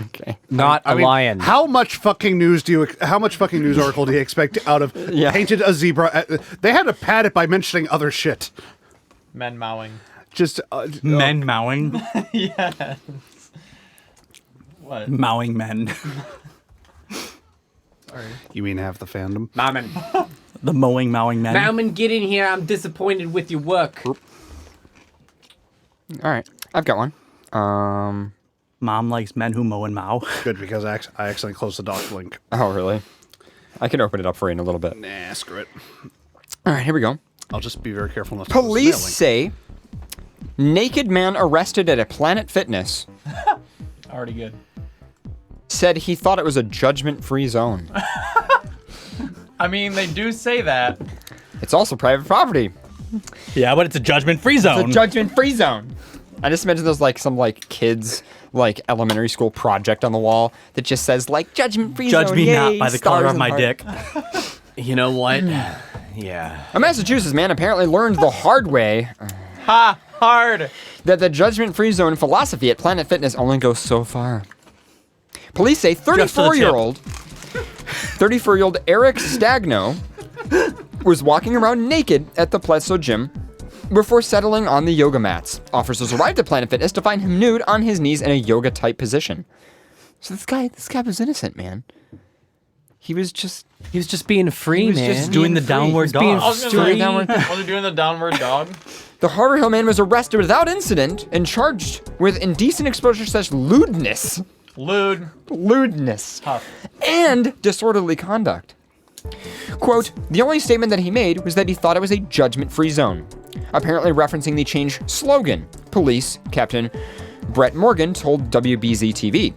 Okay. Not a lion. How much fucking news article do you expect out of painted a zebra? They had to pad it by mentioning other shit. Men mowing. Just men mowing. Yes. What? Mowing men. Sorry. You mean half the fandom? Ramen. The mowing men. Ramen, get in here. I'm disappointed with your work. All right, I've got one. Mom likes men who mow and mow. Good, because I accidentally closed the doc link. Oh, really? I can open it up for you in a little bit. Nah, screw it. All right, here we go. I'll just be very careful not to Police say naked man arrested at a Planet Fitness. Already good. Said he thought it was a judgment-free zone. I mean, they do say that. It's also private property. Yeah, but it's a judgment-free zone. It's a judgment-free zone. I just imagine there's some kids elementary school project on the wall that just says judgment-free zone. Judge me not by the color of my dick. You know what? Yeah. A Massachusetts man apparently learned the hard way. Hard. That the judgment-free zone philosophy at Planet Fitness only goes so far. Police say 34-year-old Eric Stagno was walking around naked at the Pleso gym before settling on the yoga mats. Officers arrived at Planet Fitness to find him nude on his knees in a yoga-type position. So this guy was innocent, man. He was just being free, man. Just doing the downward dog. Was he doing the downward dog? The Harder Hill man was arrested without incident and charged with indecent exposure / lewdness. Lewdness. Tough. And disorderly conduct. Quote, the only statement that he made was that he thought it was a judgment-free zone. Apparently referencing the change slogan. Police Captain Brett Morgan told WBZ-TV.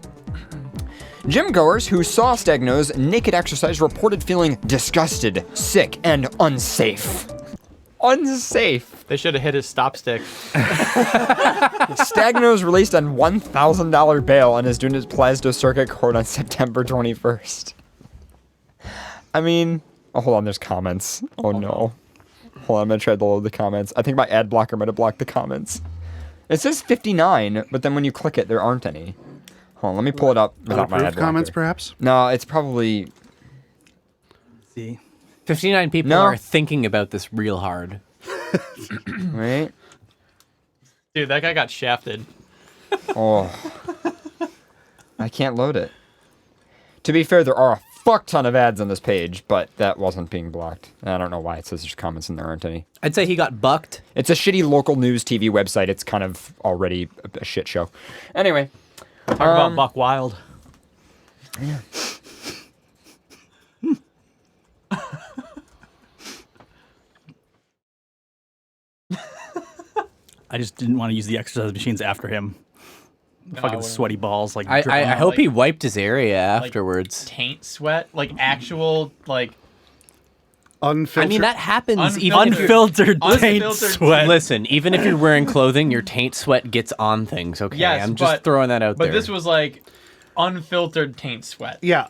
Gym-goers who saw Stagno's naked exercise reported feeling disgusted, sick, and unsafe. Unsafe. They should have hit his stop stick. Stagno's released on $1,000 bail and is doing his Plasdo Circuit Court on September 21st. I mean, hold on, there's comments. Oh no. Hold on, I'm gonna try to load the comments. I think my ad blocker might have blocked the comments. It says 59, but then when you click it, there aren't any. Hold on, let me pull it up without my ad blocker. Comments, perhaps? No, it's probably... See? 59 people are thinking about this real hard. Right? Dude, that guy got shafted. Oh. I can't load it. To be fair, there are a fuck ton of ads on this page, but that wasn't being blocked. I don't know why it says there's comments and there aren't any. I'd say he got bucked. It's a shitty local news TV website. It's kind of already a shit show. Anyway. Talk about Buck Wild. Yeah. I just didn't want to use the exercise machines after him. Fucking sweaty balls. Like I hope he wiped his area afterwards. Taint sweat, like actual like. Unfiltered. I mean, that happens Unfiltered taint sweat. Listen, even if you're wearing clothing, your taint sweat gets on things. Okay, Yes, I'm just throwing that out there. But this was like unfiltered taint sweat. Yeah.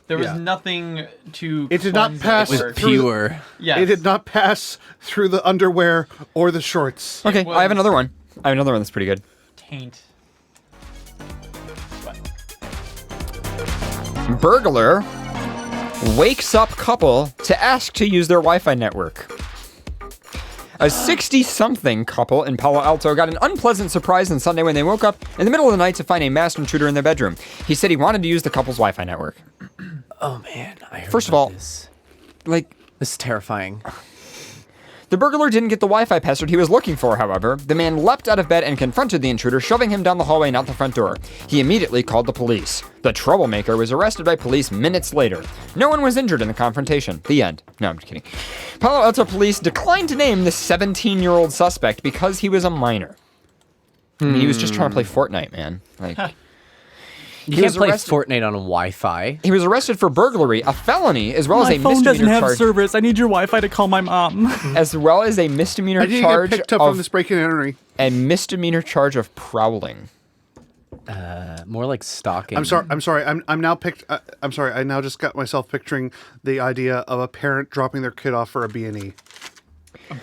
There was nothing to. It did not pass. It was pure. Yes. It did not pass through the underwear or the shorts. Okay, I have another one. I have another one that's pretty good. Taint. Burglar wakes up couple to ask to use their Wi-Fi network. A 60-something couple in Palo Alto got an unpleasant surprise on Sunday when they woke up in the middle of the night to find a masked intruder in their bedroom. He said he wanted to use the couple's Wi-Fi network. Oh man, I heard First of all, this. Like, this is terrifying. The burglar didn't get the Wi-Fi password he was looking for, however. The man leapt out of bed and confronted the intruder, shoving him down the hallway and out the front door. He immediately called the police. The troublemaker was arrested by police minutes later. No one was injured in the confrontation. The end. No, I'm just kidding. Palo Alto police declined to name the 17-year-old suspect because he was a minor. I mean, he was just trying to play Fortnite, man. Like... You can't play Fortnite on Wi-Fi. He was arrested for burglary, a felony, as well as a misdemeanor charge. My phone doesn't have service. I need your Wi-Fi to call my mom. As well as a misdemeanor charge get picked up on this break-in entry. A misdemeanor charge of prowling. More like stalking. I'm sorry. I'm now picked. I'm sorry. I now just got myself picturing the idea of a parent dropping their kid off for a B&E.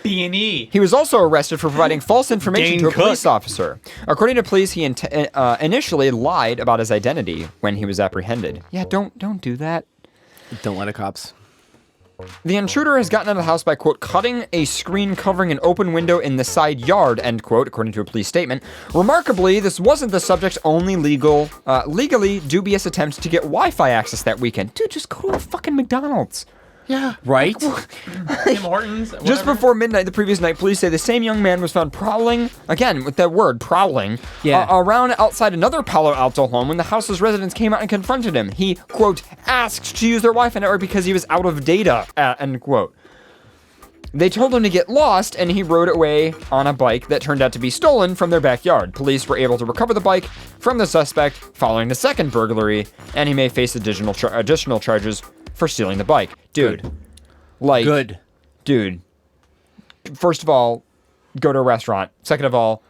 B&E. He was also arrested for providing false information to a police officer. According to police, he initially lied about his identity when he was apprehended. Yeah, don't do that. Don't lie to cops. The intruder has gotten out of the house by, quote, cutting a screen covering an open window in the side yard, end quote, according to a police statement. Remarkably, this wasn't the subject's only legally dubious attempt to get Wi-Fi access that weekend. Dude, just go to a fucking McDonald's. Yeah. Right? Tim Hortons. Whatever. Just before midnight the previous night, police say the same young man was found prowling, again with that word, prowling, around outside another Palo Alto home when the house's residents came out and confronted him. He, quote, asked to use their Wi-Fi network because he was out of data, end quote. They told him to get lost, and he rode away on a bike that turned out to be stolen from their backyard. Police were able to recover the bike from the suspect following the second burglary, and he may face additional charges for stealing the bike. Dude. Good. Dude. First of all, go to a restaurant. Second of all,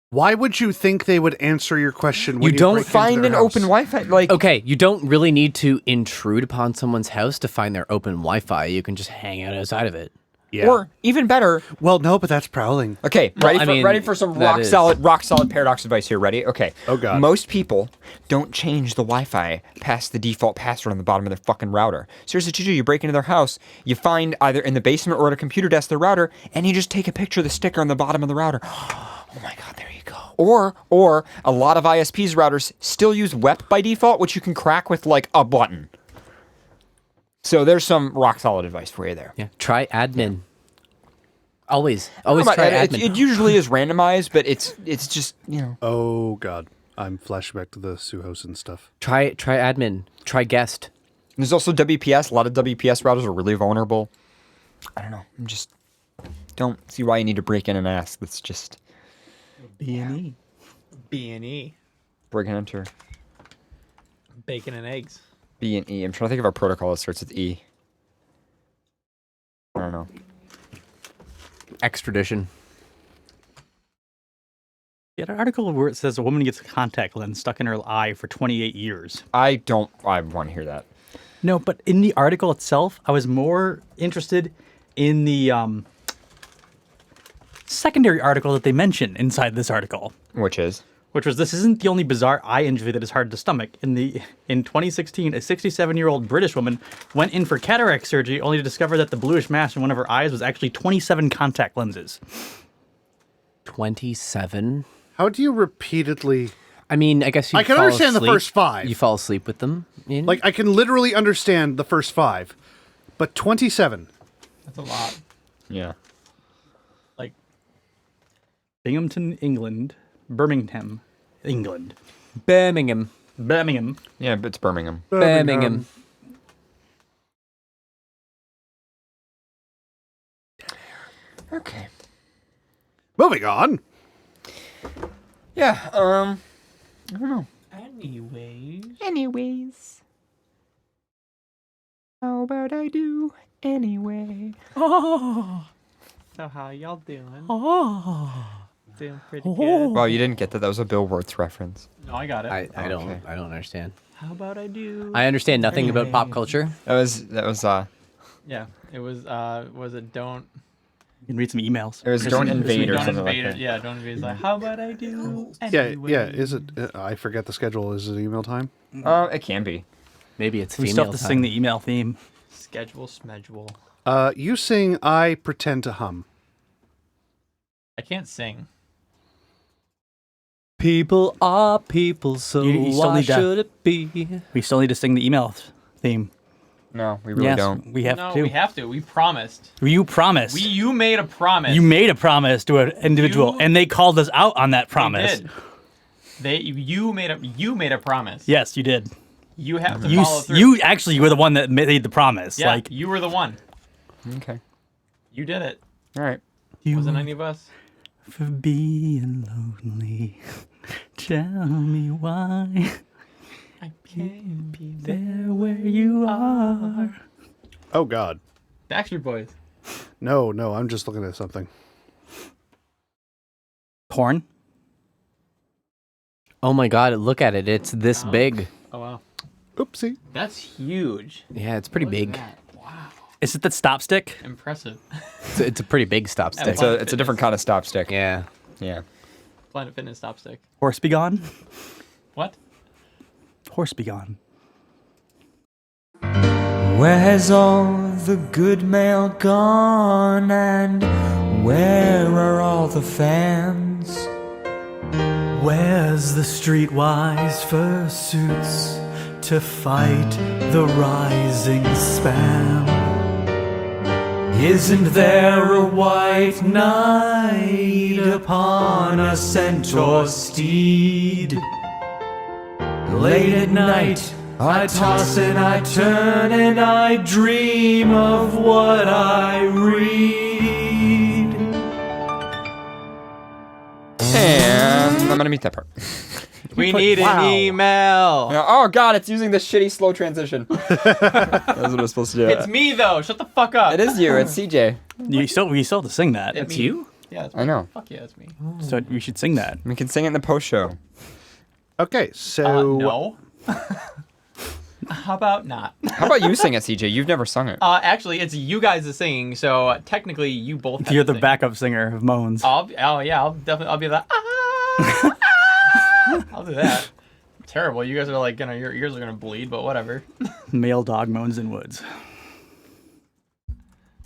why would you think they would answer your question when You don't break into find their an house? open Wi-Fi. Like, Okay, you don't really need to intrude upon someone's house to find their open Wi-Fi. You can just hang out outside of it. Yeah. Or even better. Well, no, but that's prowling. Okay, ready for some rock solid paradox advice here. Ready? Okay. Oh god. Most people don't change the Wi-Fi past the default password on the bottom of their fucking router. So here's what you do: you break into their house, you find either in the basement or at a computer desk the router, and you just take a picture of the sticker on the bottom of the router. Oh my god, there you go. Or a lot of ISPs routers still use WEP by default, which you can crack with like a button. So there's some rock solid advice for you there. Yeah. Try admin. Always try admin. It usually is randomized, but it's just, you know. Oh god, I'm flashing back to the Suhos and stuff. Try admin. Try guest. There's also WPS. A lot of WPS routers are really vulnerable. I don't know. Don't see why you need to break in and ask. That's just B&E. B&E. break and enter. Bacon and eggs. B&E. I'm trying to think of a protocol that starts with E. I don't know. Extradition. Yeah, an article where it says a woman gets a contact lens stuck in her eye for 28 years. I want to hear that. No, but in the article itself, I was more interested in the secondary article that they mention inside this article. Which is? which was this isn't the only bizarre eye injury that is hard to stomach. In 2016, a 67-year-old British woman went in for cataract surgery only to discover that the bluish mass in one of her eyes was actually 27 contact lenses. 27? How do you repeatedly... I mean, I guess I can understand the first 5. You fall asleep with them? Like, I can literally understand the first 5. But 27. That's a lot. Yeah. Like, Binghamton, England. Birmingham, England. Birmingham. Yeah, but it's Birmingham. Birmingham. Okay. Moving on. Yeah, I don't know. Anyways. How about I do anyway? Oh. So how y'all doing? Oh. Doing pretty good. Well, you didn't get that. That was a Bill Wirtz reference. No, I got it. I don't understand. How about I do? I understand nothing about pop culture. That was Yeah, it was it don't... You can read some emails. It was don't invade or don't something invade like it. that. Yeah, don't invade. It's like, how about I do? Yeah. Is it? I forget the schedule. Is it email time? It can be. Maybe it's We female still have to time. sing the email theme. Schedule, smedule. You sing I Pretend to Hum. I can't sing. People are people, so You still why need to- should it be? We still need to sing the email theme. No, we really Yes, don't. we have No, to. we have to. We promised. You promised. You made a promise. You made a promise to an individual, and they called us out on that promise. They did. You made a promise. Yes, you did. You have to You follow through. you actually were the one that made the promise. Yeah, Like you were the one. Okay. You did it. All right. Wasn't any of us. for being lonely. Tell me why. I can't be there where you are. Oh, God. Backstreet Boys. No, I'm just looking at something. Porn? Oh my God, look at it. It's this big. Oh, wow. Oopsie. That's huge. Yeah, it's pretty big. Wow. Is it that stop stick? Impressive. It's a pretty big stop stick. It's a different kind of stop stick. Yeah. Yeah. Planet Fitness stop stick. Horse be gone? What? Horse be gone. Where has all the good mail gone, and where are all the fans? Where's the streetwise fursuits to fight the rising spam? Isn't there a white knight upon a centaur steed? Late at night I toss and I turn and I dream of what I read. And I'm gonna mute that part. We need an email. Oh God, it's using the shitty slow transition. That's what it's supposed to do. It's me though. Shut the fuck up. It is you. It's CJ. We still have to sing that. It's you? Yeah, it's me. I know. Fuck yeah, it's me. So we should sing that. We can sing it in the post show. Okay, so no. How about not? How about you sing it, CJ? You've never sung it. Actually, it's you guys is singing, so technically you both. Have You're to the sing. backup singer of moans. I'll be the. I'll do that. Terrible. You guys are like your ears are gonna bleed, but whatever. Male dog moans in woods.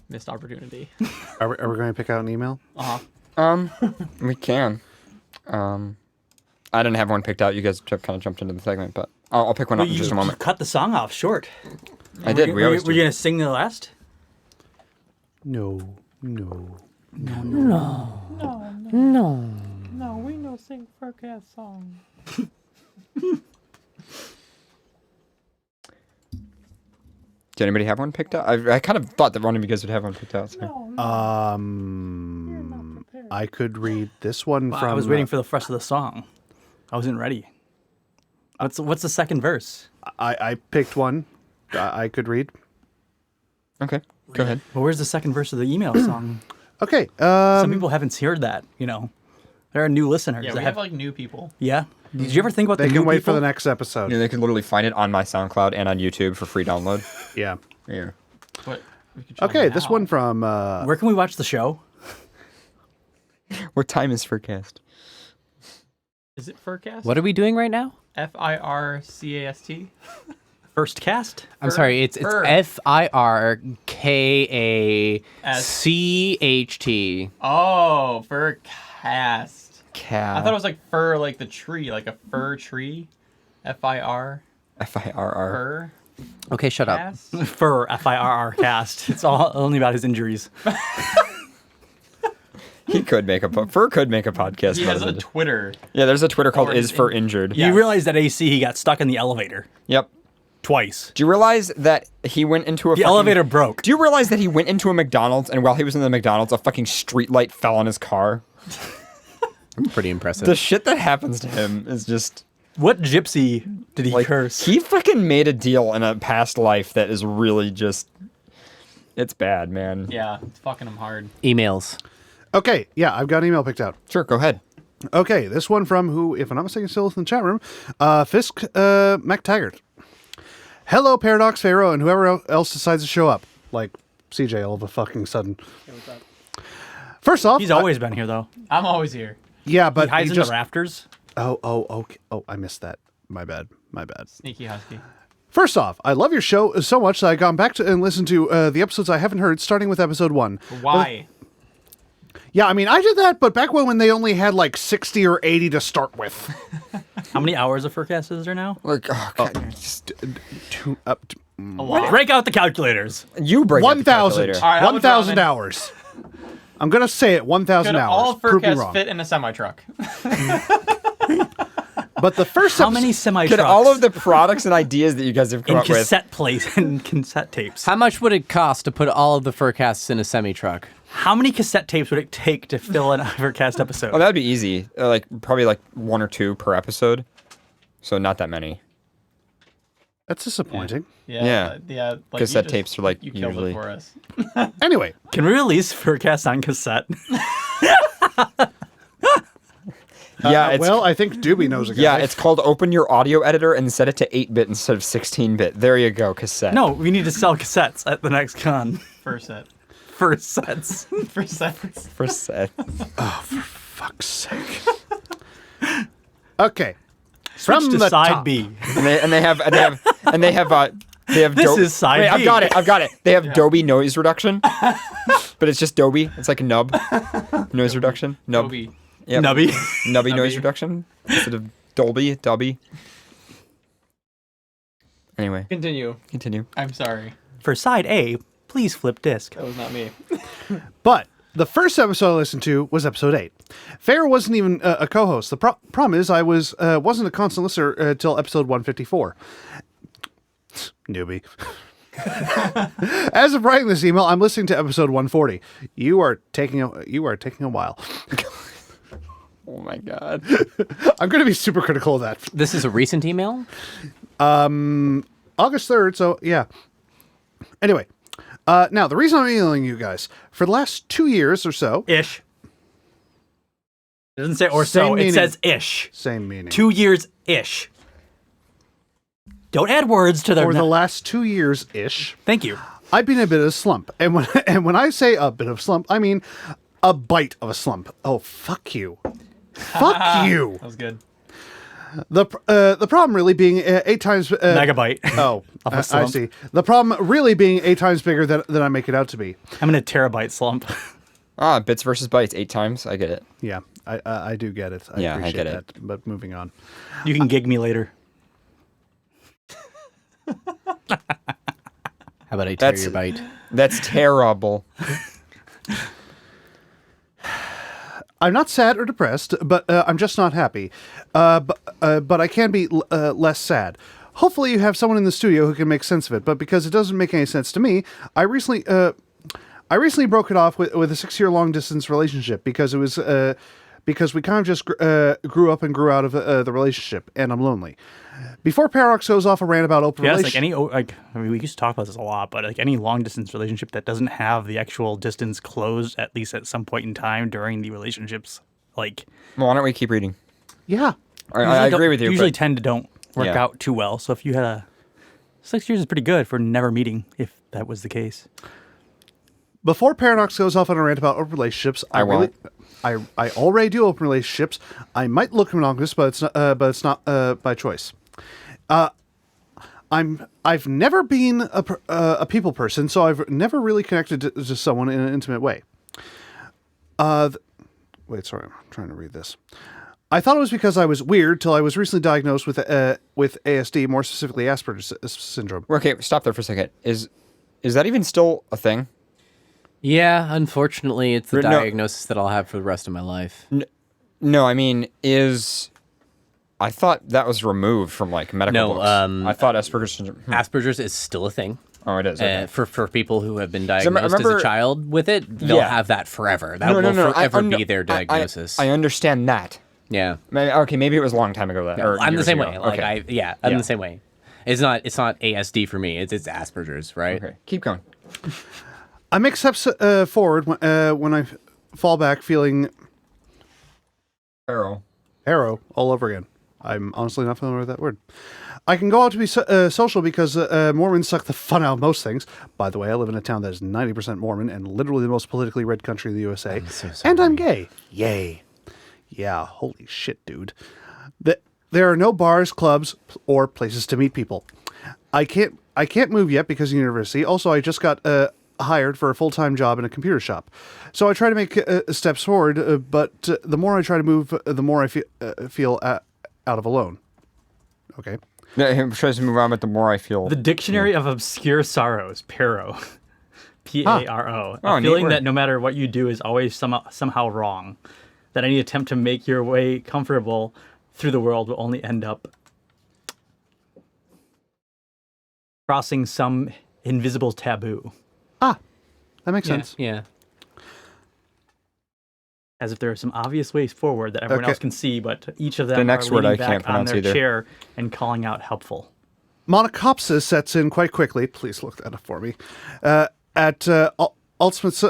Missed opportunity. Are we going to pick out an email? We can. I didn't have one picked out. You guys kind of jumped into the segment, but I'll pick one up in just a moment. Cut the song off short. I did. We always were you gonna sing the last? No. No, we no sing FurCast song. Did anybody have one picked out? I kind of thought that one of you guys would have one picked out. So. I could read this one from. I was waiting for the rest of the song. I wasn't ready. What's the second verse? I picked one. I could read. Okay, go ahead. Well, where's the second verse of the email song? Okay. Some people haven't heard that. There are new listeners. Yeah, that we have like new people. Yeah. Did you ever think about They the can new wait people? for the next episode. Yeah, they can literally find it on my SoundCloud and on YouTube for free download. Yeah. Yeah. But we could show Okay, them this now. one from. Where can we watch the show? What time is FurCast? Is it FurCast? What are we doing right now? FIRCAST? First cast? I'm sorry, it's FIRKACHT. Oh, FurCast. Cat. I thought it was like fur, like the tree, like a fir tree. FIR. FIRR. Fur. Okay, shut up. Cast? Fur, FIRR cast. It's all only about his injuries. He could make Fur could make a podcast. He has a Twitter. Yeah, there's a Twitter called Is Fur Injured. You realize that AC, he got stuck in the elevator. Yep. Twice. Do you realize that he went into a The elevator broke. Do you realize that he went into a McDonald's and while he was in the McDonald's, a fucking street light fell on his car? Pretty impressive. The shit that happens to him is just... What gypsy did he curse? He fucking made a deal in a past life that is really just... It's bad, man. Yeah, it's fucking him hard. Emails. Okay, yeah, I've got an email picked out. Sure, go ahead. Okay, this one from who, if I'm not mistaken, still in the chat room, Fisk MacTaggart. Hello, Paradox, Pharaoh, and whoever else decides to show up. Like CJ all of a fucking sudden. First off... He's always been here, though. I'm always here. Yeah, but he hides in the rafters. Okay. Oh, I missed that. My bad. Sneaky husky. First off, I love your show so much that I've gone back to and listened to the episodes I haven't heard, starting with episode 1. Why? Yeah, I mean, I did that, but back when they only had like 60 or 80 to start with. How many hours of FurCast is there now? Like, oh, God. Break out the calculators. You break out the 1,000. calculator. All right, 1,000 hours. I'm going to say it, 1,000 Could hours. all Prove me FurCast wrong. fit in a semi-truck? But the first How many semi Could trucks all of the products and ideas that you guys have come in up with... cassette plates and cassette tapes? How much would it cost to put all of the FurCasts in a semi-truck? How many cassette tapes would it take to fill an FurCast episode? Oh, that'd be easy. Probably 1 or 2 per episode. So not that many. That's disappointing. Yeah. Cassette tapes are you killed usually... it for us. Anyway. Can we release FurCast on cassette? Yeah, well, I think Doobie knows a guy. Yeah, it's called Open Your Audio Editor and set it to 8-bit instead of 16-bit. There you go, cassette. No, we need to sell cassettes at the next con. First set. First sets. First sets. First set. Oh, for fuck's sake. Okay. Switch From to the side top. B. And they have This is side Wait, B. I've got it. They have Dolby noise reduction, but it's just Dolby. It's like a nub noise reduction. Nub. Dolby. Yep. Nubby. Nubby noise reduction instead of Dolby. Anyway, Continue. I'm sorry. For side A, please flip disc. That was not me. But the first episode I listened to was episode 8. Farrah wasn't even a co-host. The problem is I wasn't a constant listener until episode 154. Newbie. As of writing this email, I'm listening to episode 140. You are taking a while. oh my God. I'm going to be super critical of that. This is a recent email? August 3rd, so yeah. Anyway, now the reason I'm emailing you guys, for the last 2 years or so... Ish. It doesn't say or Same so, meaning. it says ish. Same meaning. 2 years-ish. Don't add words to their... For the last 2 years-ish. Thank you. I've been in a bit of a slump. And when I say a bit of a slump, I mean a bite of a slump. Oh, fuck you. Fuck you. That was good. The problem really being 8 times... Megabyte. Oh, Of a I slump. see. The problem really being 8 times bigger than I make it out to be. I'm in a terabyte slump. Bits versus bytes 8 times. I get it. Yeah, I do get it. I Yeah, I appreciate get it. that. But moving on. You can gig me later. How about I tear your bite? That's terrible. I'm not sad or depressed, but I'm just not happy. But I can be less sad. Hopefully you have someone in the studio who can make sense of it, but because it doesn't make any sense to me, I recently broke it off with a 6-year long distance relationship because it was because we kind of just grew up and grew out of the relationship, and I'm lonely. Before Paradox goes off a rant about open relationship... we used to talk about this a lot, but any long distance relationship that doesn't have the actual distance closed at least at some point in time during the relationships, Well, why don't we keep reading? Yeah. I agree with you. Usually but... tend to don't work out too well. So if you had 6 years is pretty good for never meeting, if that was the case. Before Paradox goes off on a rant about open relationships, I already do open relationships. I might look monogamous, but it's not by choice. I've never been a people person, so I've never really connected to someone in an intimate way. Wait, sorry, I'm trying to read this. I thought it was because I was weird till I was recently diagnosed with ASD, more specifically Asperger's syndrome. Okay, stop there for a second. Is that even still a thing? Yeah, unfortunately, it's the diagnosis that I'll have for the rest of my life. No, I mean, I thought that was removed from like medical books. I thought Asperger's syndrome. Asperger's is still a thing. Oh, it is. Okay. For people who have been diagnosed as a child with it, they'll have that forever. That will forever be their diagnosis. I understand that. Yeah. Okay, maybe it was a long time ago. I'm the same way. Okay. I'm the same way. It's not ASD for me. It's Asperger's, right? Okay, keep going. I make steps forward when I fall back feeling arrow all over again. I'm honestly not familiar with that word. I can go out to be social because Mormons suck the fun out of most things. By the way, I live in a town that is 90% Mormon and literally the most politically red country in the USA. And I'm gay. Yay. Yeah, holy shit, dude. There are no bars, clubs, or places to meet people. I can't move yet because of university. Also, I just got hired for a full-time job in a computer shop. So I try to make steps forward, but the more I try to move, the more I feel out of alone. Okay. Yeah, he tries to move on, but the more I feel... The Dictionary of Obscure Sorrows, Paro. P-A-R-O. Oh, a feeling that no matter what you do is always somehow wrong. That any attempt to make your way comfortable through the world will only end up crossing some invisible taboo. That makes sense. Yeah. As if there are some obvious ways forward that everyone else can see, but each of them the next are word leaning I can't back on pronounce their either. chair and calling out helpful. Monocopsis sets in quite quickly. Please look that up for me. At Alzheimer's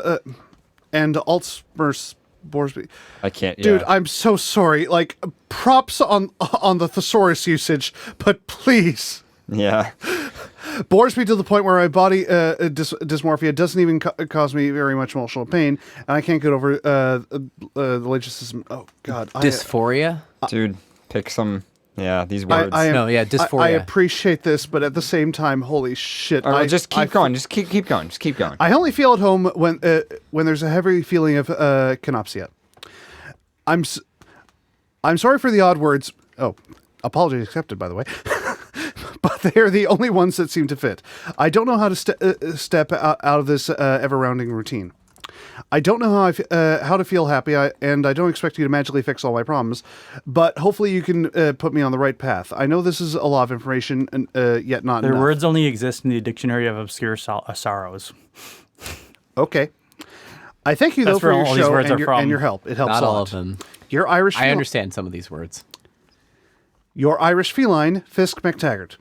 and Alzheimer's Borsby. I can't. Dude, I'm so sorry. Like, props on the thesaurus usage, but please. Yeah. Bores me to the point where my body dysmorphia doesn't even cause me very much emotional pain, and I can't get over the logisticism. Oh, God. Dysphoria? Dude, pick some... Yeah, these words. dysphoria. I appreciate this, but at the same time, holy shit. Just keep going. Just keep going. Just keep going. I only feel at home when there's a heavy feeling of canopsia. I'm sorry for the odd words. Oh, apology accepted, by the way. But they are the only ones that seem to fit. I don't know how to step out of this ever-rounding routine. I don't know how to feel happy, and I don't expect you to magically fix all my problems, but hopefully you can put me on the right path. I know this is a lot of information, yet not Their enough. words only exist in the Dictionary of Obscure Sorrows. Okay. I thank you, though, for your show and your help. It helps not a lot. all of them. Your Irish... I understand some of these words. Your Irish feline, Fisk McTaggart.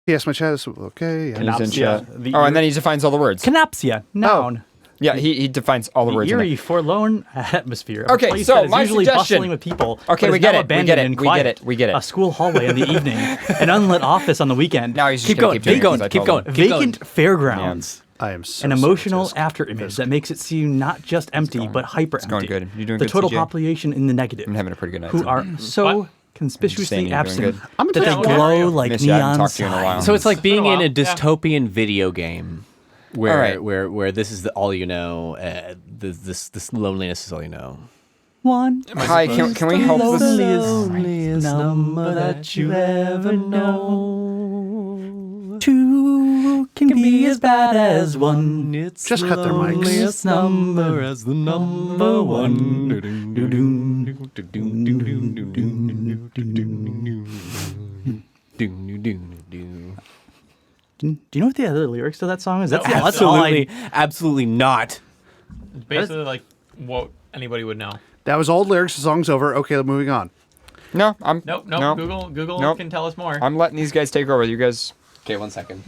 Yes, my chat is okay. And he's in chat. And then he defines all the words. Canopsia, noun. Yeah, he defines all the words. Eerie, forlorn atmosphere. Okay, a place so that is my usually suggestion. Bustling with people. Okay, but we is get now it. We abandoned get it. and We get quiet. it. We get it. A school hallway in the evening, an unlit office on the weekend. Now he's just keep going. Keep going. Vacant fairgrounds. I am so an emotional afterimage that makes it seem not just empty but hyper empty. It's going good. You're doing the good. total CJ? population in the negative. I'm having a pretty good night. Who today. are so conspicuously absent I'm that they glow like Miss you, I haven't neon talked to you in a while. signs. So it's like being in a dystopian video game where All right. where this is all you know. This loneliness is all you know. One. Hi, can we help this? Loneliest number that you ever know. Two can be as bad as one. It's just cut their mics. Loneliest number as the number one. Do you know what the other lyrics to that song is? That's Absolutely not. It's basically like what anybody would know. That was old lyrics. The song's over. Okay, moving on. No, I'm... Nope. No. Google can tell us more. I'm letting these guys take over. You guys... Okay, 1 second.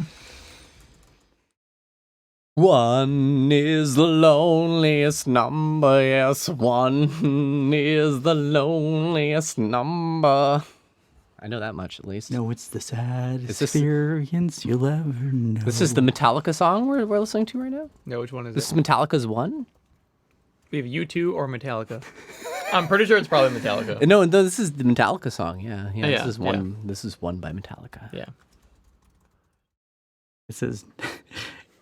One is the loneliest number, yes, one is the loneliest number. I know that much at least. No, it's the saddest experience you'll ever know. This is the Metallica song we're listening to right now? No, which one is This it? is Metallica's One? We have U2 or Metallica. I'm pretty sure it's probably Metallica. No, this is the Metallica song. Yeah, Oh, yeah, This is one. This is one by Metallica. Yeah. It says,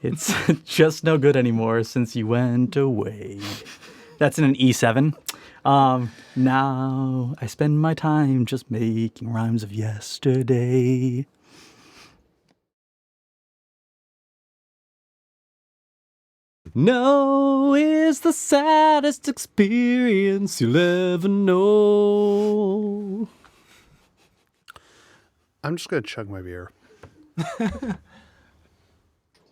it's just no good anymore since you went away. That's in an E7. Now I spend my time just making rhymes of yesterday. No is the saddest experience you'll ever know. I'm just gonna chug my beer.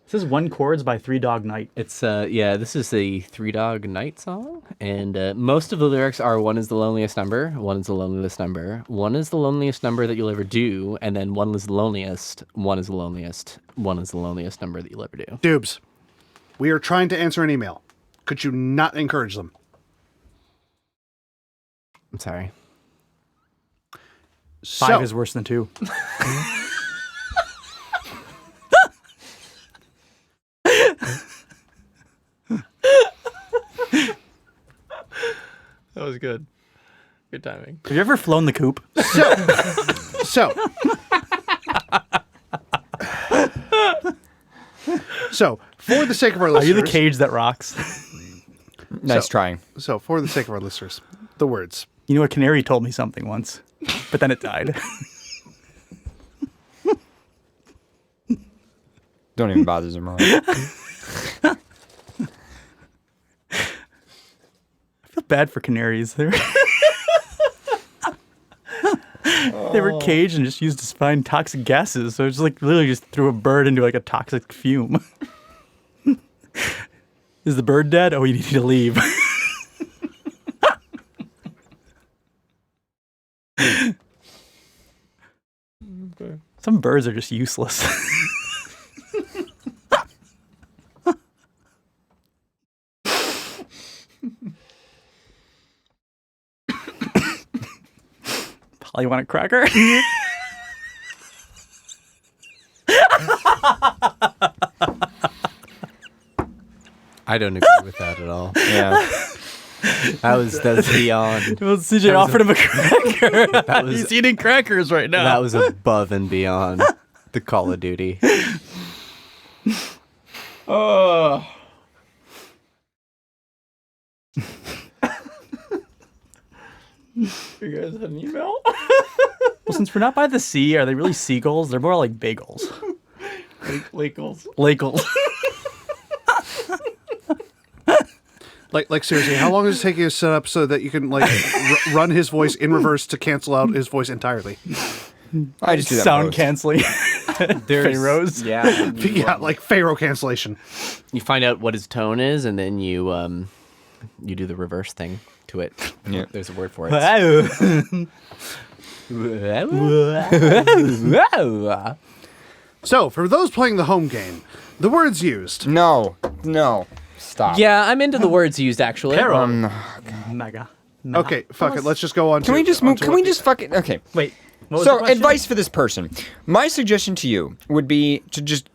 This is One Chords by Three Dog Night. It's this is a Three Dog Night song, and most of the lyrics are one is the loneliest number, one is the loneliest number, one is the loneliest number that you'll ever do, and then one is the loneliest, one is the loneliest, one is the loneliest number that you'll ever do. Dubes, we are trying to answer an email. Could you not encourage them? I'm sorry. 5 is worse than 2. That was good. Good timing. Have you ever flown the coop? So, for the sake of our listeners... Are you the cage that rocks? Nice trying. So, for the sake of our listeners, the words. You know, a canary told me something once, but then it died. Don't even bother Zimmerman. I feel bad for canaries. They were caged and just used to find toxic gases. So it's like literally just threw a bird into like a toxic fume. Is the bird dead? Oh, you need to leave. Okay. Some birds are just useless. Paul, you want a cracker? I don't agree with that at all. Yeah. That's beyond. Well, CJ offered him a cracker. was- He's eating crackers right now. That was above and beyond the Call of Duty. Oh. You guys had an email? Well, since we're not by the sea, are they really seagulls? They're more like bagels. Lakels. Lakels. Like seriously, how long does it take you to set up so that you can like run his voice in reverse to cancel out his voice entirely? I just do that. Sound most. canceling. Pharaohs. Yeah, like Pharaoh cancellation. You find out what his tone is, and then you do the reverse thing to it. Yeah. There's a word for it. So, for those playing the home game, the words used. No. Stop. Yeah, I'm into the words used actually. Mega. Okay, fuck it. Let's just go on. Can we just move? Can we just fucking? Okay. Wait. What was the So, question? advice for this person. My suggestion to you would be to just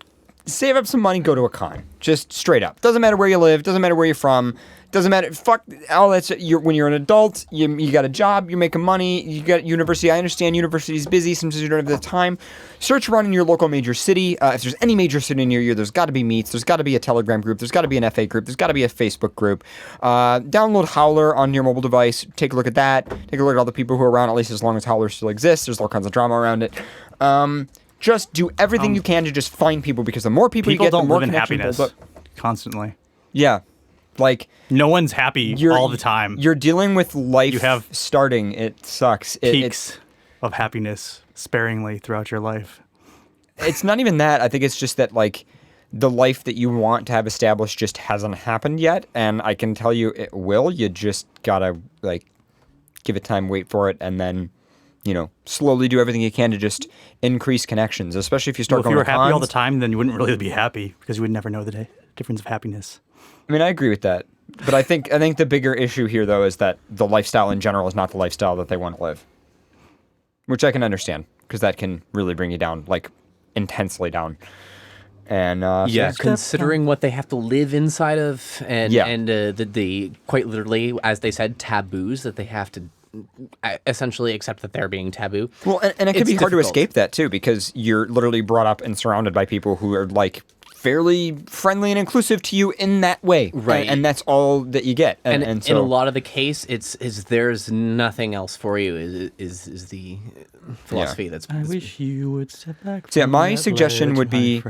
save up some money, go to a con. Just straight up. Doesn't matter where you live. Doesn't matter where you're from. Doesn't matter. Fuck all that. When you're an adult, you got a job, you're making money, you got university. I understand university's busy. Sometimes you don't have the time. Search around in your local major city. If there's any major city near you, there's got to be meets. There's got to be a Telegram group. There's got to be an FA group. There's got to be a Facebook group. Download Howler on your mobile device. Take a look at that. Take a look at all the people who are around, at least as long as Howler still exists. There's all kinds of drama around it. Just do everything you can to just find people, because the more people you get, the don't more live in connections happiness build up. constantly. Yeah. Like, no one's happy all the time. You're dealing with life. You have starting. It sucks. Peaks of happiness sparingly throughout your life. It's not even that. I think it's just that, like, the life that you want to have established just hasn't happened yet. And I can tell you it will. You just gotta, like, give it time, wait for it, and then, you know, slowly do everything you can to just increase connections, especially if you start Well, if going you were to happy all cons. the time, then you wouldn't really be happy, because you would never know the difference of happiness. I mean, I agree with that. But I think the bigger issue here, though, is that the lifestyle in general is not the lifestyle that they want to live. which I can understand because that can really bring you down, like intensely down. And considering what they have to live inside of, and the quite literally, as they said, taboos that they have to essentially accept that they're being taboo. Well, and it can be hard to escape that too, because you're literally brought up and surrounded by people who are like fairly friendly and inclusive to you in that way, right? And that's all that you get. And so, in a lot of the case, is there's nothing else for you. Is the philosophy that's. I wish you would step back. So my suggestion would be,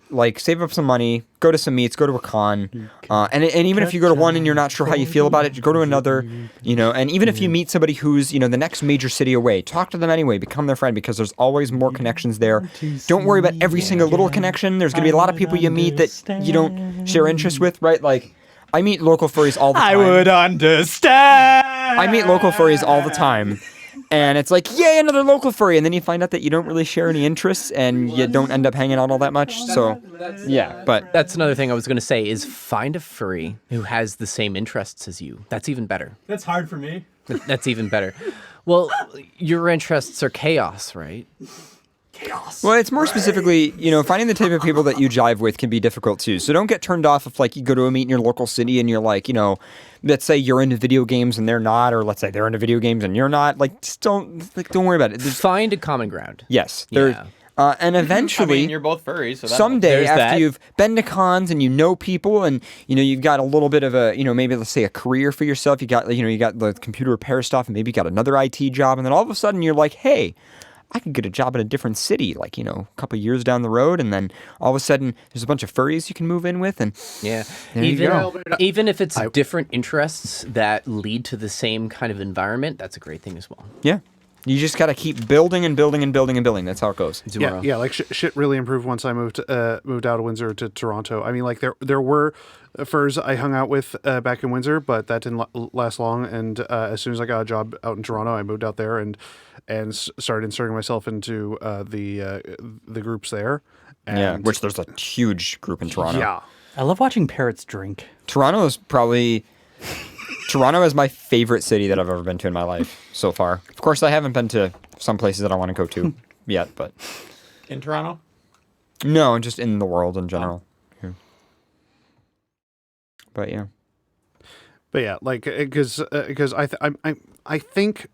like save up some money, go to some meets, go to a con, and even if you go to one and you're not sure how you feel about it, you go to another, and even if you meet somebody who's, the next major city away, talk to them anyway, become their friend, because there's always more connections there. Don't worry about every single little connection. There's going to be a lot of people you meet that you don't share interests with, right? Like, I meet local furries all the time. I would understand. I meet local furries all the time. And it's like, yay, another local furry. And then you find out that you don't really share any interests and you don't end up hanging out all that much. So, yeah, but that's another thing I was going to say is find a furry who has the same interests as you. That's even better. That's hard for me. That's even better. Well, your interests are chaos, right? Chaos. Well, it's more specifically, finding the type of people that you jive with can be difficult too. So don't get turned off if, like, you go to a meet in your local city and you're like, let's say you're into video games and they're not, or let's say they're into video games and you're not. Like, just don't worry about it. Find a common ground. Yes. And eventually, you're both furries. So someday, after you've been to cons and you know people, and you've got a little bit of a, maybe let's say a career for yourself. You got, you got the computer repair stuff, and maybe you got another IT job, and then all of a sudden you're like, hey, I could get a job in a different city, like, a couple years down the road, and then all of a sudden there's a bunch of furries you can move in with, and even if it's different interests that lead to the same kind of environment, that's a great thing as well. Yeah. You just got to keep building and building and building and building. That's how it goes. Yeah, like shit really improved once I moved out of Windsor to Toronto. I mean, like there were furs I hung out with back in Windsor, but that didn't last long. And as soon as I got a job out in Toronto, I moved out there and started inserting myself into the groups there. And which there's a huge group in Toronto. Yeah. I love watching parrots drink. Toronto is my favorite city that I've ever been to in my life so far. Of course, I haven't been to some places that I want to go to yet, but... In Toronto? No, just in the world in general. Yeah. But yeah. But yeah, like, because I think...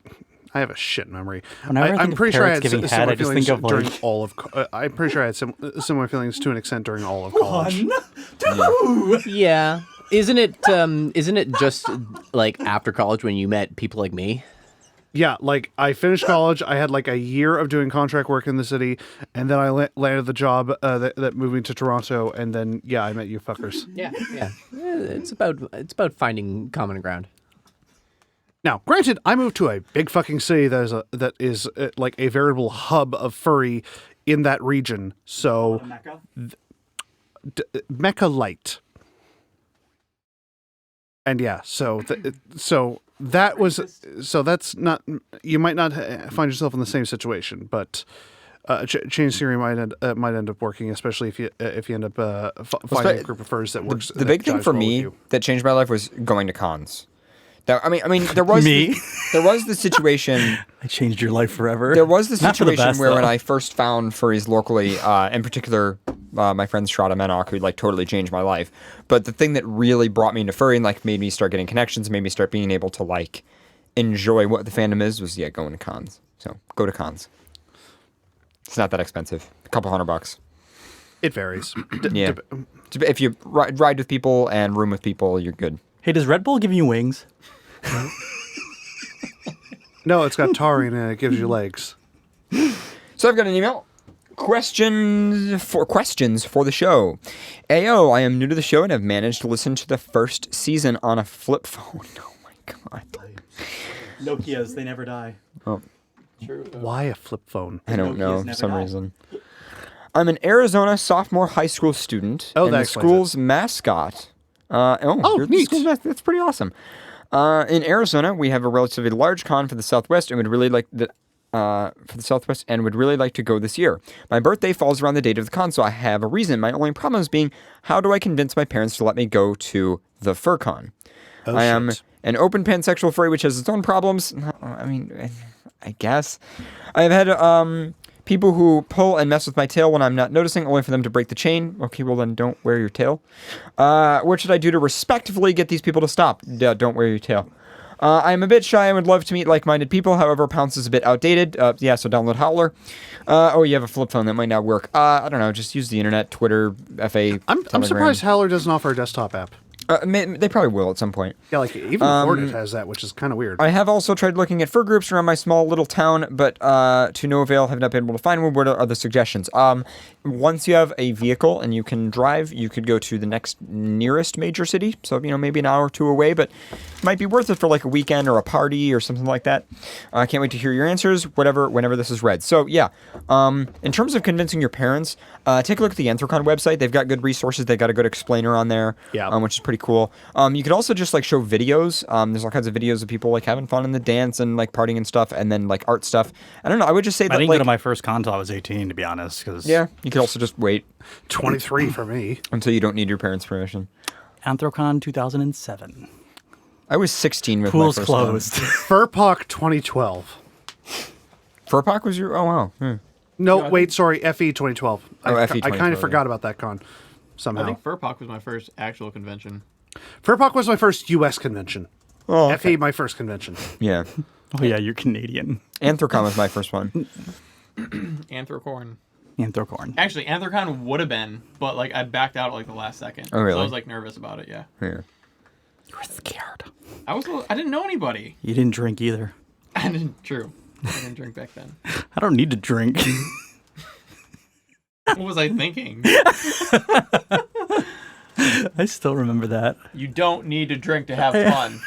I have a shit memory. I'm pretty sure I had similar feelings during all of... I'm pretty sure I had similar feelings to an extent during all of college. 1, 2! Yeah. Isn't it just like after college when you met people like me? Yeah, like I finished college. I had like a year of doing contract work in the city, and then I landed the job that moved me to Toronto, and then I met you fuckers. Yeah. It's about finding common ground. Now, granted, I moved to a big fucking city that is like a veritable hub of furry in that region. So, Mecca light. And that's not, you might not find yourself in the same situation, but change theory might end up working, especially if you end up finding a group of furs that works. The big thing for me that changed my life was going to cons. I mean, there was there was the situation. I changed your life forever. There was the situation where when I first found furries locally, in particular, my friend Strada Menok, who like totally changed my life. But the thing that really brought me into furry and like made me start getting connections, made me start being able to like enjoy what the fandom is, was going to cons. So go to cons. It's not that expensive. A couple $100. It varies. If you ride with people and room with people, you're good. Hey, does Red Bull give you wings? No, it's got taurine and it gives you legs. So I've got an email. Questions for the show. Ayo, I am new to the show and have managed to listen to the first season on a flip phone. Oh my god. Nokias, they never die. Oh. True. Why a flip phone? I don't know for some reason. I'm an Arizona sophomore high school student. Oh, and the school's mascot. You're neat. That's pretty awesome. In Arizona, we have a relatively large con for the Southwest, and would really like to go this year. My birthday falls around the date of the con, so I have a reason. My only problem is being, how do I convince my parents to let me go to the FurCon? I am an open pansexual furry, which has its own problems. I mean, I guess. I've had people who pull and mess with my tail when I'm not noticing, only for them to break the chain. Okay, well then don't wear your tail. What should I do to respectfully get these people to stop? Yeah, don't wear your tail. I'm a bit shy and would love to meet like-minded people. However, Pounce is a bit outdated. So download Howler. You have a flip phone that might not work. I don't know. Just use the internet, Twitter, FA. I'm surprised Howler doesn't offer a desktop app. They probably will at some point. Yeah, like even Hornet has that, which is kind of weird. I have also tried looking at fur groups around my small little town, but to no avail. Have not been able to find one. What are the suggestions? Once you have a vehicle and you can drive, you could go to the next nearest major city. So maybe an hour or two away, but it might be worth it for like a weekend or a party or something like that. I can't wait to hear your answers. Whenever this is read. So yeah, in terms of convincing your parents, take a look at the Anthrocon website. They've got good resources. They've got a good explainer on there. Yeah. Which is pretty cool. You could also just like show videos. There's all kinds of videos of people like having fun in the dance and like partying and stuff, and then like art stuff. I don't know. I would just say that I didn't like, go to my first con until I was 18, to be honest. Yeah, you could also just wait 23 for me until you don't need your parents' permission. Anthrocon 2007. I was 16 with Pools my first closed. FurPoc 2012. FurPoc was your? Oh wow. No, wait, sorry, FE 2012. Oh, FE I 2012. kind of forgot about that con somehow. I think FurPoc was my first actual convention. FurPoc was my first U.S. convention. Oh, okay. FE my first convention. Yeah. Oh yeah, you're Canadian. Anthrocon was my first one. Anthrocorn. Actually, Anthrocon would have been, but like I backed out at like the last second. Oh really? So I was like nervous about it. Yeah. Yeah. You were scared. I didn't know anybody. You didn't drink either. I didn't. True. I didn't drink back then. I don't need to drink. What was I thinking? I still remember that. You don't need to drink to have fun.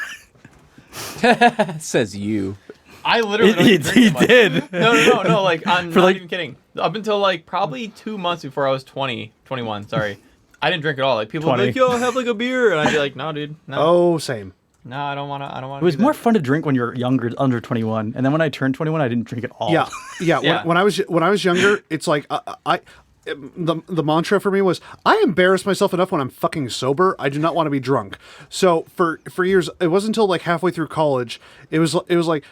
Says you. I literally don't even drink He that much. did. No. Like, I'm For not like- even kidding. Up until like probably 2 months before I was 21, sorry. I didn't drink at all. Like people would be like, yo, have like a beer. And I'd be like, no, dude. No. Oh, same. No, I don't want to. It was more fun to drink when you're younger, under 21, and then when I turned 21, I didn't drink at all. Yeah. Yeah. When I was younger, it's like the mantra for me was I embarrass myself enough when I'm fucking sober. I do not want to be drunk. So for years, it wasn't until like halfway through college, it was like,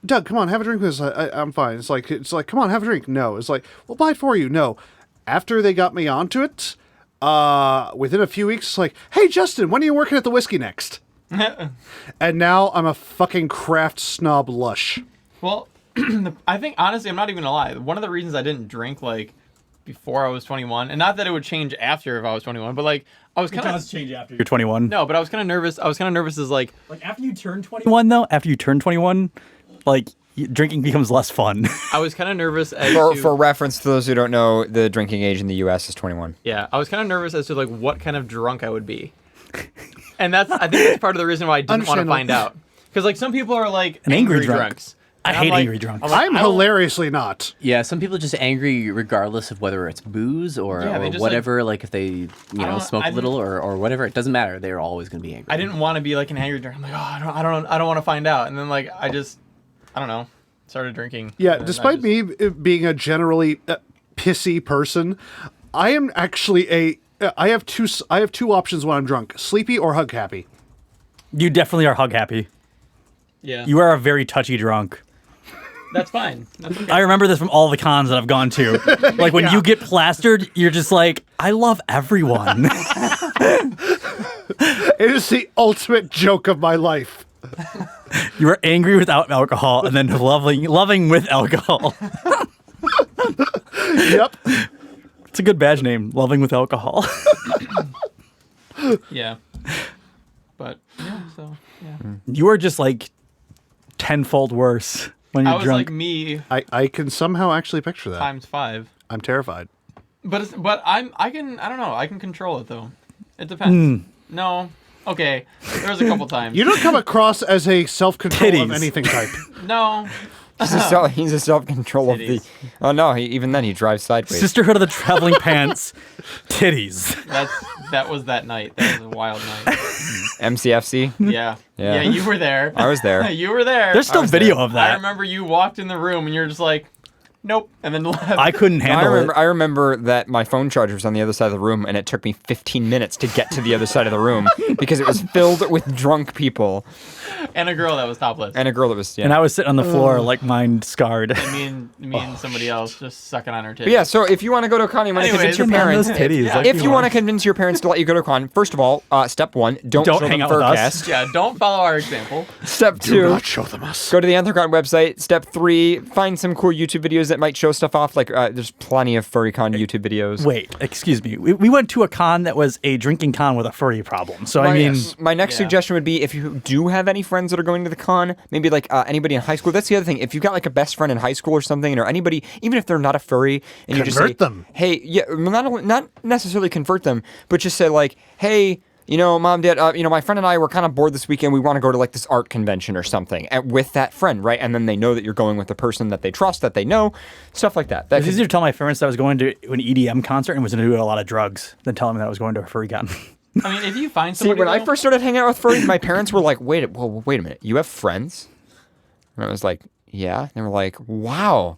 Doug, come on, have a drink with us. I'm fine. It's like come on, have a drink. No, it's like we'll buy it for you. No. After they got me onto it, within a few weeks, it's like, hey Justin, when are you working at the Whiskey Next? And now I'm a fucking craft snob lush. Well, I think honestly, I'm not even gonna lie. One of the reasons I didn't drink like before I was 21, and not that it would change after if I was 21, but like I was kind of change after you're 21. No, but I was kind of nervous. I was kind of nervous as like after you turn 21 though. After you turn 21, like drinking becomes less fun. I was kind of nervous as for reference to those who don't know, the drinking age in the U.S. is 21. Yeah, I was kind of nervous as to like what kind of drunk I would be, and I think that's part of the reason why I didn't want to find out. Because like some people are like An angry drunk. drunks. I And hate I'm like- angry drunks. I'm like, I'm I don't- hilariously not. Yeah, some people are just angry regardless of whether it's booze or, Yeah, they or just, whatever. Like if they, don't- smoke I a little or whatever, it doesn't matter. They're always going to be angry. I didn't want to be like an angry drunk. I'm like, oh, I don't want to find out. And then like I don't know, started drinking. Yeah, And then despite me being a generally pissy person, I am actually I have two options when I'm drunk: sleepy or hug happy. You definitely are hug happy. Yeah. You are a very touchy drunk. That's fine. That's okay. I remember this from all the cons that I've gone to. Like when you get plastered, you're just like, I love everyone. It is the ultimate joke of my life. You are angry without alcohol and then loving with alcohol. Yep. It's a good badge name, loving with alcohol. Yeah. But yeah, so yeah. You are just like tenfold worse when you're I was drunk. like me I can somehow actually picture that. times 5. I'm terrified. But I don't know. I can control it though. It depends. No. Okay. There was a couple times. You don't come across as a self-control of Titties. anything type. No. He's a self-control of the. Oh no! Even then he drives sideways. Sisterhood of the Traveling Pants, titties. That was that night. That was a wild night. MCFC. Yeah. Yeah. Yeah, you were there. I was there. You were there. There's still was video there. of that. I remember you walked in the room and you're just like, nope, and then left. I couldn't handle it. I remember that my phone charger was on the other side of the room, and it took me 15 minutes to get to the other side of the room because it was filled with drunk people. And a girl that was topless. And a girl that was, And I was sitting on the floor like mine scarred. And me and somebody else just sucking on her titties. But yeah, so if you want to go to a con, you want to convince your parents. If you want to convince your parents to let you go to a con, first of all, step 1, don't show hang them out with FurCast. us. Yeah, don't follow our example. Step 2, Do not show them us. Go to the Anthrocon website. Step 3, find some cool YouTube videos that might show stuff off. Like there's plenty of FurryCon YouTube videos. Wait, excuse me. We went to a con that was a drinking con with a furry problem. So my next suggestion would be if you do have any friends that are going to the con, maybe like anybody in high school. That's the other thing. If you've got like a best friend in high school or something, or anybody, even if they're not a furry, and you just say, them. hey, yeah, not necessarily convert them, but just say like, hey, Mom, Dad, my friend and I were kind of bored this weekend. We want to go to like this art convention or something with that friend, right? And then they know that you're going with the person that they trust, that they know, stuff like that. It's easier to tell my parents that I was going to an EDM concert and was going to do a lot of drugs than telling them that I was going to a furry con. I mean, if you find See, somebody... when I first started hanging out with furries, my parents were like, wait a minute. You have friends? And I was like, yeah. And they were like, wow.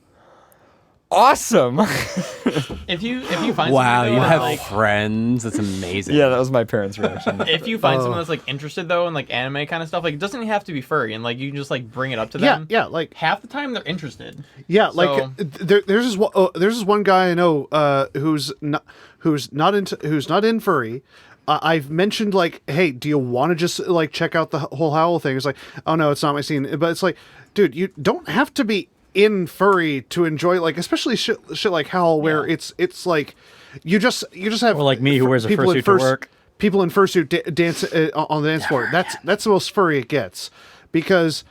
Awesome. If you find wow, somebody you though, have like, friends. That's amazing. Yeah, that was my parents' reaction. If you find someone that's like interested though in like anime kind of stuff, like it doesn't have to be furry, and like you can just like bring it up to them. Yeah, like half the time they're interested. Yeah, So- like there's this one guy I know who's not in furry. I've mentioned like, hey, do you want to just like check out the whole Howl thing? It's like, oh no, it's not my scene. But it's like, dude, you don't have to be in furry to enjoy, like, especially shit like Howl, where it's like you just have, or like me who wears a fursuit to work. People in fursuit dance on the dance floor. That's the most furry it gets, because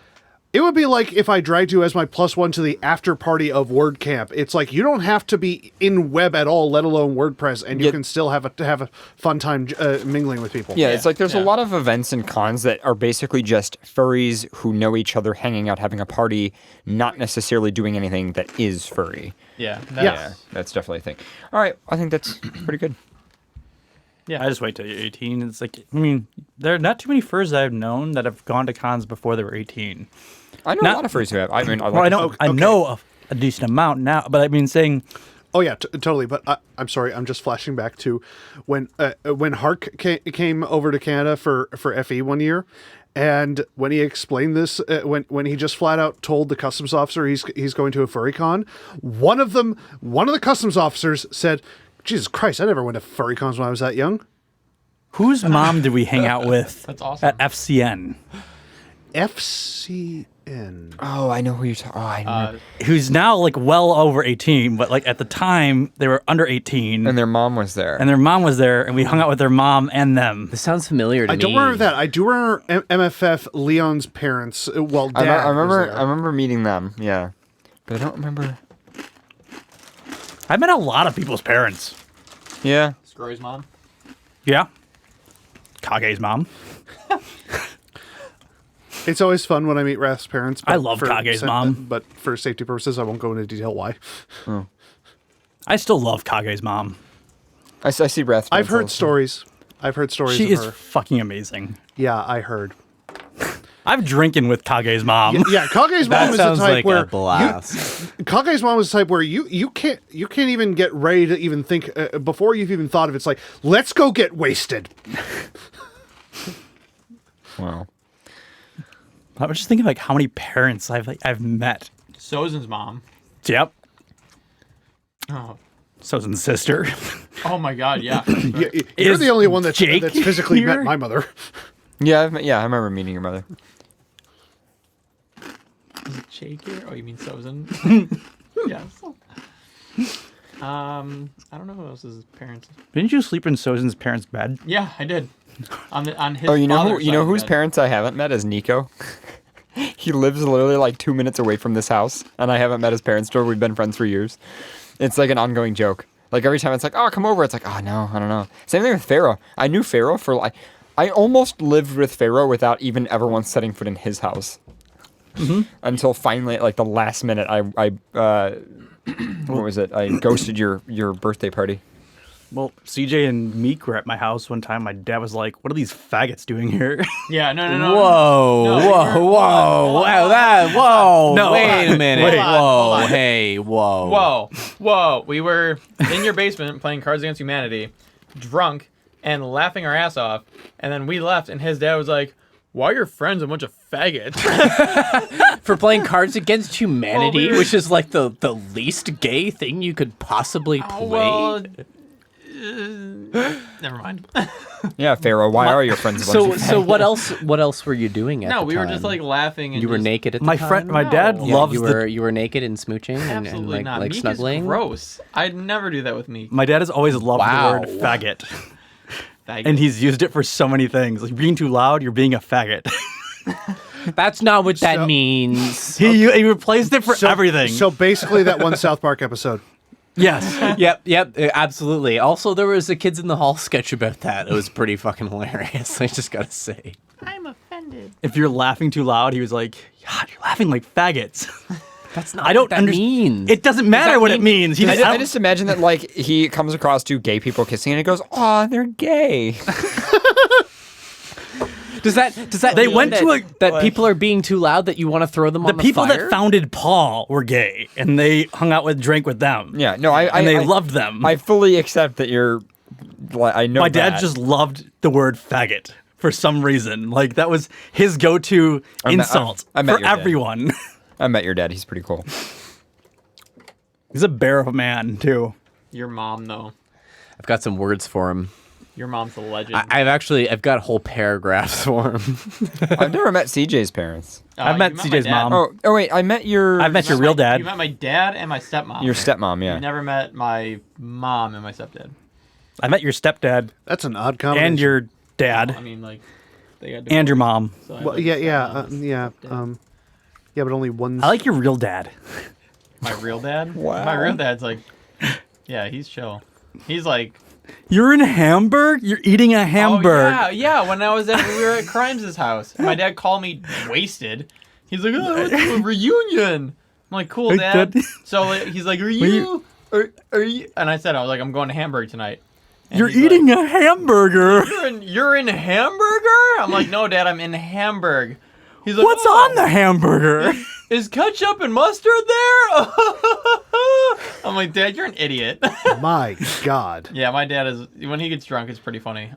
it would be like if I dragged you as my +1 to the after party of WordCamp. It's like you don't have to be in web at all, let alone WordPress, and you can still have a fun time mingling with people. Yeah, it's like there's a lot of events and cons that are basically just furries who know each other, hanging out, having a party, not necessarily doing anything that is furry. Yeah, that's definitely a thing. All right, I think that's pretty good. Yeah, I just wait till you're 18. It's like, I mean, there are not too many furs that I've known that have gone to cons before they were 18. I know a lot of furries who have. I mean, I know a decent amount now, but I mean, saying... Oh yeah, totally. But I'm sorry, I'm just flashing back to when Hark came over to Canada for FE one year, and when he explained this, when he just flat out told the customs officer he's going to a furry con, one of the customs officers said, "Jesus Christ, I never went to furry cons when I was that young." Whose mom did we hang out with That's awesome. at FCN? FCN. Oh, I know who you're talking. Oh, I know. Who's now like well over 18, but like at the time they were under 18. And their mom was there. And we hung out with their mom and them. This sounds familiar to me. I don't remember that. I do remember MFF Leon's parents. Well, Dad I remember. was there. I remember meeting them. Yeah, but I don't remember. I met a lot of people's parents. Yeah. Scroy's mom. Yeah. Kage's mom. It's always fun when I meet Rath's parents. I love Kage's mom. But for safety purposes, I won't go into detail why. Oh. I still love Kage's mom. I see Rath's. I've heard stories. I've heard stories She of is her. fucking amazing. Yeah, I heard. I'm drinking with Kage's mom. Yeah, Kage's mom is the sounds type like where a blast. Kage's mom is the type where you can't even get ready to even think before you've even thought of it. It's like, let's go get wasted. Wow. I was just thinking like how many parents I've met. Sozin's mom. Yep. Oh. Sozin's sister. Oh my God, yeah. You're the only one that's Jake physically here? met my mother. Yeah, I remember meeting your mother. Is it Jake here? Oh, you mean Sozin? Yes. I don't know who else's parents. Didn't you sleep in Sozin's parents' bed? Yeah, I did. On his. Oh, you know father's side of whose bed. parents I haven't met is Nico. He lives literally like 2 minutes away from this house, and I haven't met his parents. Still, we've been friends for years. It's like an ongoing joke. Like every time it's like, oh, come over. It's like, oh no, I don't know. Same thing with Pharaoh. I knew Pharaoh for like, I almost lived with Pharaoh without even ever once setting foot in his house. Mm-hmm. Until finally, at like the last minute, I what was it? I ghosted your birthday party. Well, CJ and Meek were at my house one time. My dad was like, "What are these faggots doing here?" Yeah, no. Whoa. No, Wait a minute. Hold on, hold on. Hey, Whoa. We were in your basement playing Cards Against Humanity, drunk and laughing our ass off. And then we left, and his dad was like, "Why are your friends a bunch of faggots?" For playing Cards Against Humanity, which is like the least gay thing you could possibly play. Never mind. Yeah, Pharaoh, why are your friends a bunch of So what else were you doing at the time? No, we were just like laughing and you were just... naked at the time? My dad Yeah, loves you were naked and smooching and Absolutely like, not. like Meek snuggling. is gross. I'd never do that with Meek. My dad has always loved Wow. the word faggot. Faggot. And he's used it for so many things. Like being too loud, you're being a faggot. That's not what that means. He replaced it for everything. So basically, that one South Park episode. Yes. Yep, absolutely. Also, there was a Kids in the Hall sketch about that. It was pretty fucking hilarious, I just gotta say. I'm offended. If you're laughing too loud, he was like, "God, you're laughing like faggots." That's not I don't what that understand. means. It doesn't matter what it means. He I just imagine that like he comes across two gay people kissing and he goes, "Aw, they're gay." Does that They mean went to that people are being too loud that you want to throw them on the people fire? that founded Paul were gay, and they hung out with, drank with them. Yeah, no, I loved them. I fully accept that you're. I know My dad that. just loved the word faggot for some reason. Like that was his go-to insult I met for your dad. everyone. I met your dad. He's pretty cool. He's a bear of a man too. Your mom, though. I've got some words for him. Your mom's a legend. I've got whole paragraphs for him. I've never met CJ's parents. I've met you CJ's my dad. mom. Oh wait, I met your. I've met your real dad. You met my dad and my stepmom. Your stepmom, yeah. You never met my mom and my stepdad. I met your stepdad That's an odd combination. and your dad I mean, like, they got and your mom. So I Well, like yeah, but only one. I like your real dad. my real dad. Wow. My real dad's like, yeah, he's chill. He's like, You're in Hamburg? You're eating a Hamburg. oh yeah. When we were at Crimes' house, my dad called me wasted. He's like, oh, what's a reunion? I'm like, cool, Hey, Dad. Dad. So like, he's like, are you? And I said, I was like, I'm going to Hamburg tonight. And You're he's eating like, a hamburger. You're in Hamburger? I'm like, no, Dad, I'm in Hamburg. He's like, What's "Oh, on the hamburger? Is ketchup and mustard there? I'm like, Dad, you're an idiot. My God. Yeah, my dad is, when he gets drunk, it's pretty funny.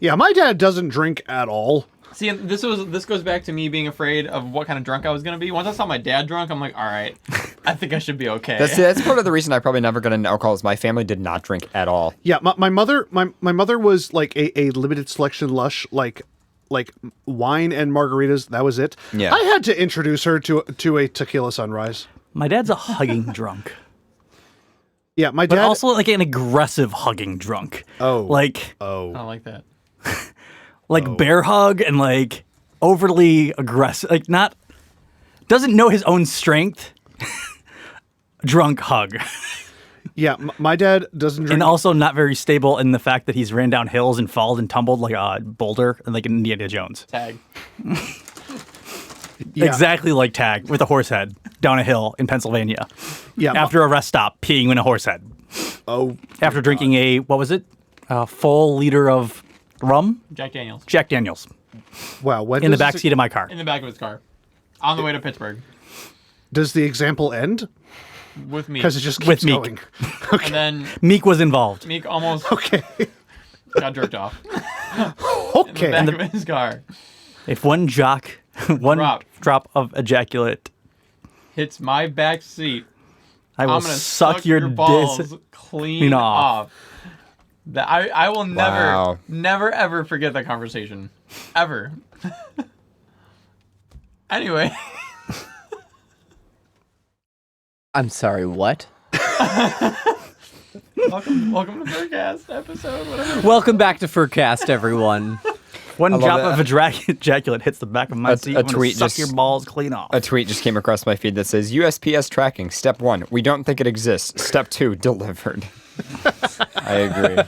Yeah, my dad doesn't drink at all. See, and this goes back to me being afraid of what kind of drunk I was gonna be. Once I saw my dad drunk, I'm like, all right, I think I should be okay. That's part of the reason I probably never got into alcohol is my family did not drink at all. Yeah, my mother was like a limited selection lush, like wine and margaritas. That was it. Yeah. I had to introduce her to a tequila sunrise. My dad's a hugging drunk. Yeah, my But dad also like an aggressive hugging drunk. Oh. Like I don't like that. bear hug and like overly aggressive. Like doesn't know his own strength. Drunk hug. Yeah, my dad doesn't drink. And also not very stable in the fact that he's ran down hills and fallen and tumbled like a boulder and like Indiana Jones. Tag. Yeah. Exactly like Tag with a horse head down a hill in Pennsylvania. Yeah, After a rest stop, peeing in a horse head. Oh. After drinking what was it? A full liter of rum? Jack Daniels. Jack Daniels. Wow. When In the does back this- seat of my car. In the back of his car. On the way to Pittsburgh. Does the example end? With me. Because it just keeps With Meek. going. And then Meek was involved. Meek almost Okay. got jerked off. Okay. In the back of his car. If one drop of ejaculate, Hits my back seat. I will I'm gonna suck your balls dis clean off. That I will Wow. never ever forget that conversation. Ever. Anyway. I'm sorry, what? welcome to FurCast episode. Whatever. Welcome back to FurCast, everyone. One I love drop that. of ejaculate hits the back of my seat. a I'm gonna tweet suck just- your balls clean off. A tweet just came across my feed that says USPS tracking. Step 1, we don't think it exists. Step 2, delivered. I agree.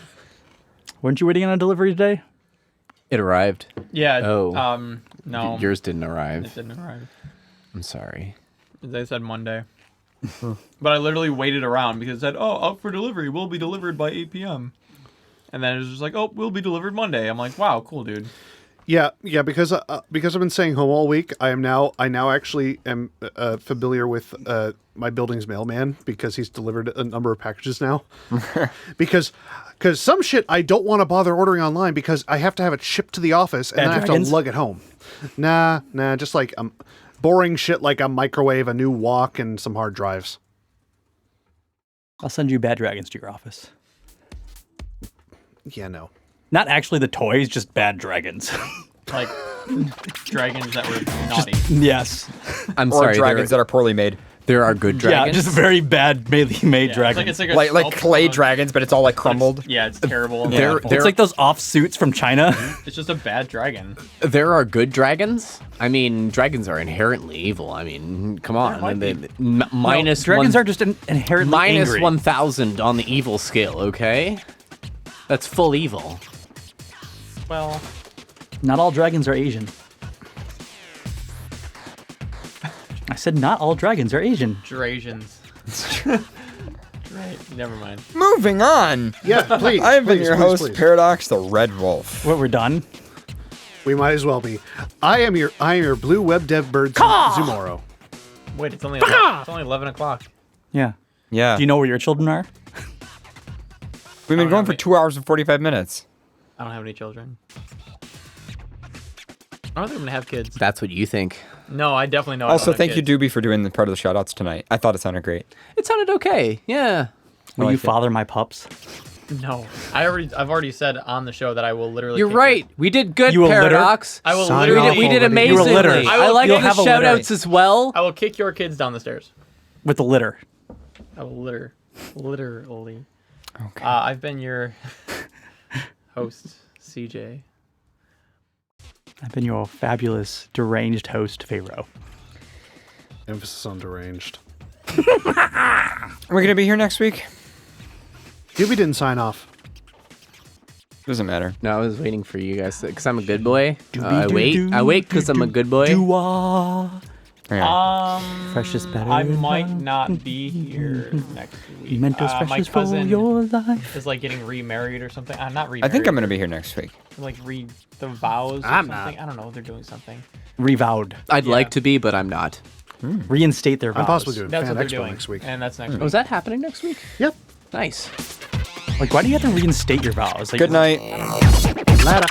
Weren't you waiting on a delivery today? It arrived. Yeah. Oh. No. Yours didn't It arrive. didn't arrive. I'm sorry. They said Monday. But I literally waited around because it said, "Oh, out for delivery. Will be delivered by 8 p.m." And then it was just like, "Oh, will be delivered Monday." I'm like, "Wow, cool, dude." Yeah, because I've been staying home all week. I now actually am familiar with my building's mailman because he's delivered a number of packages now. because some shit I don't want to bother ordering online because I have to have it shipped to the office and then I have to lug it home. Nah, just like boring shit like a microwave, a new wok, and some hard drives. I'll send you Bad Dragons to your office. Yeah, no. Not actually the toys, just bad dragons. Like dragons that were naughty. Yes. I'm or sorry. dragons that are poorly made. There are good dragons. Yeah, just very bad made dragons. It's like clay dragons, but it's all like crumbled. It's terrible. It's like those offsuits from China. It's just a bad dragon. There are good dragons. I mean, dragons are inherently evil. I mean, come on. Dragons are just inherently minus angry. 1,000 on the evil scale. Okay, that's full evil. Well, not all dragons are Asian. I said not all dragons are Asian. Drasians. Never mind. Moving on. Yeah, please. I have been please, your please, host, please. Paradox the Red Wolf. What, we're done? We might as well be. I am your blue web dev bird Zumoro. Wait, it's only 11 o'clock. Yeah. Yeah. Do you know where your children are? We've been going for 2 hours and 45 minutes. I don't have any children. I don't think I'm gonna have kids. That's what you think. No, I definitely know. Also, thank you, Doobie, for doing the part of the shout-outs tonight. I thought it sounded great. It sounded okay. Yeah. Will you father my pups? No, I've already said on the show that I will literally. You're right. We did good, You will Paradox. I will literally. We did amazingly. I like the shout outs as well. I will kick your kids down the stairs. With the litter. I will literally. Okay. I've been your host, CJ. I've been your fabulous, deranged host, Pharaoh. Emphasis on deranged. Are we going to be here next week? Doobie didn't sign off. Doesn't matter. No, I was waiting for you guys because I'm a good boy. I wait because I'm a good boy. Fresh is better. I might not be here next week. Mentos fresh my is for cousin your life. is like getting remarried or something. Not remarried. I think I'm going to be here next week. Like read the vows. Or I'm something. not. I don't know. They're doing something. Revowed. I'd like to be, but I'm not. Reinstate their vows. I'm possibly doing That's Fan what they're Expo doing next week. and that's next week. Oh, is that happening next week? Yep. Nice. Like, why do you have to reinstate your vows? Like, Good night. Later.